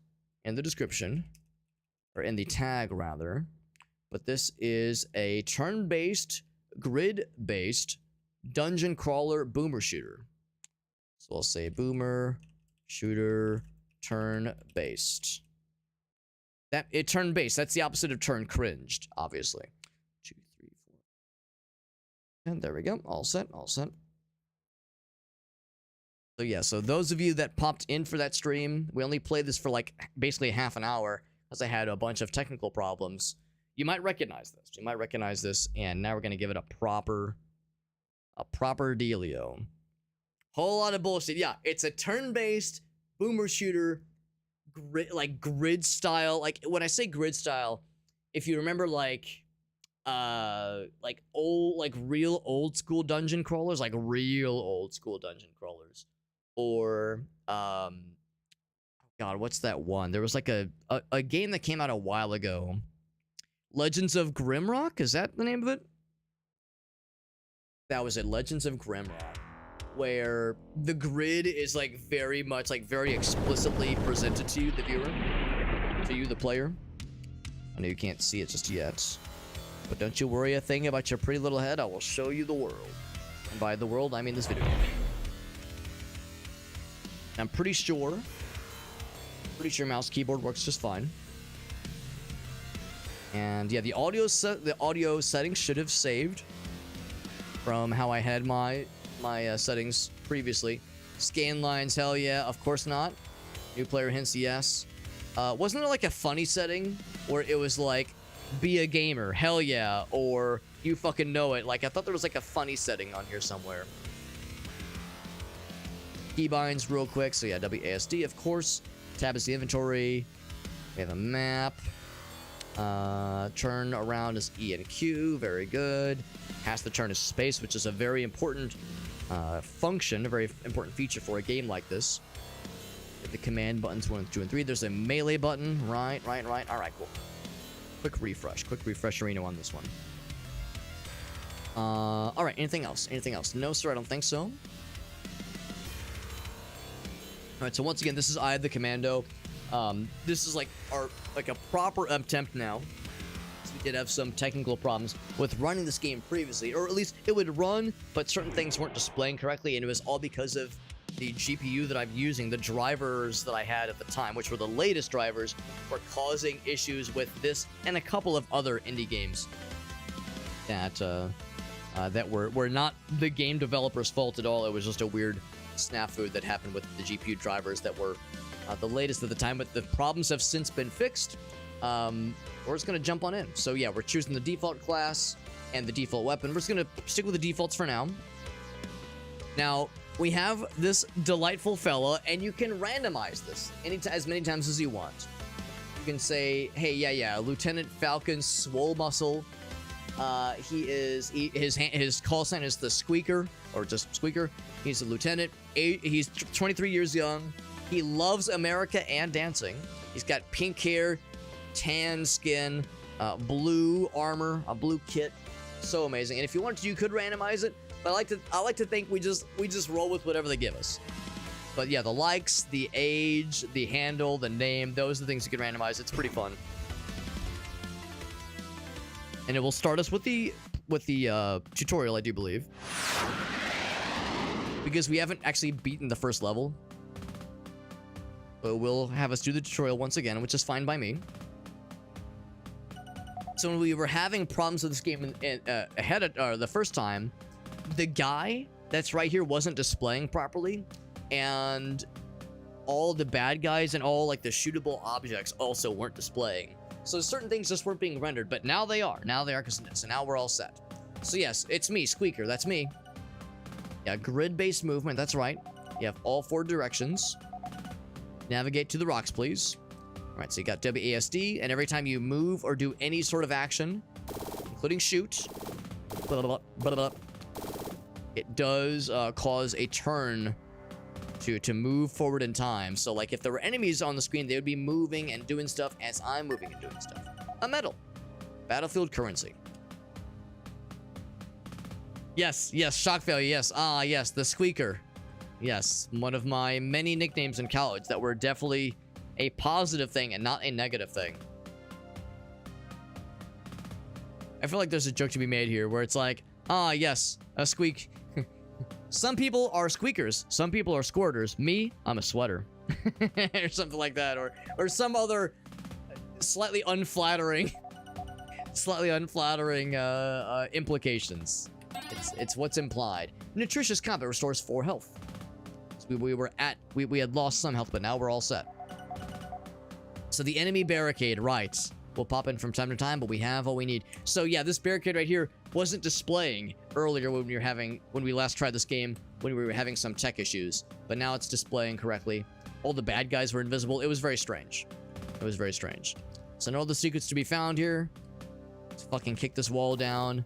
in the description, or in the tag rather. But this is a turn-based, grid-based dungeon crawler boomer shooter. So I'll say boomer shooter turn-based. Turn-based. That's the opposite of turn cringed, obviously. 2, 3, 4. And there we go. All set. All set. So yeah. So those of you that popped in for that stream, we only played this for like basically half an hour because I had a bunch of technical problems. You might recognize this. You might recognize this, and now we're gonna give it a proper dealio. Whole lot of bullshit. Yeah, it's a turn-based boomer shooter, grid style. Like when I say grid style, if you remember like real old school dungeon crawlers, or God, what's that one? There was like a game that came out a while ago. Legends of Grimrock? Is that the name of it? That was it. Legends of Grimrock. Where the grid is like very much, like very explicitly presented to you, the viewer. To you, the player. I know you can't see it just yet. But don't you worry a thing about your pretty little head. I will show you the world. And by the world, I mean this video game. I'm pretty sure mouse keyboard works just fine. And yeah, the audio settings should have saved from how I had my settings previously. Scan lines, hell yeah. Of course not. New player hints, yes. Wasn't there like a funny setting where it was like, be a gamer, hell yeah, or you fucking know it? Like, I thought there was like a funny setting on here somewhere. Keybinds real quick. So yeah, WASD, of course. Tab is the inventory. We have a map. Turn around is E and Q. Very good. Pass the turn is space, which is a very important function, a very important feature for a game like this. The command buttons 1, 2, and 3. There's a melee button. Right. All right, cool. Quick refresh arena on this one. All right. Anything else? No, sir. I don't think so. All right. So once again, this is Eye of the Commando. This is like a proper attempt now. We did have some technical problems with running this game previously, or at least it would run, but certain things weren't displaying correctly, and it was all because of the GPU that I'm using. The drivers that I had at the time, which were the latest drivers, were causing issues with this and a couple of other indie games that were not the game developer's fault at all. It was just a weird snafu that happened with the GPU drivers that were the latest at the time, but the problems have since been fixed. We're just going to jump on in. So yeah, we're choosing the default class and the default weapon. We're just going to stick with the defaults for now. Now, we have this delightful fella, and you can randomize this as many times as you want. You can say, hey, yeah, Lieutenant Falcon Swole Muscle. His call sign is the Squeaker, or just Squeaker. He's a lieutenant. He's 23 years young. He loves America and dancing. He's got pink hair, tan skin, blue armor, a blue kit. So amazing. And if you wanted to, you could randomize it. But I like to think we just roll with whatever they give us. But yeah, the likes, the age, the handle, the name, those are the things you can randomize. It's pretty fun. And it will start us with the tutorial, I do believe. Because we haven't actually beaten the first level. But it will have us do the tutorial once again, which is fine by me. So when we were having problems with this game ahead of the first time, the guy that's right here wasn't displaying properly, and all the bad guys and all like the shootable objects also weren't displaying. So certain things just weren't being rendered, but now they are. Now they are, so now we're all set. So yes, it's me, Squeaker. That's me. Yeah, grid-based movement. That's right. You have all 4 directions. Navigate to the rocks, please. All right, so you got WASD, and every time you move or do any sort of action, including shoot, it does cause a turn to move forward in time. So like if there were enemies on the screen, they would be moving and doing stuff as I'm moving and doing stuff. A medal. Battlefield currency. Yes, shock value, yes. Ah, yes, the Squeaker. Yes, one of my many nicknames in college that were definitely a positive thing and not a negative thing. I feel like there's a joke to be made here where it's like, ah, yes, a squeak. Some people are squeakers. Some people are squirters. Me, I'm a sweater. Or something like that. Or some other slightly unflattering implications. It's what's implied. Nutritious combat restores 4 health. So we had lost some health, but now we're all set. So the enemy barricade, right, will pop in from time to time, but we have all we need. So yeah, this barricade right here wasn't displaying earlier when we last tried this game, when we were having some tech issues, but now it's displaying correctly. All the bad guys were invisible. It was very strange. It was very strange. So no other secrets to be found here. Let's fucking kick this wall down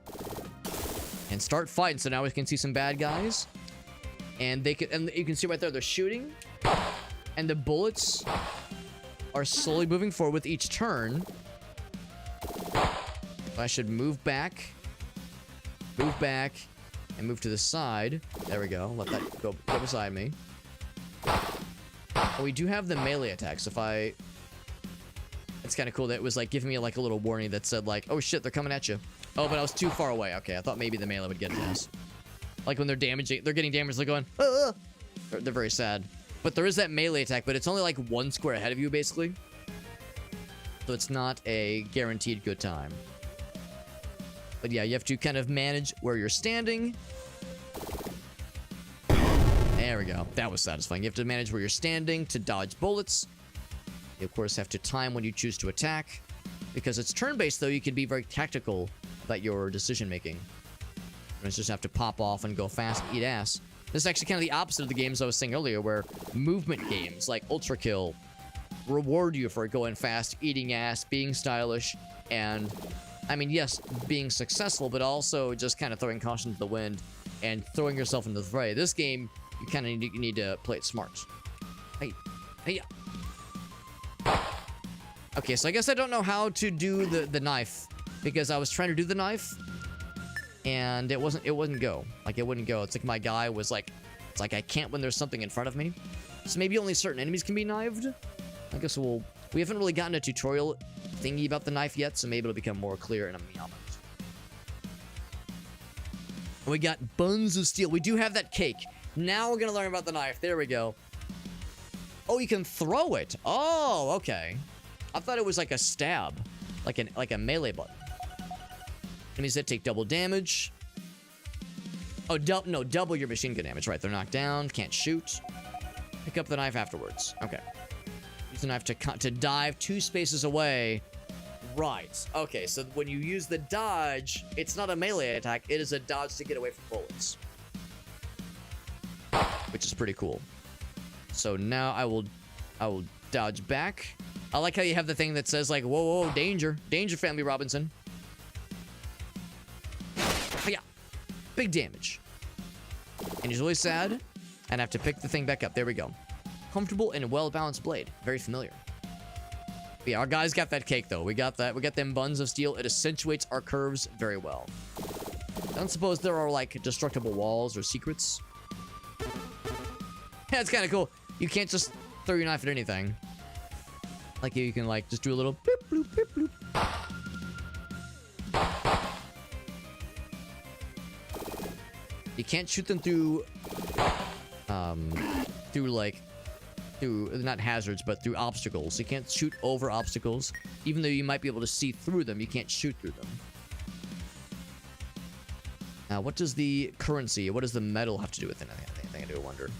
and start fighting. So now we can see some bad guys, and you can see right there they're shooting, and the bullets are slowly moving forward with each turn. I should move back, and move to the side. There we go. Let that go beside me. Oh, we do have the melee attacks. It's kind of cool that it was like giving me like a little warning that said like, oh shit, they're coming at you. Oh, but I was too far away. Okay, I thought maybe the melee would get to us. Like when they're getting damaged, they're going, ah! They're very sad. But there is that melee attack, but it's only like 1 square ahead of you, basically. So it's not a guaranteed good time. But yeah, you have to kind of manage where you're standing. There we go. That was satisfying. You have to manage where you're standing to dodge bullets. You, of course, have to time when you choose to attack. Because it's turn-based, though, you can be very tactical about your decision-making. You just have to pop off and go fast, eat ass. This is actually kind of the opposite of the games I was saying earlier, where movement games like Ultra Kill reward you for going fast, eating ass, being stylish, and, I mean, yes, being successful, but also just kind of throwing caution to the wind and throwing yourself into the fray. This game, you kind of need to play it smart. Hey. Okay, so I guess I don't know how to do the knife, because I was trying to do the knife, and it wouldn't go. Like, it wouldn't go. It's like my guy was like, it's like I can't when there's something in front of me. So maybe only certain enemies can be knifed? I guess we haven't really gotten a tutorial thingy about the knife yet, so maybe it'll become more clear in a moment. We got buns of steel. We do have that cake. Now we're gonna learn about the knife. There we go. Oh, you can throw it. Oh, okay. I thought it was like a stab, like a melee button. Enemies that take double damage. Oh, double your machine gun damage. Right, they're knocked down, can't shoot. Pick up the knife afterwards. Okay. Use the knife to dive 2 spaces away. Right. Okay, so when you use the dodge, it's not a melee attack. It is a dodge to get away from bullets. which is pretty cool. So now I will dodge back. I like how you have the thing that says like, whoa, whoa, danger, danger, Family Robinson. Yeah, big damage. And he's really sad, and I have to pick the thing back up. There we go. Comfortable and well-balanced blade. Very familiar. But yeah, our guys got that cake though. We got that. We got them buns of steel. It accentuates our curves very well. I don't suppose there are like destructible walls or secrets. Yeah, it's kind of cool. You can't just throw your knife at anything. Like you can like just do a little bloop, bloop, bloop, bloop. You can't shoot them through not hazards, but through obstacles. You can't shoot over obstacles. Even though you might be able to see through them, you can't shoot through them. Now, what does the currency, what does the metal have to do with it? I think I do wonder.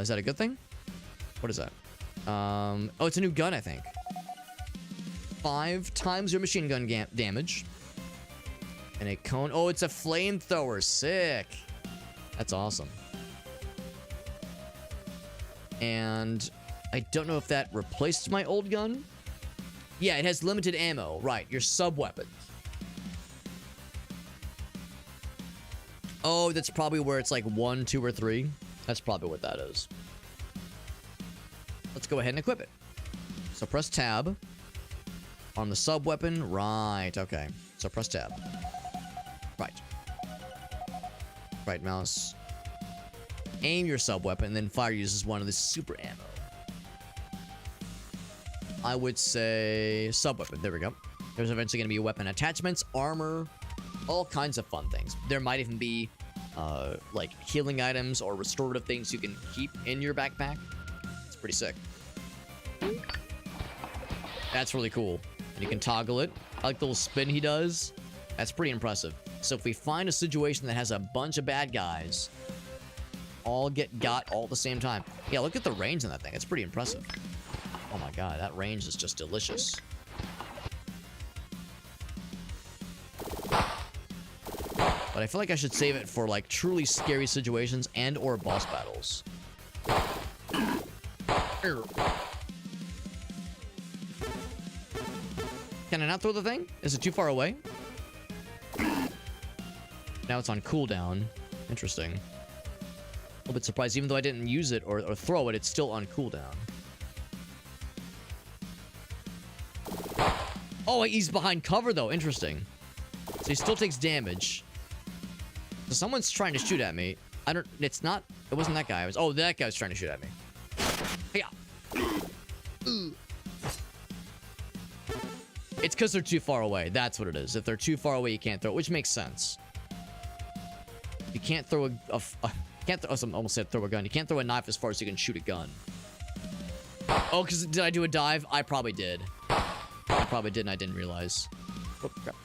Is that a good thing? What is that? Oh, it's a new gun, I think. 5 times your machine gun damage. And a cone. Oh, it's a flamethrower. Sick. That's awesome. And I don't know if that replaced my old gun. Yeah, it has limited ammo. Right, your sub-weapon. Oh, that's probably where it's like 1, 2, or 3. That's probably what that is. Let's go ahead and equip it. So press tab. On the sub-weapon. Right, okay. So press tab. Right. Right mouse. Aim your sub-weapon, then fire uses one of the super ammo. I would say sub-weapon. There we go. There's eventually going to be weapon attachments, armor, all kinds of fun things. There might even be like healing items or restorative things you can keep in your backpack. It's pretty sick. That's really cool. And you can toggle it. I like the little spin he does. That's pretty impressive. So if we find a situation that has a bunch of bad guys all get got all at the same time. Yeah, look at the range on that thing. It's pretty impressive. Oh my god, that range is just delicious. But I feel like I should save it for like truly scary situations and or boss battles. Can I not throw the thing? Is it too far away? Now it's on cooldown. Interesting. A little bit surprised. Even though I didn't use it or throw it, it's still on cooldown. Oh, he's behind cover, though. Interesting. So he still takes damage. So someone's trying to shoot at me. I don't... It's not... It wasn't that guy. It was... Oh, that guy was trying to shoot at me. Yeah. It's because they're too far away. That's what it is. If they're too far away, you can't throw it, which makes sense. You can't throw a can't throw... I almost said throw a gun. You can't throw a knife as far as you can shoot a gun. Oh, because did I do a dive? I probably did. I probably did and I didn't realize. Oh, crap.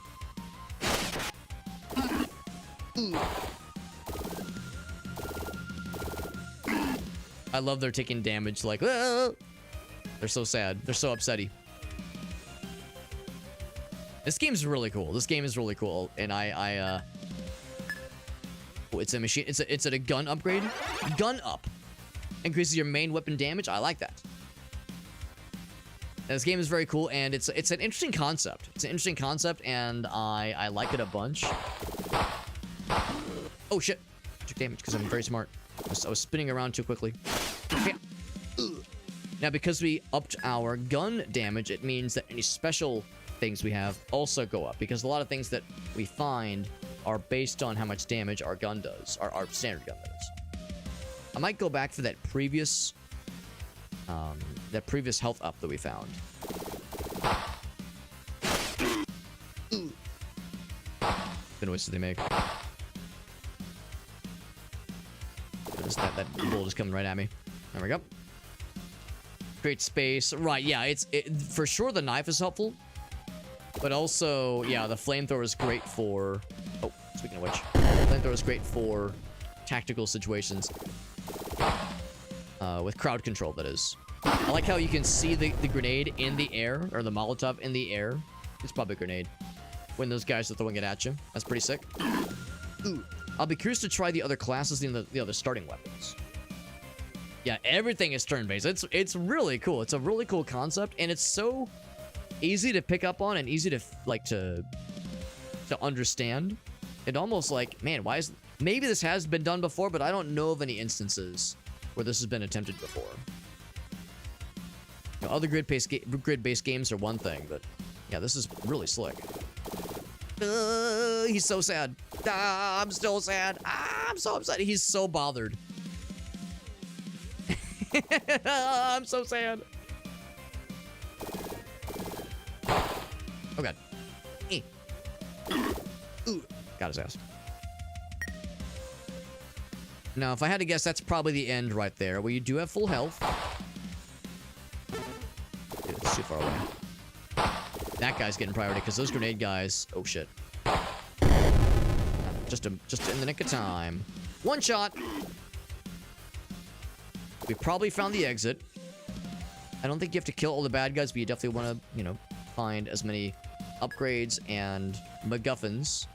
I love they're taking damage like... Whoa! They're so sad. They're so upsetty. This game's really cool. This game is really cool. And oh, it's a machine. It's a gun upgrade. Gun up. Increases your main weapon damage. I like that. This game is very cool, and it's an interesting concept. It's an interesting concept, and I like it a bunch. Oh shit! I took damage because I'm very smart. I was spinning around too quickly. Now, because we upped our gun damage, it means that any special things we have also go up, because a lot of things that we find are based on how much damage our gun does, our standard gun does. I might go back for that previous health up that we found. The noises they make. That bullet is coming right at me. There we go. Great space. Right, yeah, for sure the knife is helpful. But also, yeah, the flamethrower is great for... Oh, speaking of which. The flamethrower is great for tactical situations. With crowd control, that is. I like how you can see the grenade in the air, or the Molotov in the air. It's probably a grenade. When those guys are throwing it at you. That's pretty sick. Ooh. I'll be curious to try the other classes and the other starting weapons. Yeah, everything is turn-based. It's really cool. It's a really cool concept, and it's so easy to pick up on and easy to to understand. It almost like, man, why is... Maybe this has been done before, but I don't know of any instances where this has been attempted before. You know, other grid-based games are one thing, but yeah, this is really slick. He's so sad. I'm still sad. I'm so upset. He's so bothered. I'm so sad. Oh god. Ooh. Got his ass. Now, if I had to guess, that's probably the end right there, where you do have full health. Dude, it's too far away. That guy's getting priority, because those grenade guys... Oh, shit. Just in the nick of time. One shot! We probably found the exit. I don't think you have to kill all the bad guys, but you definitely want to, you know, find as many upgrades and MacGuffins,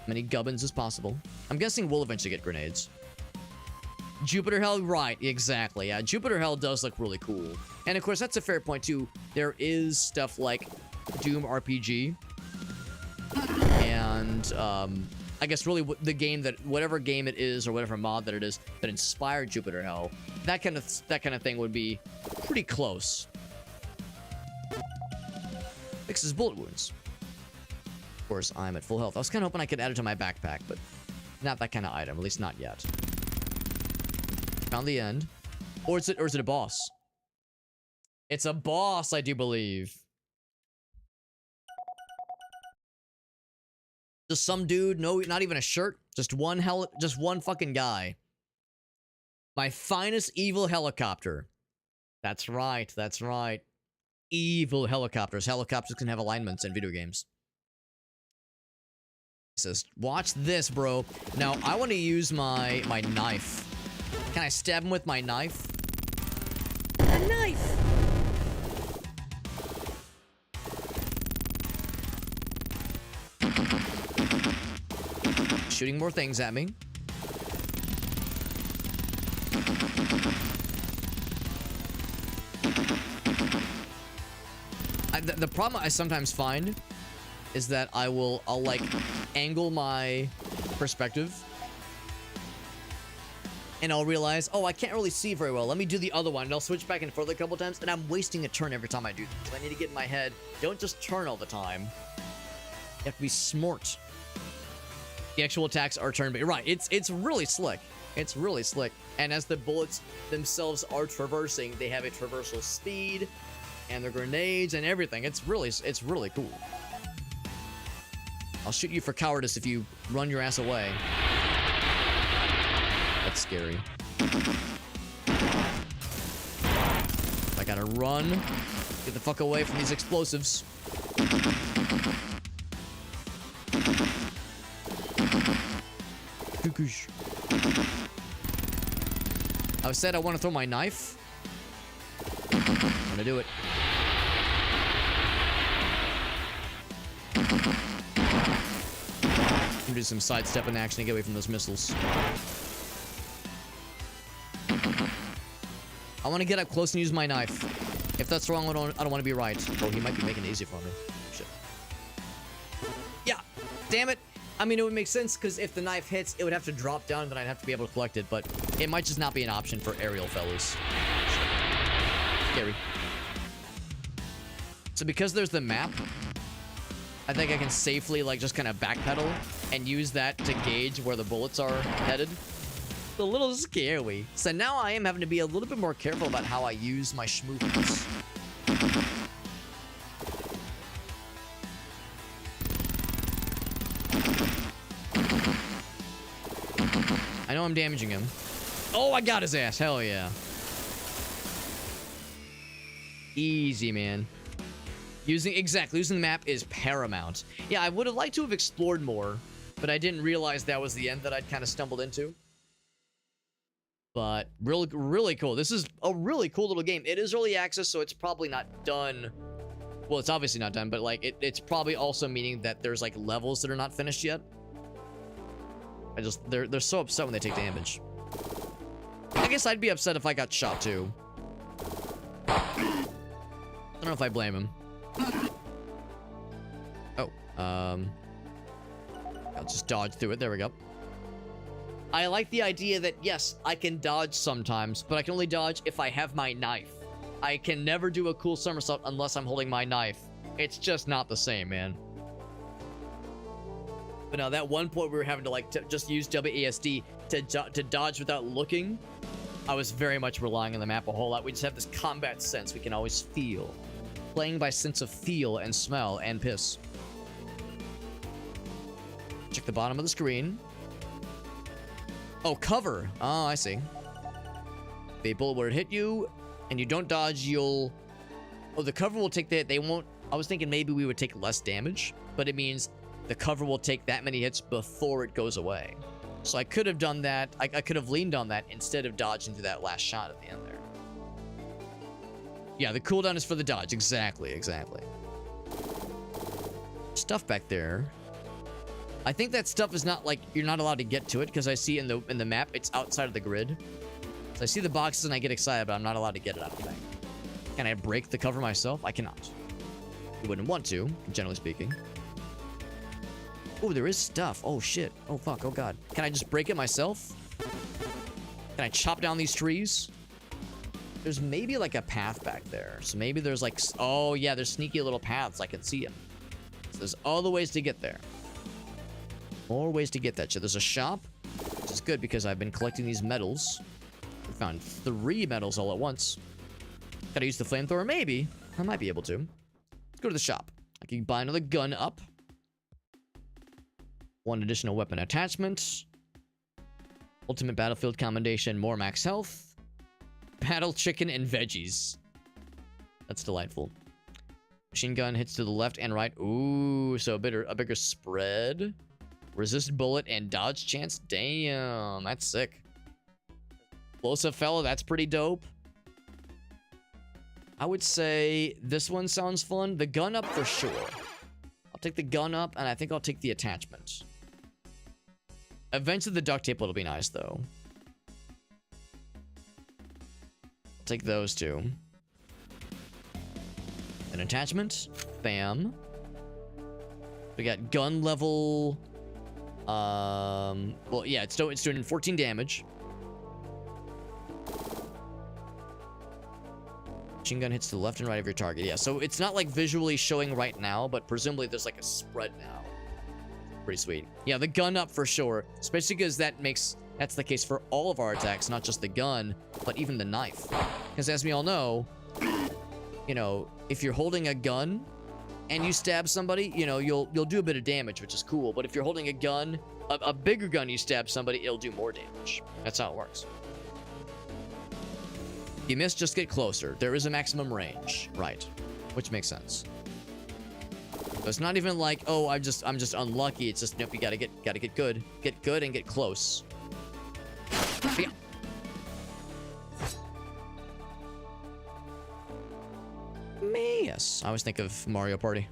many gubbins as possible. I'm guessing we'll eventually get grenades. Jupiter Hell, right, exactly. Yeah, Jupiter Hell does look really cool. And of course, that's a fair point too. There is stuff like Doom RPG. And, I guess really the game that, whatever game it is or whatever mod that it is that inspired Jupiter Hell, that kind of thing would be pretty close. Fixes bullet wounds. Of course, I'm at full health. I was kind of hoping I could add it to my backpack, but not that kind of item, at least not yet. Found the end. Or is it a boss? It's a boss, I do believe. Just some dude, no, not even a shirt, just one fucking guy. My finest evil helicopter. That's right, that's right. Evil helicopters. Helicopters can have alignments in video games. It says, watch this, bro. Now, I want to use my knife. Can I stab him with my knife? A knife! Shooting more things at me. The problem I sometimes find is that I'll like angle my perspective and I'll realize, oh, I can't really see very well. Let me do the other one, and I'll switch back and forth a couple times, and I'm wasting a turn every time I do this. So I need to get in my head, don't just turn all the time. You have to be smart. The actual attacks are turn-based. Right, it's really slick. It's really slick. And as the bullets themselves are traversing, they have a traversal speed, and their grenades and everything. It's really cool. I'll shoot you for cowardice if you run your ass away. That's scary. I gotta run. Get the fuck away from these explosives. I said I want to throw my knife. I'm gonna do it. I'm gonna do some sidestepping action to get away from those missiles. I want to get up close and use my knife. If that's wrong, I don't want to be right. Oh, he might be making it easy for me. Shit. Yeah. Damn it. I mean, it would make sense because if the knife hits, it would have to drop down, and then I'd have to be able to collect it. But it might just not be an option for aerial fellas. Scary. So because there's the map, I think I can safely like just kind of backpedal and use that to gauge where the bullets are headed. It's a little scary. So now I am having to be a little bit more careful about how I use my schmoovers. I know I'm damaging him. Oh, I got his ass. Hell yeah. Easy, man. Using the map is paramount. Yeah, I would have liked to have explored more, but I didn't realize that was the end that I'd kind of stumbled into. But really, really cool. This is a really cool little game. It is early access, so it's probably not done. Well, it's obviously not done, but like it's probably also meaning that there's like levels that are not finished yet. they're so upset when they take damage. I guess I'd be upset if I got shot too. I don't know if I blame him. Oh, I'll just dodge through it. There we go. I like the idea that, yes, I can dodge sometimes, but I can only dodge if I have my knife. I can never do a cool somersault unless I'm holding my knife. It's just not the same, man. But now, that one point we were having to, like, just use WASD to dodge without looking, I was very much relying on the map a whole lot. We just have this combat sense we can always feel. Playing by sense of feel and smell and piss. Check the bottom of the screen. Oh, cover. Oh, I see. If a bullet were to hit you and you don't dodge, you'll... Oh, the cover will take that. They won't... I was thinking maybe we would take less damage, but it means the cover will take that many hits before it goes away. So I could have done that. I could have leaned on that instead of dodging to that last shot at the end there. Yeah, the cooldown is for the dodge. Exactly, exactly. Stuff back there. I think that stuff is not, like, you're not allowed to get to it, because I see in the map, it's outside of the grid. So I see the boxes and I get excited, but I'm not allowed to get it, I don't think. Can I break the cover myself? I cannot. You wouldn't want to, generally speaking. Oh, there is stuff. Oh, shit. Oh, fuck. Oh, God. Can I just break it myself? Can I chop down these trees? There's maybe, like, a path back there. So maybe there's, like... Oh, yeah, there's sneaky little paths. I can see them. So there's all the ways to get there. More ways to get that shit. There's a shop, which is good because I've been collecting these medals. I found 3 medals all at once. Gotta use the flamethrower? Maybe. I might be able to. Let's go to the shop. I can buy another gun up. 1 additional weapon attachment. Ultimate Battlefield Commendation, more max health. Battle chicken and veggies. That's delightful. Machine gun hits to the left and right. Ooh, so a bigger spread. Resist bullet and dodge chance. Damn, that's sick. Explosive fellow, that's pretty dope. I would say this one sounds fun. The gun up for sure. I'll take the gun up, and I think I'll take the attachment. Eventually the duct tape will be nice, though. I'll take those two. An attachment. Bam. We got gun level... well, yeah, it's doing 14 damage. Machine gun hits to the left and right of your target. Yeah, so it's not like visually showing right now, but presumably there's like a spread now. Pretty sweet. Yeah, the gun up for sure, especially because that's the case for all of our attacks, not just the gun, but even the knife. Because as we all know, you know, if you're holding a gun and you stab somebody, you know, you'll do a bit of damage, which is cool. But if you're holding a gun, a bigger gun, you stab somebody, it'll do more damage. That's how it works. You miss, just get closer. There is a maximum range, right? Which makes sense. So it's not even like, oh, I'm just unlucky. It's just, nope, you gotta get good, and get close. Yeah. Yes, I always think of Mario Party.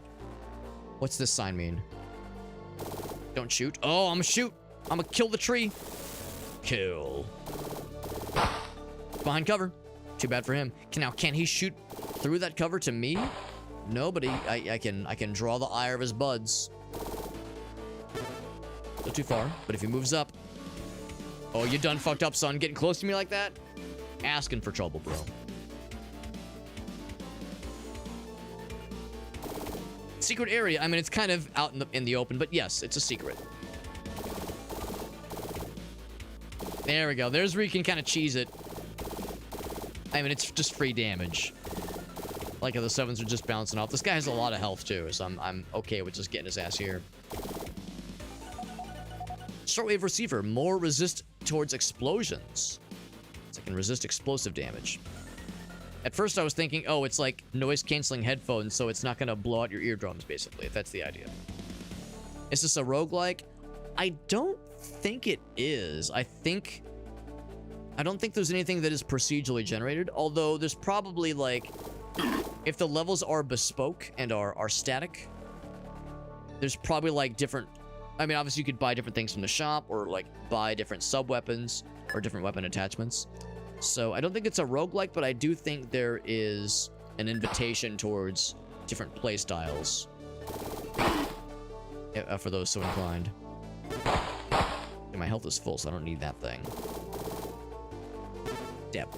What's this sign mean? Don't shoot. Oh, I'm gonna shoot. I'm gonna kill the tree. Kill. Behind cover. Too bad for him. Can he shoot through that cover to me? No, but I can draw the ire of his buds. Not too far, but if he moves up. Oh, you done fucked up, son. Getting close to me like that? Asking for trouble, bro. Secret area. I mean, it's kind of out in the open, but yes, it's a secret. There we go. There's where you can kind of cheese it. I mean, it's just free damage. Like how the 7s are just bouncing off. This guy has a lot of health too, so I'm okay with just getting his ass here. Shortwave receiver. More resist towards explosions. So I can resist explosive damage. At first I was thinking, oh, it's like noise-canceling headphones, so it's not going to blow out your eardrums, basically, if that's the idea. Is this a roguelike? I don't think it is. I don't think there's anything that is procedurally generated, although there's probably, like, if the levels are bespoke and are static, there's probably, like, different I mean, obviously you could buy different things from the shop or like buy different sub-weapons or different weapon attachments. So I don't think it's a roguelike, but I do think there is an invitation towards different play styles for those so inclined. And my health is full, so I don't need that thing. Stab.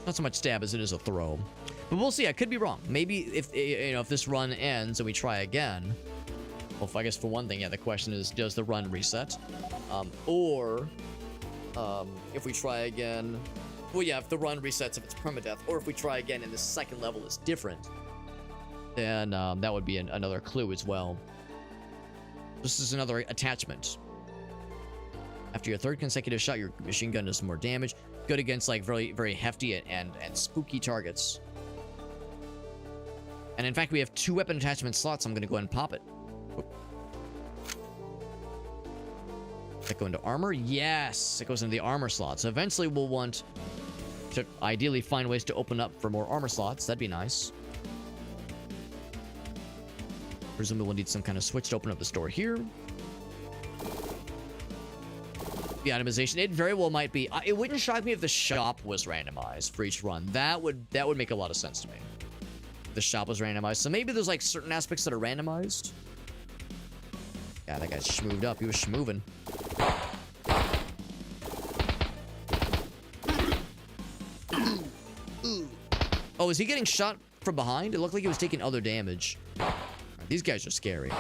Not so much stab as it is a throw. But we'll see. I could be wrong. Maybe if if this run ends and we try again. Well, I guess for one thing, yeah, the question is, does the run reset? If we try again, well, yeah, if the run resets, if it's permadeath, or if we try again and the second level is different, then that would be another clue as well. This is another attachment. After your third consecutive shot, your machine gun does more damage. Good against like very, very hefty and spooky targets. And in fact, we have 2 weapon attachment slots. I'm going to go ahead and pop it. Does that go into armor? Yes, it goes into the armor slot. So eventually we'll want to ideally find ways to open up for more armor slots. That'd be nice. Presumably we'll need some kind of switch to open up the store here. The itemization, it very well might be. It wouldn't shock me if the shop was randomized for each run. That would make a lot of sense to me. The shop was randomized. So maybe there's like certain aspects that are randomized. Yeah, that guy's schmooved up. He was schmooving. Oh, is he getting shot from behind? It looked like he was taking other damage. These guys are scary.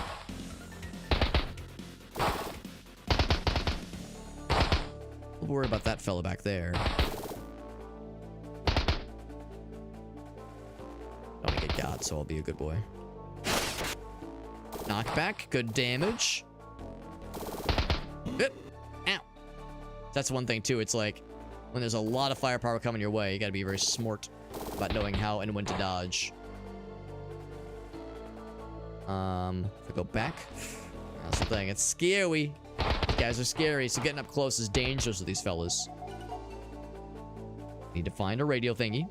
Don't worry about that fella back there. Don't want to get got, so I'll be a good boy. Knockback, good damage. Ow. That's one thing too. It's like when there's a lot of firepower coming your way, you gotta be very smart about knowing how and when to dodge. If I go back, that's the thing. It's scary. These guys are scary, so getting up close is dangerous with these fellas. Need to find a radio thingy.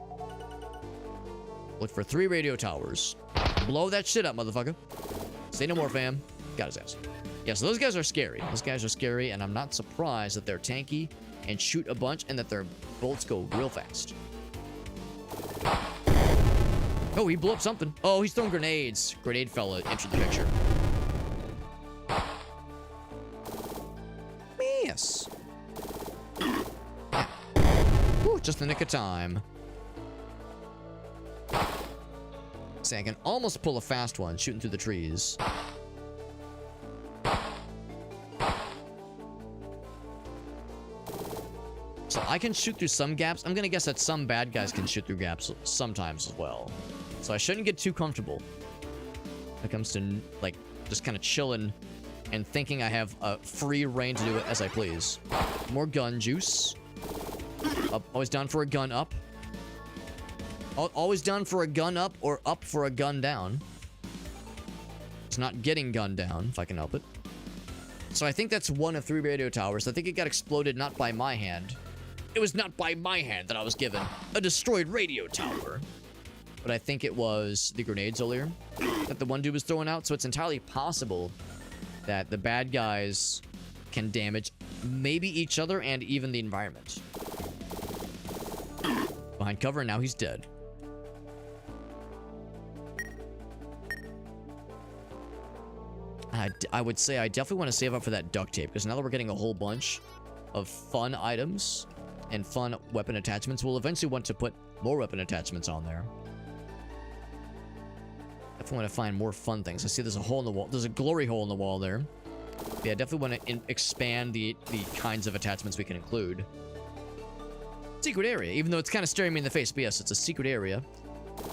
Look for 3 radio towers. Blow that shit up, motherfucker. Say no more, fam. Got his ass. Yeah, so those guys are scary. Those guys are scary, and I'm not surprised that they're tanky and shoot a bunch and that their bolts go real fast. Oh, he blew up something. Oh, he's throwing grenades. Grenade fella entered the picture. Yes. Ooh, just the nick of time. See, I can almost pull a fast one shooting through the trees. So I can shoot through some gaps. I'm gonna guess that some bad guys can shoot through gaps sometimes as well. So I shouldn't get too comfortable when it comes to, like, just kind of chilling and thinking I have a free reign to do it as I please. More gun juice. Always down for a gun up. Always down for a gun up or up for a gun down. It's not getting gunned down, if I can help it. So I think that's 1 of 3 radio towers. I think it got exploded not by my hand. It was not by my hand that I was given a destroyed radio tower. But I think it was the grenades earlier that the one dude was throwing out. So it's entirely possible that the bad guys can damage maybe each other and even the environment. Behind cover, and now he's dead. I would say I definitely want to save up for that duct tape, because now that we're getting a whole bunch of fun items and fun weapon attachments, we'll eventually want to put more weapon attachments on there. Definitely want to find more fun things. I see there's a hole in the wall. There's a glory hole in the wall there. Yeah, definitely want to expand the kinds of attachments we can include. Secret area, even though it's kind of staring me in the face, but yes, it's a secret area.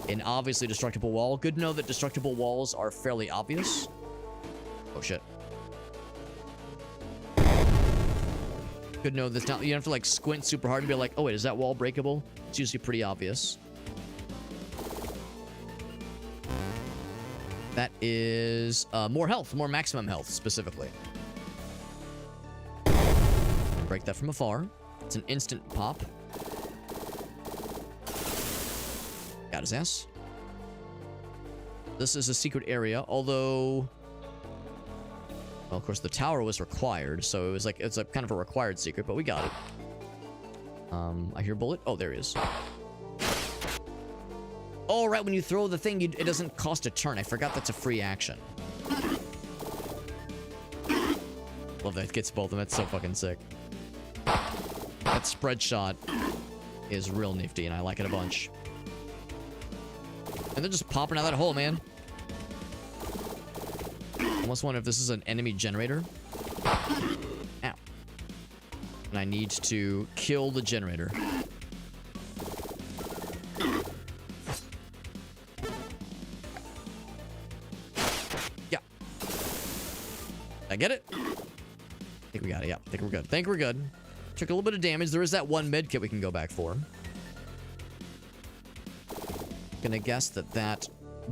An obviously destructible wall. Good to know that destructible walls are fairly obvious. Oh shit. Good to know this. Not, you don't have to like squint super hard and be like, oh wait, is that wall breakable? It's usually pretty obvious. That is more health, more maximum health specifically. Break that from afar. It's an instant pop. Got his ass. This is a secret area, although Well, of course, the tower was required, so it was like, it's a kind of a required secret, but we got it. I hear bullet. Oh, there he is. Oh, right, when you throw the thing, it doesn't cost a turn. I forgot that's a free action. Love that it gets both of them. That's so fucking sick. That spread shot is real nifty, and I like it a bunch. And they're just popping out that hole, man. Almost wonder if this is an enemy generator. Ow. And I need to kill the generator. Yeah. I get it? I think we got it. Yeah, I think we're good. I think we're good. Took a little bit of damage. There is that one med kit we can go back for. Gonna guess that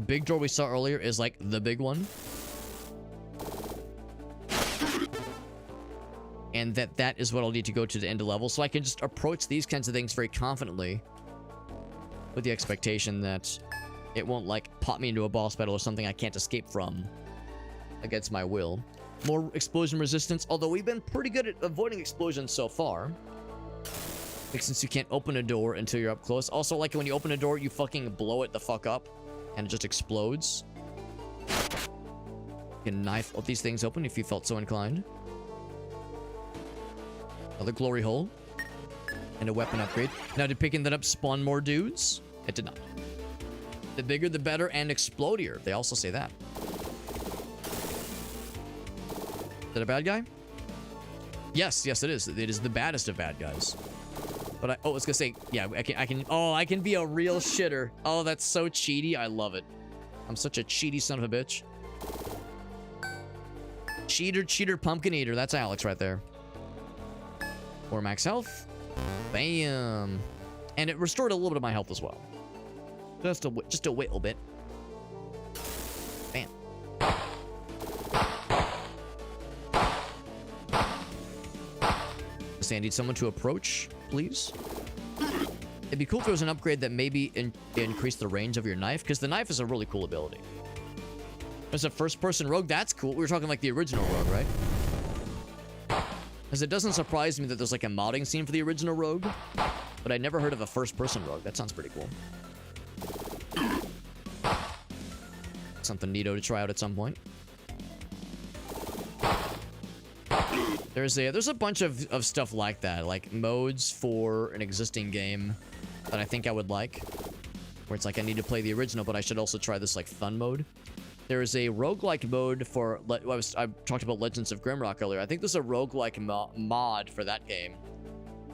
big door we saw earlier is like the big one. And that is what I'll need to go to the end of level, so I can just approach these kinds of things very confidently with the expectation that it won't like pop me into a boss battle or something I can't escape from against my will. More explosion resistance, although we've been pretty good at avoiding explosions so far. Like, since you can't open a door until you're up close. Also, like when you open a door, you fucking blow it the fuck up and it just explodes. You can knife all these things open if you felt so inclined. Another glory hole. And a weapon upgrade. Now, did picking that up spawn more dudes? It did not. The bigger, the better, and explodier. They also say that. Is that a bad guy? Yes, yes, it is. It is the baddest of bad guys. But I was gonna say, yeah, I can be a real shitter. Oh, that's so cheaty. I love it. I'm such a cheaty son of a bitch. Cheater, pumpkin eater. That's Alex right there. Or max health. Bam. And it restored a little bit of my health as well. Just a little bit. Bam. I need someone to approach, please. It'd be cool if there was an upgrade that maybe increased the range of your knife, because the knife is a really cool ability. There's a first-person rogue. That's cool. We were talking like the original rogue, right? Because it doesn't surprise me that there's like a modding scene for the original rogue, but I never heard of a first-person rogue. That sounds pretty cool. Something neato to try out at some point. There's a bunch of stuff like that, like modes for an existing game that I think I would like, where it's like I need to play the original, but I should also try this like fun mode. There is a roguelike mode for I talked about Legends of Grimrock earlier. I think there's a roguelike mod for that game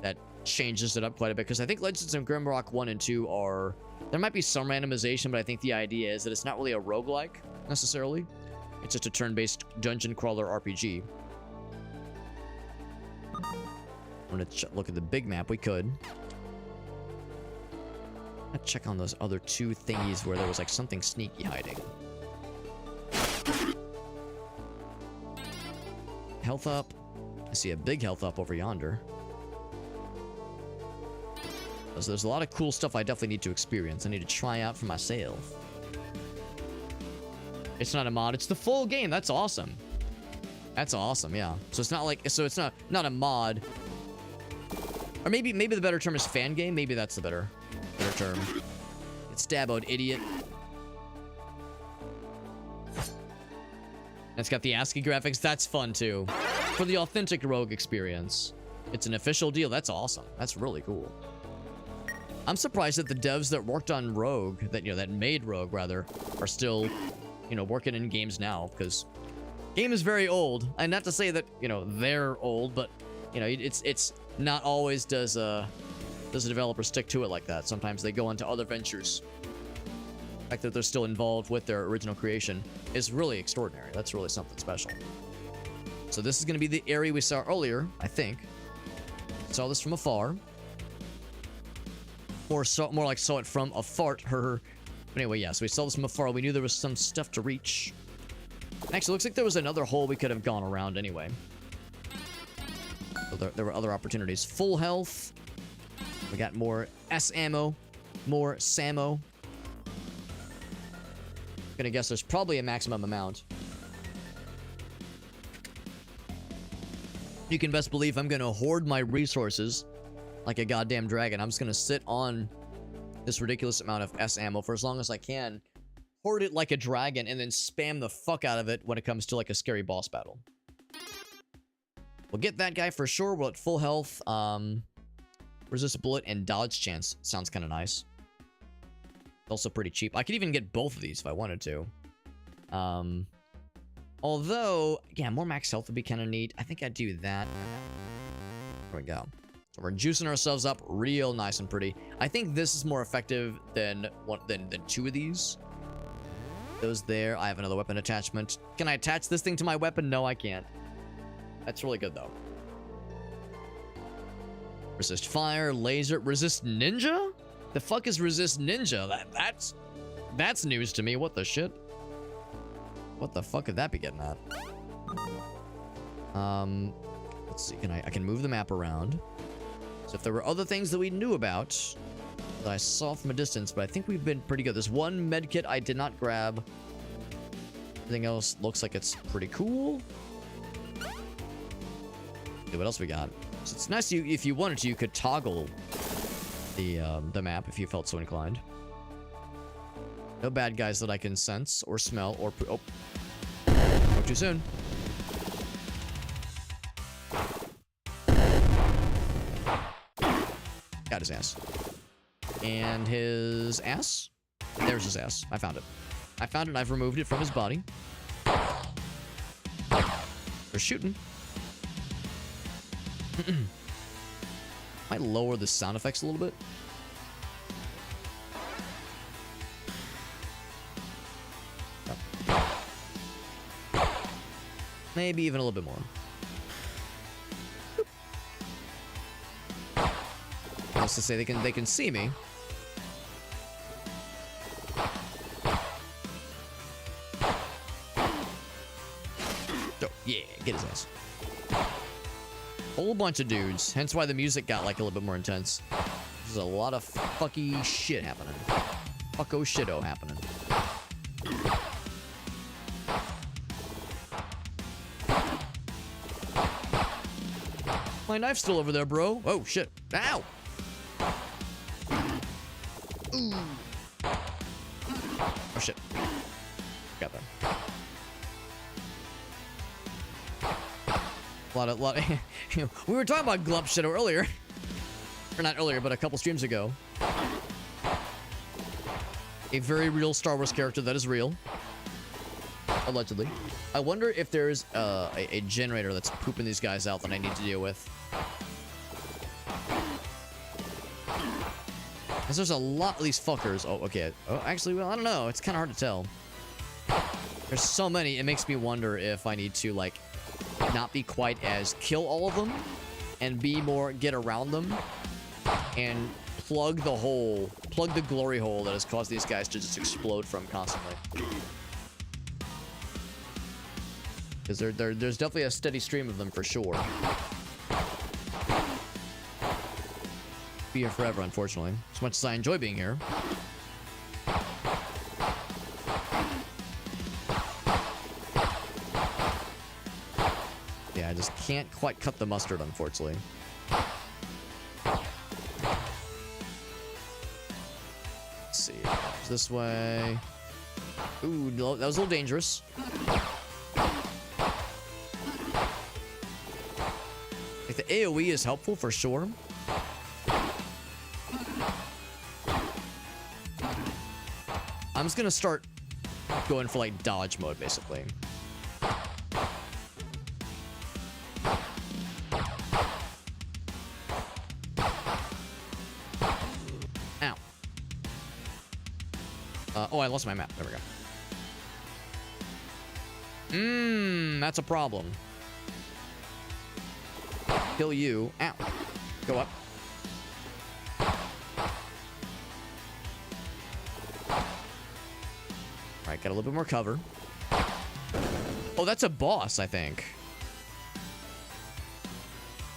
that changes it up quite a bit, because I think Legends of Grimrock 1 and 2 are, there might be some randomization, but I think the idea is that it's not really a roguelike necessarily. It's just a turn-based dungeon crawler RPG. I'm gonna look at the big map. We could. I'll check on those other two thingies where there was like something sneaky hiding. Health up. I see a big health up over yonder. So there's a lot of cool stuff I definitely need to experience. I need to try out for myself. It's not a mod. It's the full game. That's awesome. That's awesome. Yeah. So it's not like, so it's not a mod. Or maybe the better term is fan game. Maybe that's the better term. It's Daboed, idiot. And it's got the ASCII graphics. That's fun too. For the authentic Rogue experience. It's an official deal. That's awesome. That's really cool. I'm surprised that the devs that worked on Rogue, that made Rogue rather, are still, working in games now, because game is very old. And not to say that, they're old, but it's not always does a developer stick to it like that. Sometimes they go into other ventures. The fact that they're still involved with their original creation is really extraordinary. That's really something special. So this is going to be the area we saw earlier, I think. Saw this from afar. Or more like saw it from a fart. But anyway, yeah, so we saw this from afar. We knew there was some stuff to reach. Actually, looks like there was another hole we could have gone around anyway. So there were other opportunities. Full health. We got more S ammo. More Samo. Gonna guess there's probably a maximum amount. You can best believe I'm gonna hoard my resources like a goddamn dragon. I'm just gonna sit on this ridiculous amount of S ammo for as long as I can, hoard it like a dragon, and then spam the fuck out of it when it comes to like a scary boss battle. We'll get that guy for sure. We're at full health. Resist bullet and dodge chance sounds kind of nice. Also pretty cheap. I could even get both of these if I wanted to. Although, yeah, more max health would be kind of neat. I think I'd do that. There we go. So we're juicing ourselves up real nice and pretty. I think this is more effective than two of these. Those there. I have another weapon attachment. Can I attach this thing to my weapon? No, I can't. That's really good though. Resist fire, laser, resist ninja? The fuck is resist ninja? That's news to me. What the shit? What the fuck could that be getting at? Let's see. I can move the map around. So if there were other things that we knew about that I saw from a distance, but I think we've been pretty good. There's one med kit I did not grab. Everything else looks like it's pretty cool. Okay, what else we got? So it's nice if you wanted to, you could toggle the map if you felt so inclined. No bad guys that I can sense or smell or oh, go too soon. Got his ass. And his ass? There's his ass. I found it. I found it and I've removed it from his body. They're shooting. Might lower the sound effects a little bit. Maybe even a little bit more. That's to say they can see me. Oh, yeah, get his ass. Whole bunch of dudes. Hence why the music got like a little bit more intense. There's a lot of fucky shit happening. Fucko shitto happening. My knife's still over there, bro. Oh, shit. Ow! Ooh. Oh, shit. Got that. A lot of you know, we were talking about Glump Shadow earlier. Or not earlier, but a couple streams ago. A very real Star Wars character that is real. Allegedly. I wonder if there's a generator that's pooping these guys out that I need to deal with. Because there's a lot of these fuckers. Oh, okay. Oh, actually, well, I don't know. It's kind of hard to tell. There's so many, it makes me wonder if I need to, like, not be quite as kill all of them and be more get around them and plug the glory hole that has caused these guys to just explode from constantly. Because there's definitely a steady stream of them for sure. Be here forever, unfortunately. As much as I enjoy being here. Yeah, I just can't quite cut the mustard, unfortunately. Let's see. This way. Ooh, that was a little dangerous. Like, the AoE is helpful for sure. I'm just gonna start going for like dodge mode, basically. Ow. Oh, I lost my map. There we go. That's a problem. Kill you. Ow. Go up. Alright, got a little bit more cover. Oh, that's a boss, I think.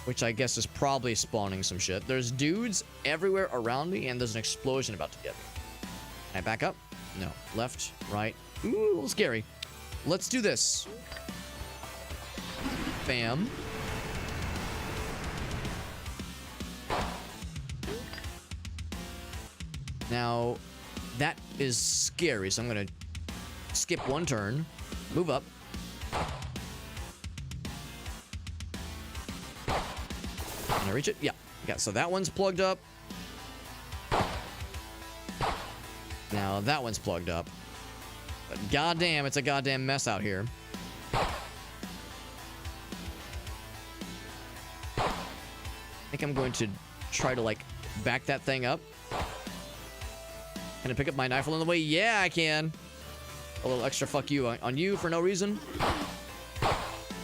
Which I guess is probably spawning some shit. There's dudes everywhere around me, and there's an explosion about to get me. Can I back up? No. Left, right. Ooh, a little scary. Let's do this. Bam. Now, that is scary, so I'm gonna skip one turn, move up. Can I reach it? Yeah. Okay, so that one's plugged up. Now that one's plugged up. But goddamn, it's a goddamn mess out here. I think I'm going to try to, like, back that thing up. Can I pick up my knife along the way? Yeah, I can. A little extra fuck you on you for no reason.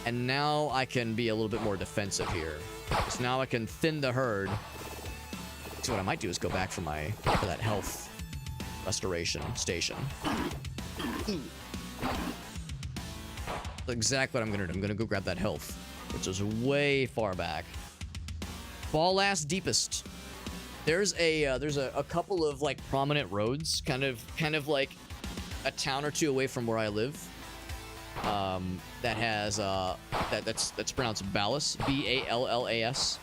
And now I can be a little bit more defensive here. Because now I can thin the herd. So what I might do is go back for that health restoration station. That's exactly what I'm gonna do. I'm gonna go grab that health, which is way far back. Fall ass deepest. There's a couple of, like, prominent roads, kind of like a town or two away from where I live. That has that's pronounced Ballas, B-A-L-L-A-S.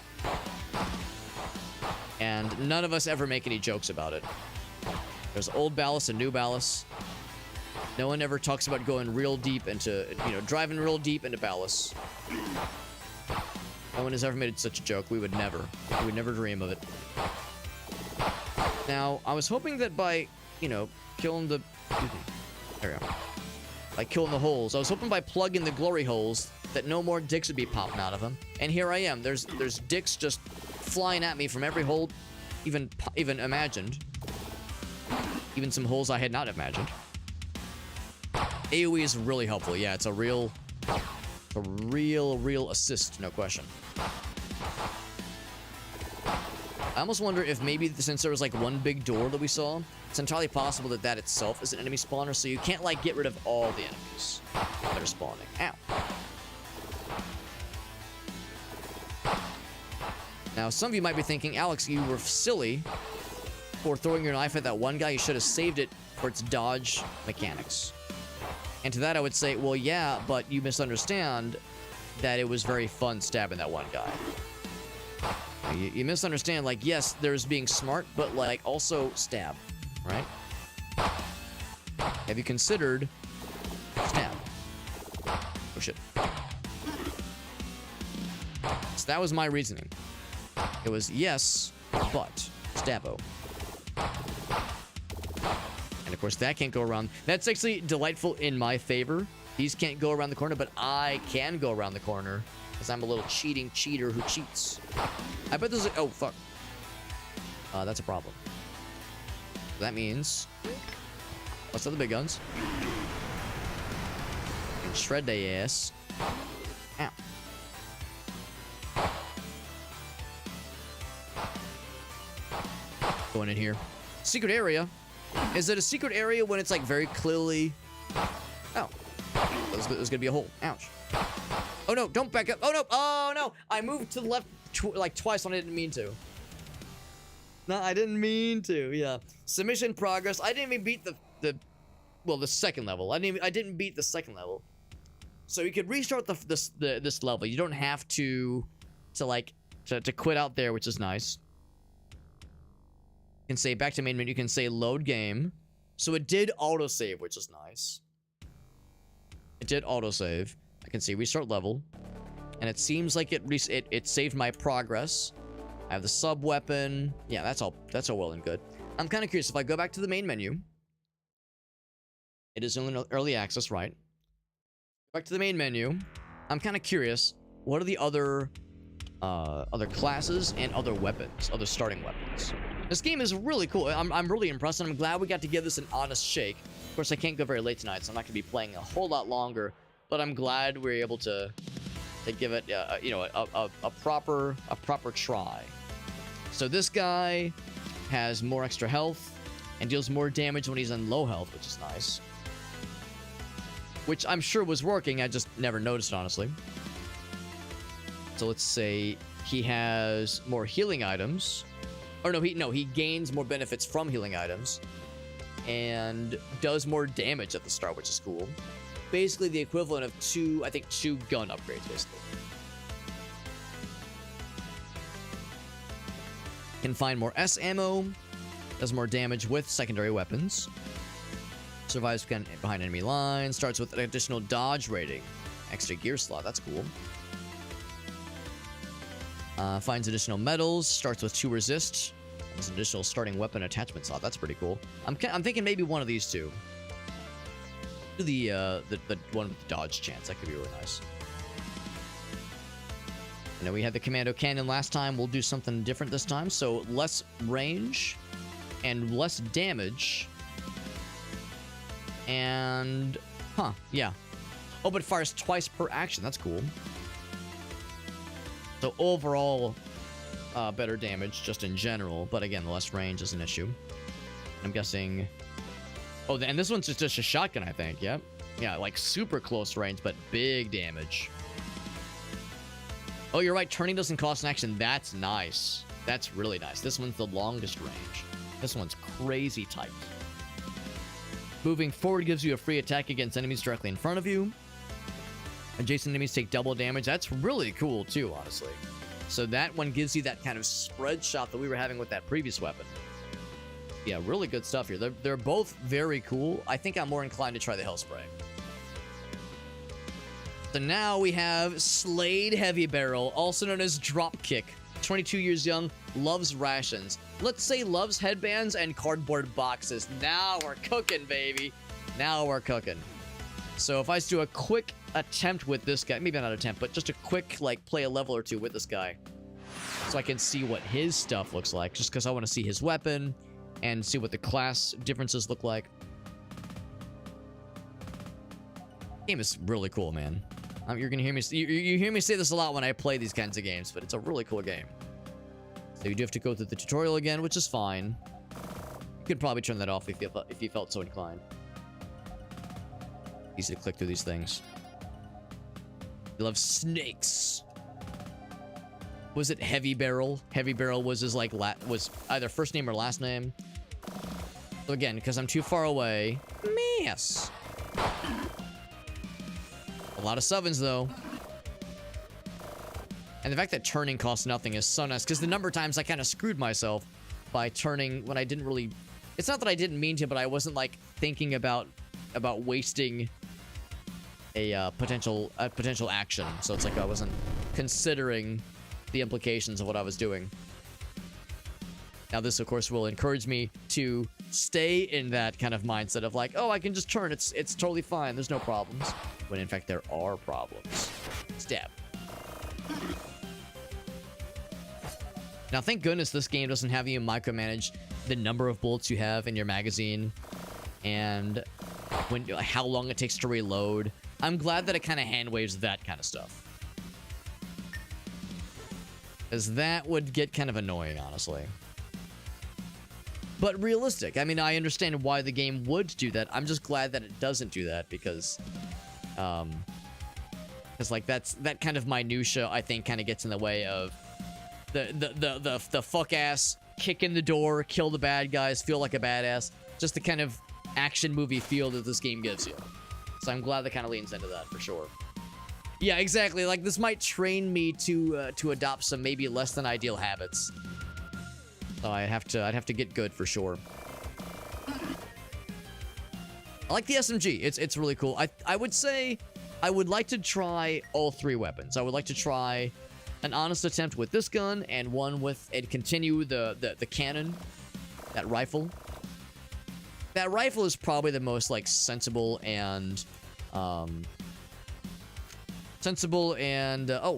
And none of us ever make any jokes about it. There's Old Ballas and New Ballas. No one ever talks about going real deep into, driving real deep into Ballas. No one has ever made such a joke. We would never dream of it. Now, I was hoping that by, killing the... There we go. By killing the holes. I was hoping by plugging the glory holes that no more dicks would be popping out of them. And here I am. There's dicks just flying at me from every hole even imagined. Even some holes I had not imagined. AoE is really helpful. Yeah, it's a real assist, no question. I almost wonder if maybe since there was, like, one big door that we saw, it's entirely possible that itself is an enemy spawner, so you can't, like, get rid of all the enemies that are spawning. Ow. Now, some of you might be thinking, Alex, you were silly for throwing your knife at that one guy. You should have saved it for its dodge mechanics. And to that I would say, well, yeah, but you misunderstand that it was very fun stabbing that one guy. You misunderstand, like, yes, there's being smart, but, like, also stab, right? Have you considered stab? Oh, shit. So that was my reasoning. It was yes, but stabbo. And of course, that can't go around. That's actually delightful in my favor. These can't go around the corner, but I can go around the corner. Because I'm a little cheating cheater who cheats. I bet there's a... Oh, fuck. That's a problem. That means... What's the big guns? And shred their ass. Ow. Going in here. Secret area. Is it a secret area when it's, like, very clearly... Oh. There's gonna be a hole. Ouch. Oh, no. Don't back up. Oh, no. Oh, no. I moved to the left, like, twice when I didn't mean to. No, I didn't mean to. Yeah. Submission progress. I didn't even beat the second level. I didn't beat the second level. So you could restart this level. You don't have to quit out there, which is nice. You can say back to main menu. You can say load game. So it did autosave, which is nice. It did autosave. I can see restart level. And it seems like it saved my progress. I have the sub weapon. Yeah, that's all well and good. I'm kind of curious. If I go back to the main menu, it is in early access, right? Back to the main menu. I'm kind of curious. What are the other classes and other weapons, other starting weapons? This game is really cool. I'm really impressed, and I'm glad we got to give this an honest shake. Of course, I can't go very late tonight, so I'm not going to be playing a whole lot longer. But I'm glad we're able to give it, a proper try. So this guy has more extra health and deals more damage when he's on low health, which is nice. Which I'm sure was working. I just never noticed, honestly. So let's say he has more healing items. Or no, he gains more benefits from healing items. And does more damage at the start, which is cool. Basically the equivalent of two gun upgrades, basically. Can find more S ammo. Does more damage with secondary weapons. Survives behind enemy lines. Starts with an additional dodge rating. Extra gear slot. That's cool. Finds additional medals. Starts with 2 resist. There's an additional starting weapon attachment slot. That's pretty cool. I'm thinking maybe one of these two. Do the one with the dodge chance. That could be really nice. I know we had the commando cannon last time. We'll do something different this time. So less range and less damage. And yeah. Oh, but fires twice per action. That's cool. So overall, better damage just in general. But again, the less range is an issue. I'm guessing. Oh, and this one's just a shotgun, I think. Yep. Yeah, like super close range, but big damage. Oh, you're right. Turning doesn't cost an action. That's nice. That's really nice. This one's the longest range. This one's crazy tight. Moving forward gives you a free attack against enemies directly in front of you. Adjacent enemies take double damage. That's really cool, too, honestly. So that one gives you that kind of spread shot that we were having with that previous weapon. Yeah, really good stuff here. They're both very cool. I think I'm more inclined to try the Hellspray. So now we have Slade Heavy Barrel, also known as Dropkick. 22 years young, loves rations. Let's say loves headbands and cardboard boxes. Now we're cooking, baby. Now we're cooking. So if I do a quick attempt with this guy, maybe not attempt, but just a quick, like, play a level or two with this guy. So I can see what his stuff looks like, just because I want to see his weapon and see what the class differences look like. Game is really cool, man. You're gonna hear me. You hear me say this a lot when I play these kinds of games, but it's a really cool game. So you do have to go through the tutorial again, which is fine. You could probably turn that off if you felt so inclined. Easy to click through these things. You love snakes. Was it Heavy Barrel? Heavy Barrel was his like was either first name or last name. So again, because I'm too far away. Miss. A lot of sevens, though. And the fact that turning costs nothing is so nice, because the number of times I kind of screwed myself by turning when I didn't really... It's not that I didn't mean to, but I wasn't, like, thinking about wasting a potential action. So it's like I wasn't considering the implications of what I was doing. Now, this, of course, will encourage me to stay in that kind of mindset of like, oh, I can just turn. It's totally fine. There's no problems. When, in fact, there are problems. Stab. Now, thank goodness this game doesn't have you micromanage the number of bullets you have in your magazine and how long it takes to reload. I'm glad that it kind of hand waves that kind of stuff. Because that would get kind of annoying, honestly. But realistic. I mean, I understand why the game would do that. I'm just glad that it doesn't do that because like that kind of minutia I think kind of gets in the way of the fuck ass kick in the door, kill the bad guys, feel like a badass. Just the kind of action movie feel that this game gives you. So I'm glad that kind of leans into that for sure. Yeah, exactly. Like this might train me to adopt some maybe less than ideal habits. So I'd have to get good for sure. I like the SMG. It's really cool. I would say I would like to try all 3 weapons. I would like to try an honest attempt with this gun and one with and continue the cannon, that rifle. That rifle is probably the most like sensible and oh,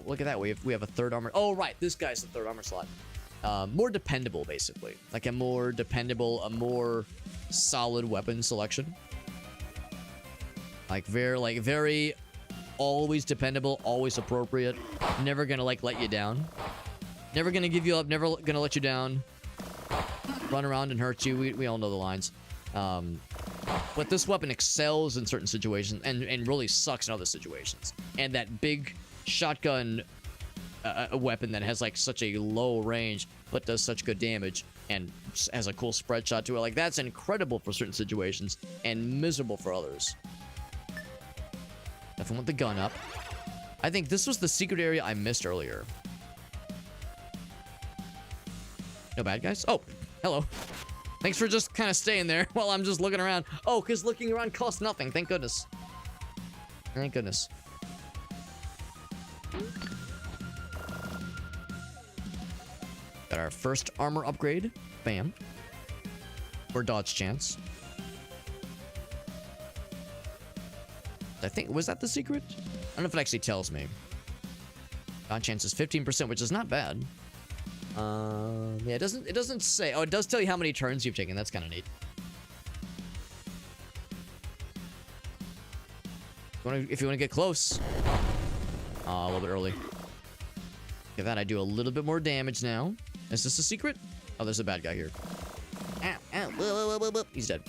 look at that. We have a 3rd armor. Oh right, this guy's the 3rd armor slot. More dependable, basically. Like a more dependable, a more solid weapon selection. Like very always dependable, always appropriate. Never gonna like let you down. Never gonna give you up, never gonna let you down. Run around and hurt you. We all know the lines. But this weapon excels in certain situations and really sucks in other situations. And that big shotgun a weapon that has like such a low range but does such good damage and has a cool spread shot to it, like that's incredible for certain situations and miserable for others. Definitely want the gun up. I think this was the secret area I missed earlier. No bad guys? Oh, hello. Thanks for just kind of staying there while I'm just looking around. Oh, because looking around costs nothing. Thank goodness. Thank goodness. Got our first armor upgrade. Bam. Or dodge chance. I think, was that the secret? I don't know if it actually tells me. Dodge chance is 15%, which is not bad. Yeah, it doesn't say. Oh, it does tell you how many turns you've taken. That's kind of neat. If you want to get close. A little bit early. Give that, I do a little bit more damage now. Is this a secret? Oh, there's a bad guy here. Ow, ow, whoa, whoa, whoa. He's dead.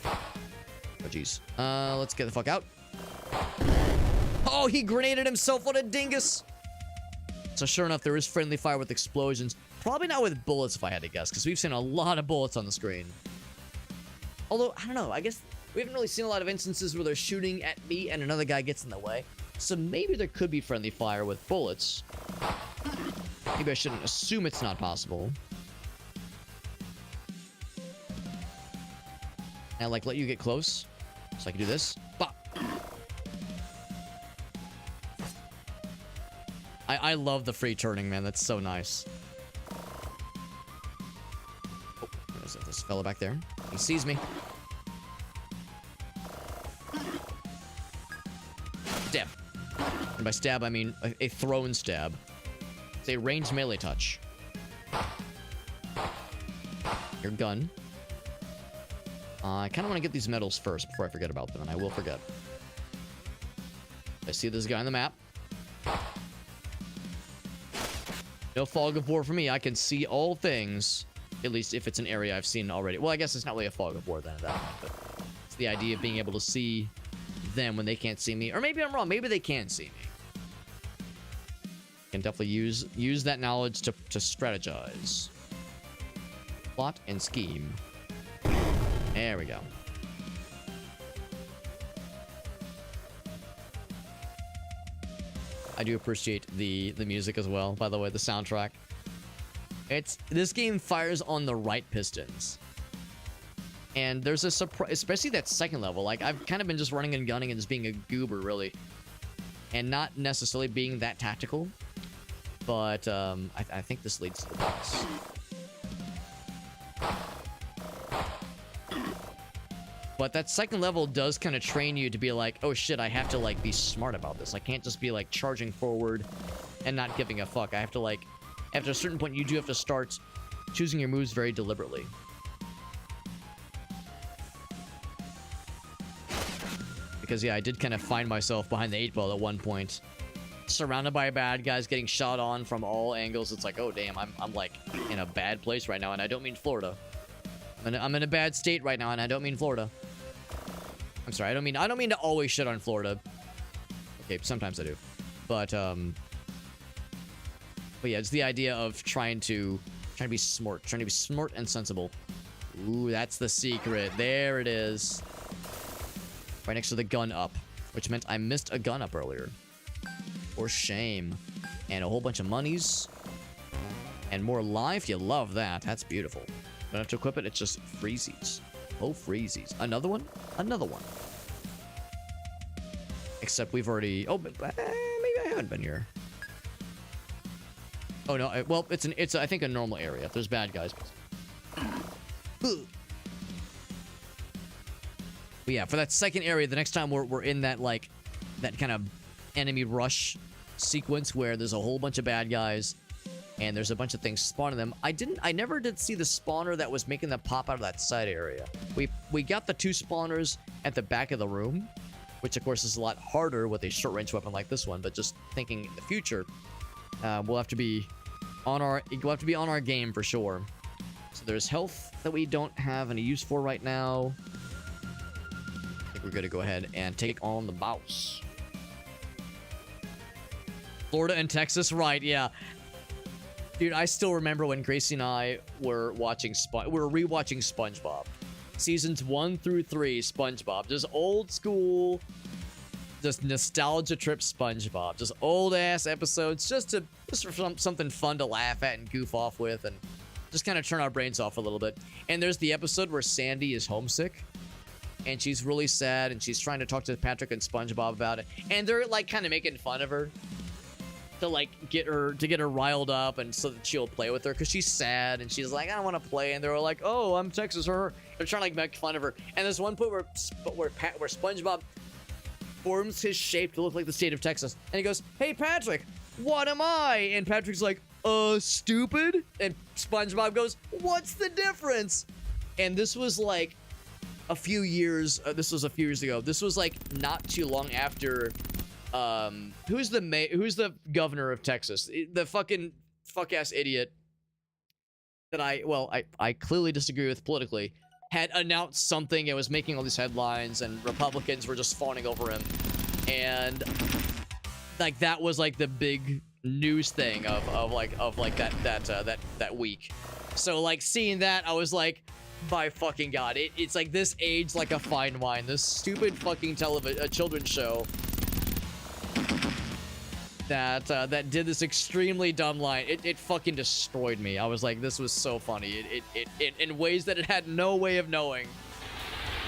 Oh, jeez. Let's get the fuck out. Oh, he grenaded himself. What a dingus. So sure enough, there is friendly fire with explosions. Probably not with bullets, if I had to guess, because we've seen a lot of bullets on the screen. Although, I don't know. I guess we haven't really seen a lot of instances where they're shooting at me and another guy gets in the way. So maybe there could be friendly fire with bullets. Maybe I shouldn't assume it's not possible. And like let you get close. So I can do this. Bah! I love the free turning, man. That's so nice. Oh, there's this fella back there. He sees me. Stab. And by stab, I mean a thrown stab. It's a ranged melee touch. Your gun. I kind of want to get these medals first before I forget about them, and I will forget. I see this guy on the map. No fog of war for me. I can see all things. At least if it's an area I've seen already. Well, I guess it's not really a fog of war then at that point, but it's the idea of being able to see them when they can't see me. Or maybe I'm wrong. Maybe they can see me. Can definitely use that knowledge to strategize. Plot and scheme. There we go. I do appreciate the music as well, by the way, the soundtrack. This game fires on the right pistons. And there's a surprise, especially that second level. Like, I've kind of been just running and gunning and just being a goober, really. And not necessarily being that tactical. But, I think this leads to the boss. But that second level does kind of train you to be like, oh shit, I have to like be smart about this. I can't just be like charging forward and not giving a fuck. I have to like, after a certain point, you do have to start choosing your moves very deliberately. Because yeah, I did kind of find myself behind the 8-ball at one point. Surrounded by bad guys, getting shot on from all angles. It's like, oh damn, I'm like in a bad place right now, and I don't mean Florida. I'm in a bad state right now, and I don't mean Florida. I'm sorry, I don't mean to always shit on Florida. Okay, sometimes I do. But yeah, it's the idea of trying to be smart. Trying to be smart and sensible. Ooh, that's the secret. There it is. Right next to the gun up. Which meant I missed a gun up earlier. For shame. And a whole bunch of monies. And more life. You love that. That's beautiful. Don't have to equip it, it's just freezies. Oh, freezies. Another one? Another one. Except we've already... Oh, but, maybe I haven't been here. Oh, no. Well, it's I think, a normal area. If there's bad guys. But yeah, for that second area, the next time we're in that, like, that kind of enemy rush sequence where there's a whole bunch of bad guys... And there's a bunch of things spawning them. I never did see the spawner that was making them pop out of that side area. We got the 2 spawners at the back of the room, which of course is a lot harder with a short-range weapon like this one. But just thinking in the future, we'll have to be on our game for sure. So there's health that we don't have any use for right now. I think we're gonna go ahead and take on the boss. Florida and Texas, right? Yeah. Dude, I still remember when Gracie and I were watching rewatching SpongeBob. Seasons 1 through 3 SpongeBob. Just old school, just nostalgia trip SpongeBob. Just old ass episodes just for something fun to laugh at and goof off with. And just kind of turn our brains off a little bit. And there's the episode where Sandy is homesick, and she's really sad, and she's trying to talk to Patrick and SpongeBob about it, and they're like kind of making fun of her to like get her riled up, and so that she'll play with her because she's sad and she's like, I don't want to play, and they're like, oh, I'm Texas, her. They're trying to like make fun of her, and there's one point where SpongeBob forms his shape to look like the state of Texas, and he goes, hey Patrick, what am I? And Patrick's like, stupid. And SpongeBob goes, what's the difference? And this was like a few years ago. This was like not too long after who's the governor of Texas? The fucking fuck-ass idiot that I clearly disagree with politically, had announced something and was making all these headlines, and Republicans were just fawning over him. And like that was like the big news thing of that week. So like seeing that, I was like, by fucking god, it's like this aged like a fine wine. This stupid fucking children's show that did this extremely dumb line. It fucking destroyed me. I was like, this was so funny. It in ways that it had no way of knowing,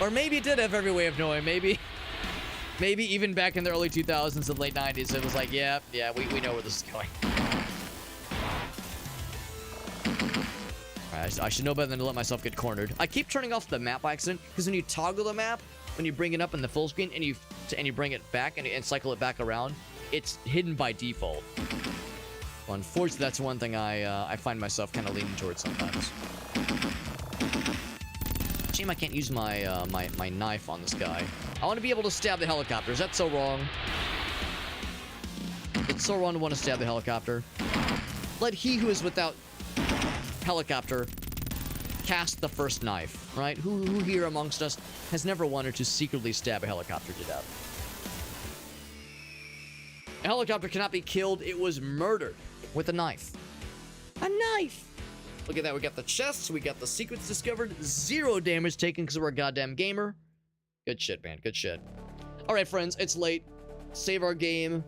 or maybe it did have every way of knowing. Maybe even back in the early 2000s and late 90s, it was like, yeah, we know where this is going. Alright, I should know better than to let myself get cornered. I keep turning off the map by accident, because when you toggle the map, when you bring it up in the full screen and you bring it back and cycle it back around, it's hidden by default. Well, unfortunately, that's one thing I find myself kind of leaning towards sometimes. Shame I can't use my my knife on this guy. I want to be able to stab the helicopter. Is that so wrong? It's so wrong to want to stab the helicopter. Let he who is without helicopter cast the first knife, right? Who here amongst us has never wanted to secretly stab a helicopter to death? A helicopter cannot be killed. It was murdered with a knife. A knife! Look at that. We got the chests. We got the secrets discovered. 0 damage taken because we're a goddamn gamer. Good shit, man. Good shit. All right, friends. It's late. Save our game.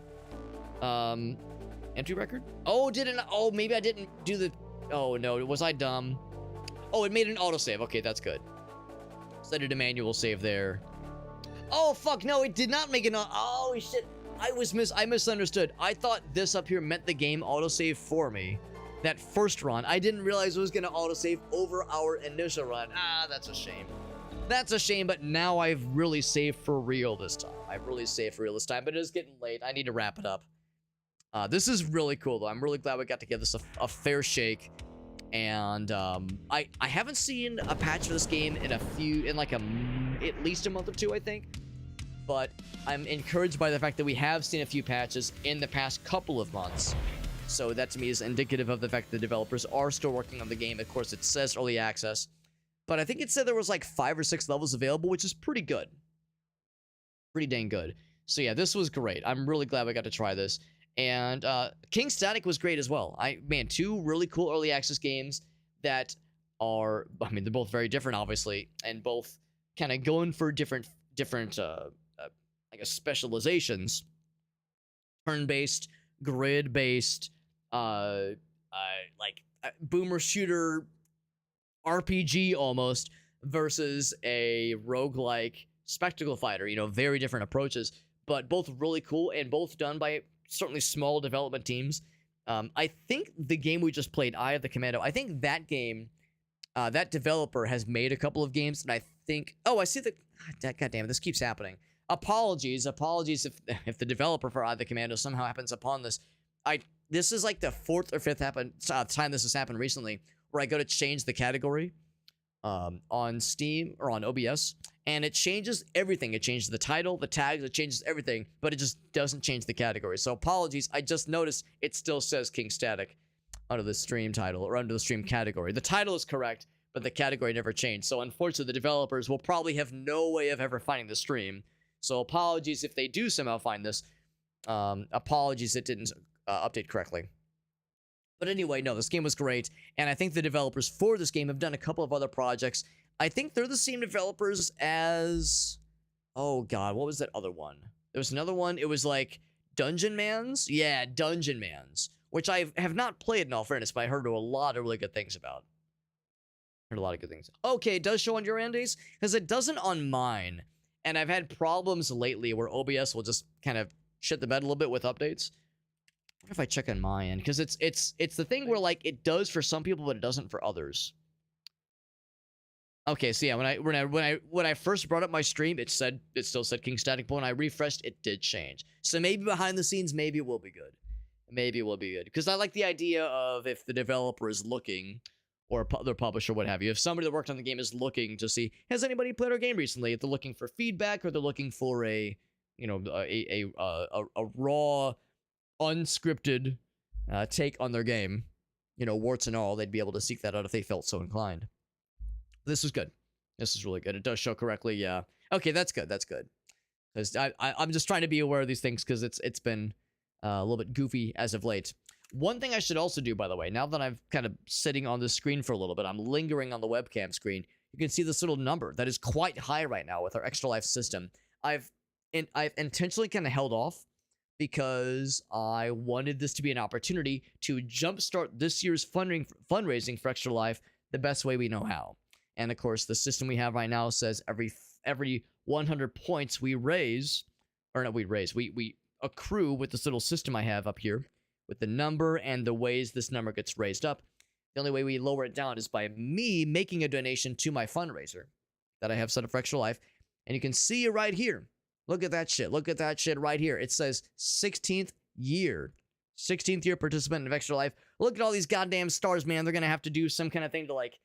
Entry record? Oh, oh, maybe I didn't do the... Oh, no. Was I dumb? Oh, it made an autosave. Okay, that's good. So I did a manual save there. Oh, fuck. No, it did not make an... Oh, shit. I misunderstood. I thought this up here meant the game autosave for me. That first run. I didn't realize it was going to autosave over our initial run. Ah, that's a shame. That's a shame, but now I've really saved for real this time. But it is getting late. I need to wrap it up. This is really cool, though. I'm really glad we got to give this a fair shake. And I haven't seen a patch for this game in like at least a month or two, I think. But I'm encouraged by the fact that we have seen a few patches in the past couple of months. So that to me is indicative of the fact that the developers are still working on the game. Of course, it says early access, but I think it said there was like 5 or 6 levels available, which is pretty good. Pretty dang good. So yeah, this was great. I'm really glad we got to try this. And King Static was great as well. Man, 2 really cool early access games that are, I mean, they're both very different, obviously, and both kind of going for different I guess specializations. Turn-based, grid-based, boomer shooter RPG almost versus a roguelike spectacle fighter. You know, very different approaches, but both really cool and both done by certainly small development teams. I think the game we just played, Eye of the Commando, I think that game, that developer has made a couple of games, and I think, oh, I see the, God damn it, this keeps happening. Apologies if the developer for Eye of the Commando somehow happens upon this. This is like the 4th or 5th time this has happened recently, where I go to change the category on Steam or on OBS, and it changes everything. It changes the title, the tags, it changes everything, but it just doesn't change the category. So apologies, I just noticed it still says King Static under the stream title or under the stream category. The title is correct, but the category never changed. So unfortunately, the developers will probably have no way of ever finding the stream. So apologies if they do somehow find this. Apologies it didn't update correctly. But anyway, no, this game was great, and I think the developers for this game have done a couple of other projects. I think they're the same developers as... Oh, God, what was that other one? There was another one, it was like Dungeon Mans? Yeah, Dungeon Mans, which I have not played in all fairness, but I heard a lot of really good things about. Heard a lot of good things. Okay, it does show on your end days because it doesn't on mine. And I've had problems lately where OBS will just kind of shit the bed a little bit with updates. What if I check on my end? Because it's the thing where like it does for some people, but it doesn't for others. Okay, so yeah, when I first brought up my stream, it still said King Static Boy. When I refreshed, it did change. So maybe behind the scenes, maybe it will be good. Maybe it will be good because I like the idea of if the developer is looking, or their publisher, what have you. If somebody that worked on the game is looking to see, has anybody played our game recently? If they're looking for feedback or they're looking for a raw, unscripted take on their game, warts and all, they'd be able to seek that out if they felt so inclined. This is good. This is really good. It does show correctly. Yeah. Okay, that's good. That's good. Because I'm just trying to be aware of these things because it's been a little bit goofy as of late. One thing I should also do, by the way, now that I'm kind of sitting on the screen for a little bit, I'm lingering on the webcam screen. You can see this little number that is quite high right now with our Extra Life system. I've intentionally kind of held off because I wanted this to be an opportunity to jumpstart this year's fundraising for Extra Life the best way we know how. And of course, the system we have right now says every 100 points we accrue with this little system I have up here with the number and the ways this number gets raised up. The only way we lower it down is by me making a donation to my fundraiser that I have set up for Extra Life. And you can see it right here. Look at that shit. Look at that shit right here. It says 16th year. 16th year participant of Extra Life. Look at all these goddamn stars, man. They're going to have to do some kind of thing to like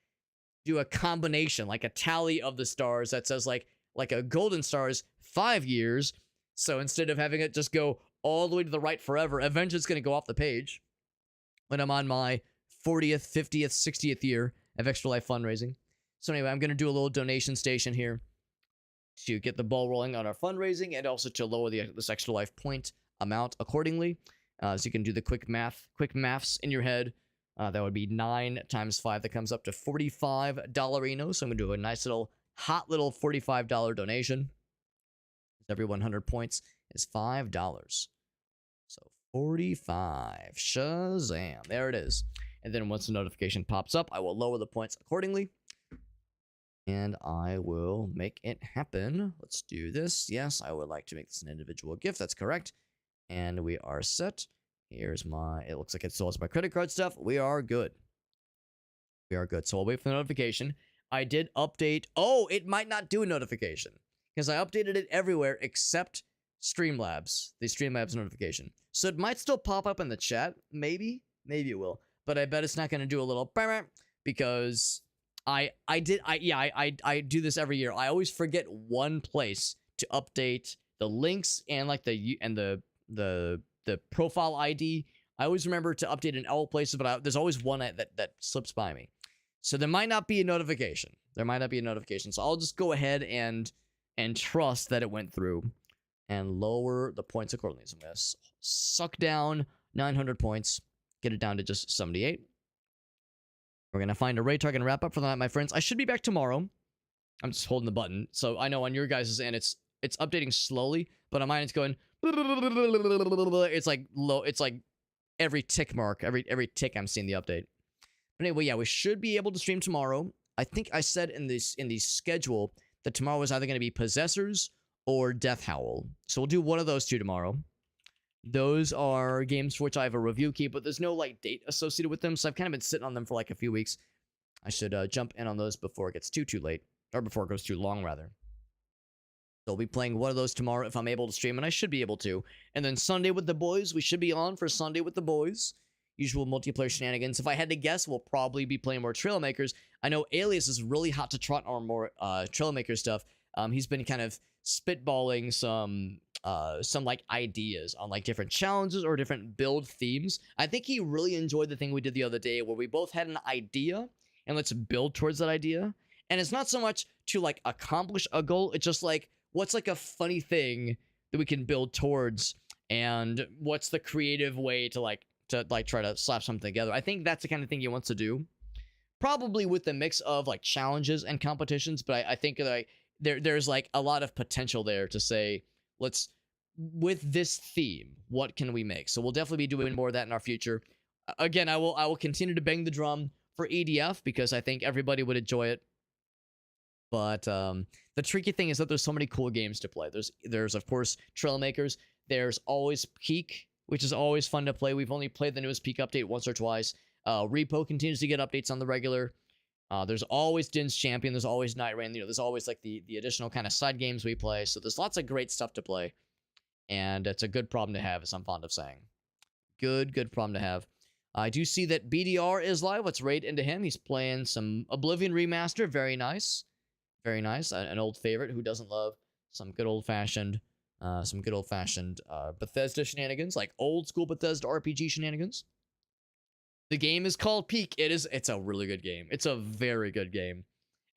do a combination, like a tally of the stars that says like a golden stars 5 years. So instead of having it just go all the way to the right forever, eventually it's going to go off the page when I'm on my 40th, 50th, 60th year of Extra Life fundraising. So anyway, I'm going to do a little donation station here to get the ball rolling on our fundraising and also to lower this Extra Life point amount accordingly. So you can do the quick maths in your head. That would be 9 times 5. That comes up to $45. So I'm going to do a nice little, hot little $45 donation. Every 100 points is $5. So 45. Shazam. There it is. And then once the notification pops up, I will lower the points accordingly. And I will make it happen. Let's do this. Yes, I would like to make this an individual gift. That's correct. And we are set. Here's it looks like it still has my credit card stuff. We are good. We are good. So I'll wait for the notification. I did update. Oh, it might not do a notification because I updated it everywhere except Streamlabs, the Streamlabs notification. So it might still pop up in the chat. Maybe it will. But I bet it's not going to do a little because I do this every year. I always forget one place to update the links and like the profile ID. I always remember to update in all places, but there's always one that slips by me. So there might not be a notification. So I'll just go ahead and trust that it went through and lower the points accordingly. So I'm going to suck down 900 points, get it down to just 78. We're going to find a raid target and wrap up for the night, my friends. I should be back tomorrow. I'm just holding the button. So I know on your guys' end, it's updating slowly, but on mine, it's going... It's like low. It's like every tick mark, every tick I'm seeing the update. But anyway, yeah, we should be able to stream tomorrow. I think I said in the schedule that tomorrow is either going to be Possessors or Death Howl. So we'll do one of those two tomorrow. Those are games for which I have a review key, but there's no like date associated with them, so I've kind of been sitting on them for like a few weeks. I should jump in on those before it gets too late, or before it goes too long, rather. So I'll be playing one of those tomorrow if I'm able to stream, and I should be able to. And then Sunday with the boys, we should be on for Sunday with the boys. Usual multiplayer shenanigans. If I had to guess, we'll probably be playing more Trailmakers. I know Alias is really hot to trot on more Trailmaker stuff. He's been kind of spitballing some like ideas on like different challenges or different build themes. I think he really enjoyed the thing we did the other day where we both had an idea and let's build towards that idea. And it's not so much to like accomplish a goal. It's just like, what's like a funny thing that we can build towards and what's the creative way to try to slap something together. I think that's the kind of thing he wants to do. Probably with the mix of like challenges and competitions, but I think like there's like a lot of potential there to say, let's, with this theme, what can we make? So we'll definitely be doing more of that in our future. Again, I will continue to bang the drum for EDF because I think everybody would enjoy it. But the tricky thing is that there's so many cool games to play. There's of course Trailmakers. There's always Peak, which is always fun to play. We've only played the newest Peak update once or twice. Repo continues to get updates on the regular. There's always Din's Champion. There's always Night Rain. There's always like the additional kind of side games we play. So there's lots of great stuff to play. And it's a good problem to have, as I'm fond of saying. Good problem to have. I do see that BDR is live. Let's raid into him. He's playing some Oblivion Remaster. Very nice. Very nice. An old favorite. Who doesn't love some good old-fashioned Bethesda shenanigans, like old school Bethesda RPG shenanigans. The game is called Peak. It's a really good game. It's a very good game.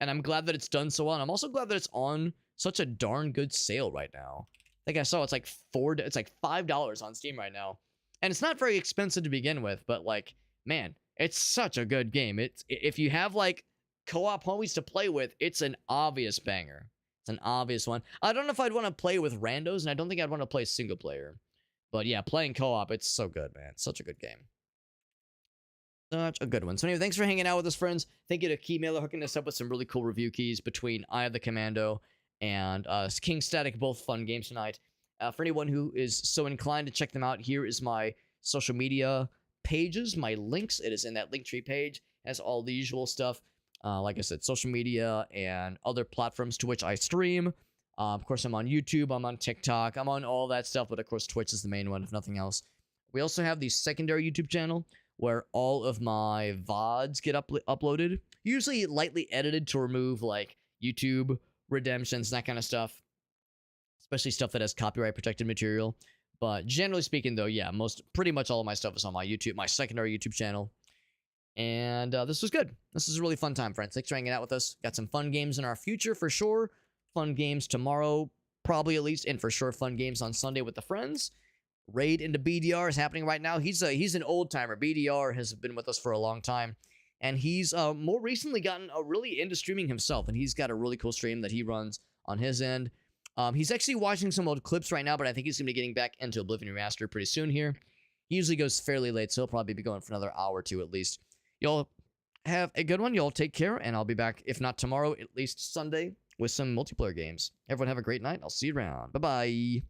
And I'm glad that it's done so well. And I'm also glad that it's on such a darn good sale right now. I think I saw it's like $5 on Steam right now. And it's not very expensive to begin with, but like, man, it's such a good game. If you have like co-op homies to play with, it's an obvious banger. It's an obvious one. I don't know if I'd want to play with randos, and I don't think I'd want to play single player. But yeah, playing co-op, it's so good, man. It's such a good game. Such a good one. So anyway, thanks for hanging out with us, friends. Thank you to Keymailer hooking us up with some really cool review keys between Eye of the Commando and King Static, both fun games tonight. For anyone who is so inclined to check them out, here is my social media pages, my links. It is in that Linktree page. It has all the usual stuff. Like I said, social media and other platforms to which I stream. Of course, I'm on YouTube. I'm on TikTok. I'm on all that stuff. But of course, Twitch is the main one, if nothing else. We also have the secondary YouTube channel where all of my VODs get uploaded. Usually lightly edited to remove like YouTube redemptions, that kind of stuff. Especially stuff that has copyright protected material. But generally speaking, though, yeah, pretty much all of my stuff is on my YouTube, my secondary YouTube channel. And this was good. This was a really fun time, friends. Thanks for hanging out with us. Got some fun games in our future for sure. Fun games tomorrow, probably at least, and for sure fun games on Sunday with the friends. Raid into BDR is happening right now. He's an old timer. BDR has been with us for a long time, and he's more recently gotten really into streaming himself, and he's got a really cool stream that he runs on his end. He's actually watching some old clips right now, but I think he's gonna be getting back into Oblivion Remastered pretty soon here. He usually goes fairly late, so he'll probably be going for another hour or two at least. Y'all have a good one. Y'all take care, and I'll be back, if not tomorrow, at least Sunday, with some multiplayer games. Everyone have a great night. I'll see you around. Bye-bye.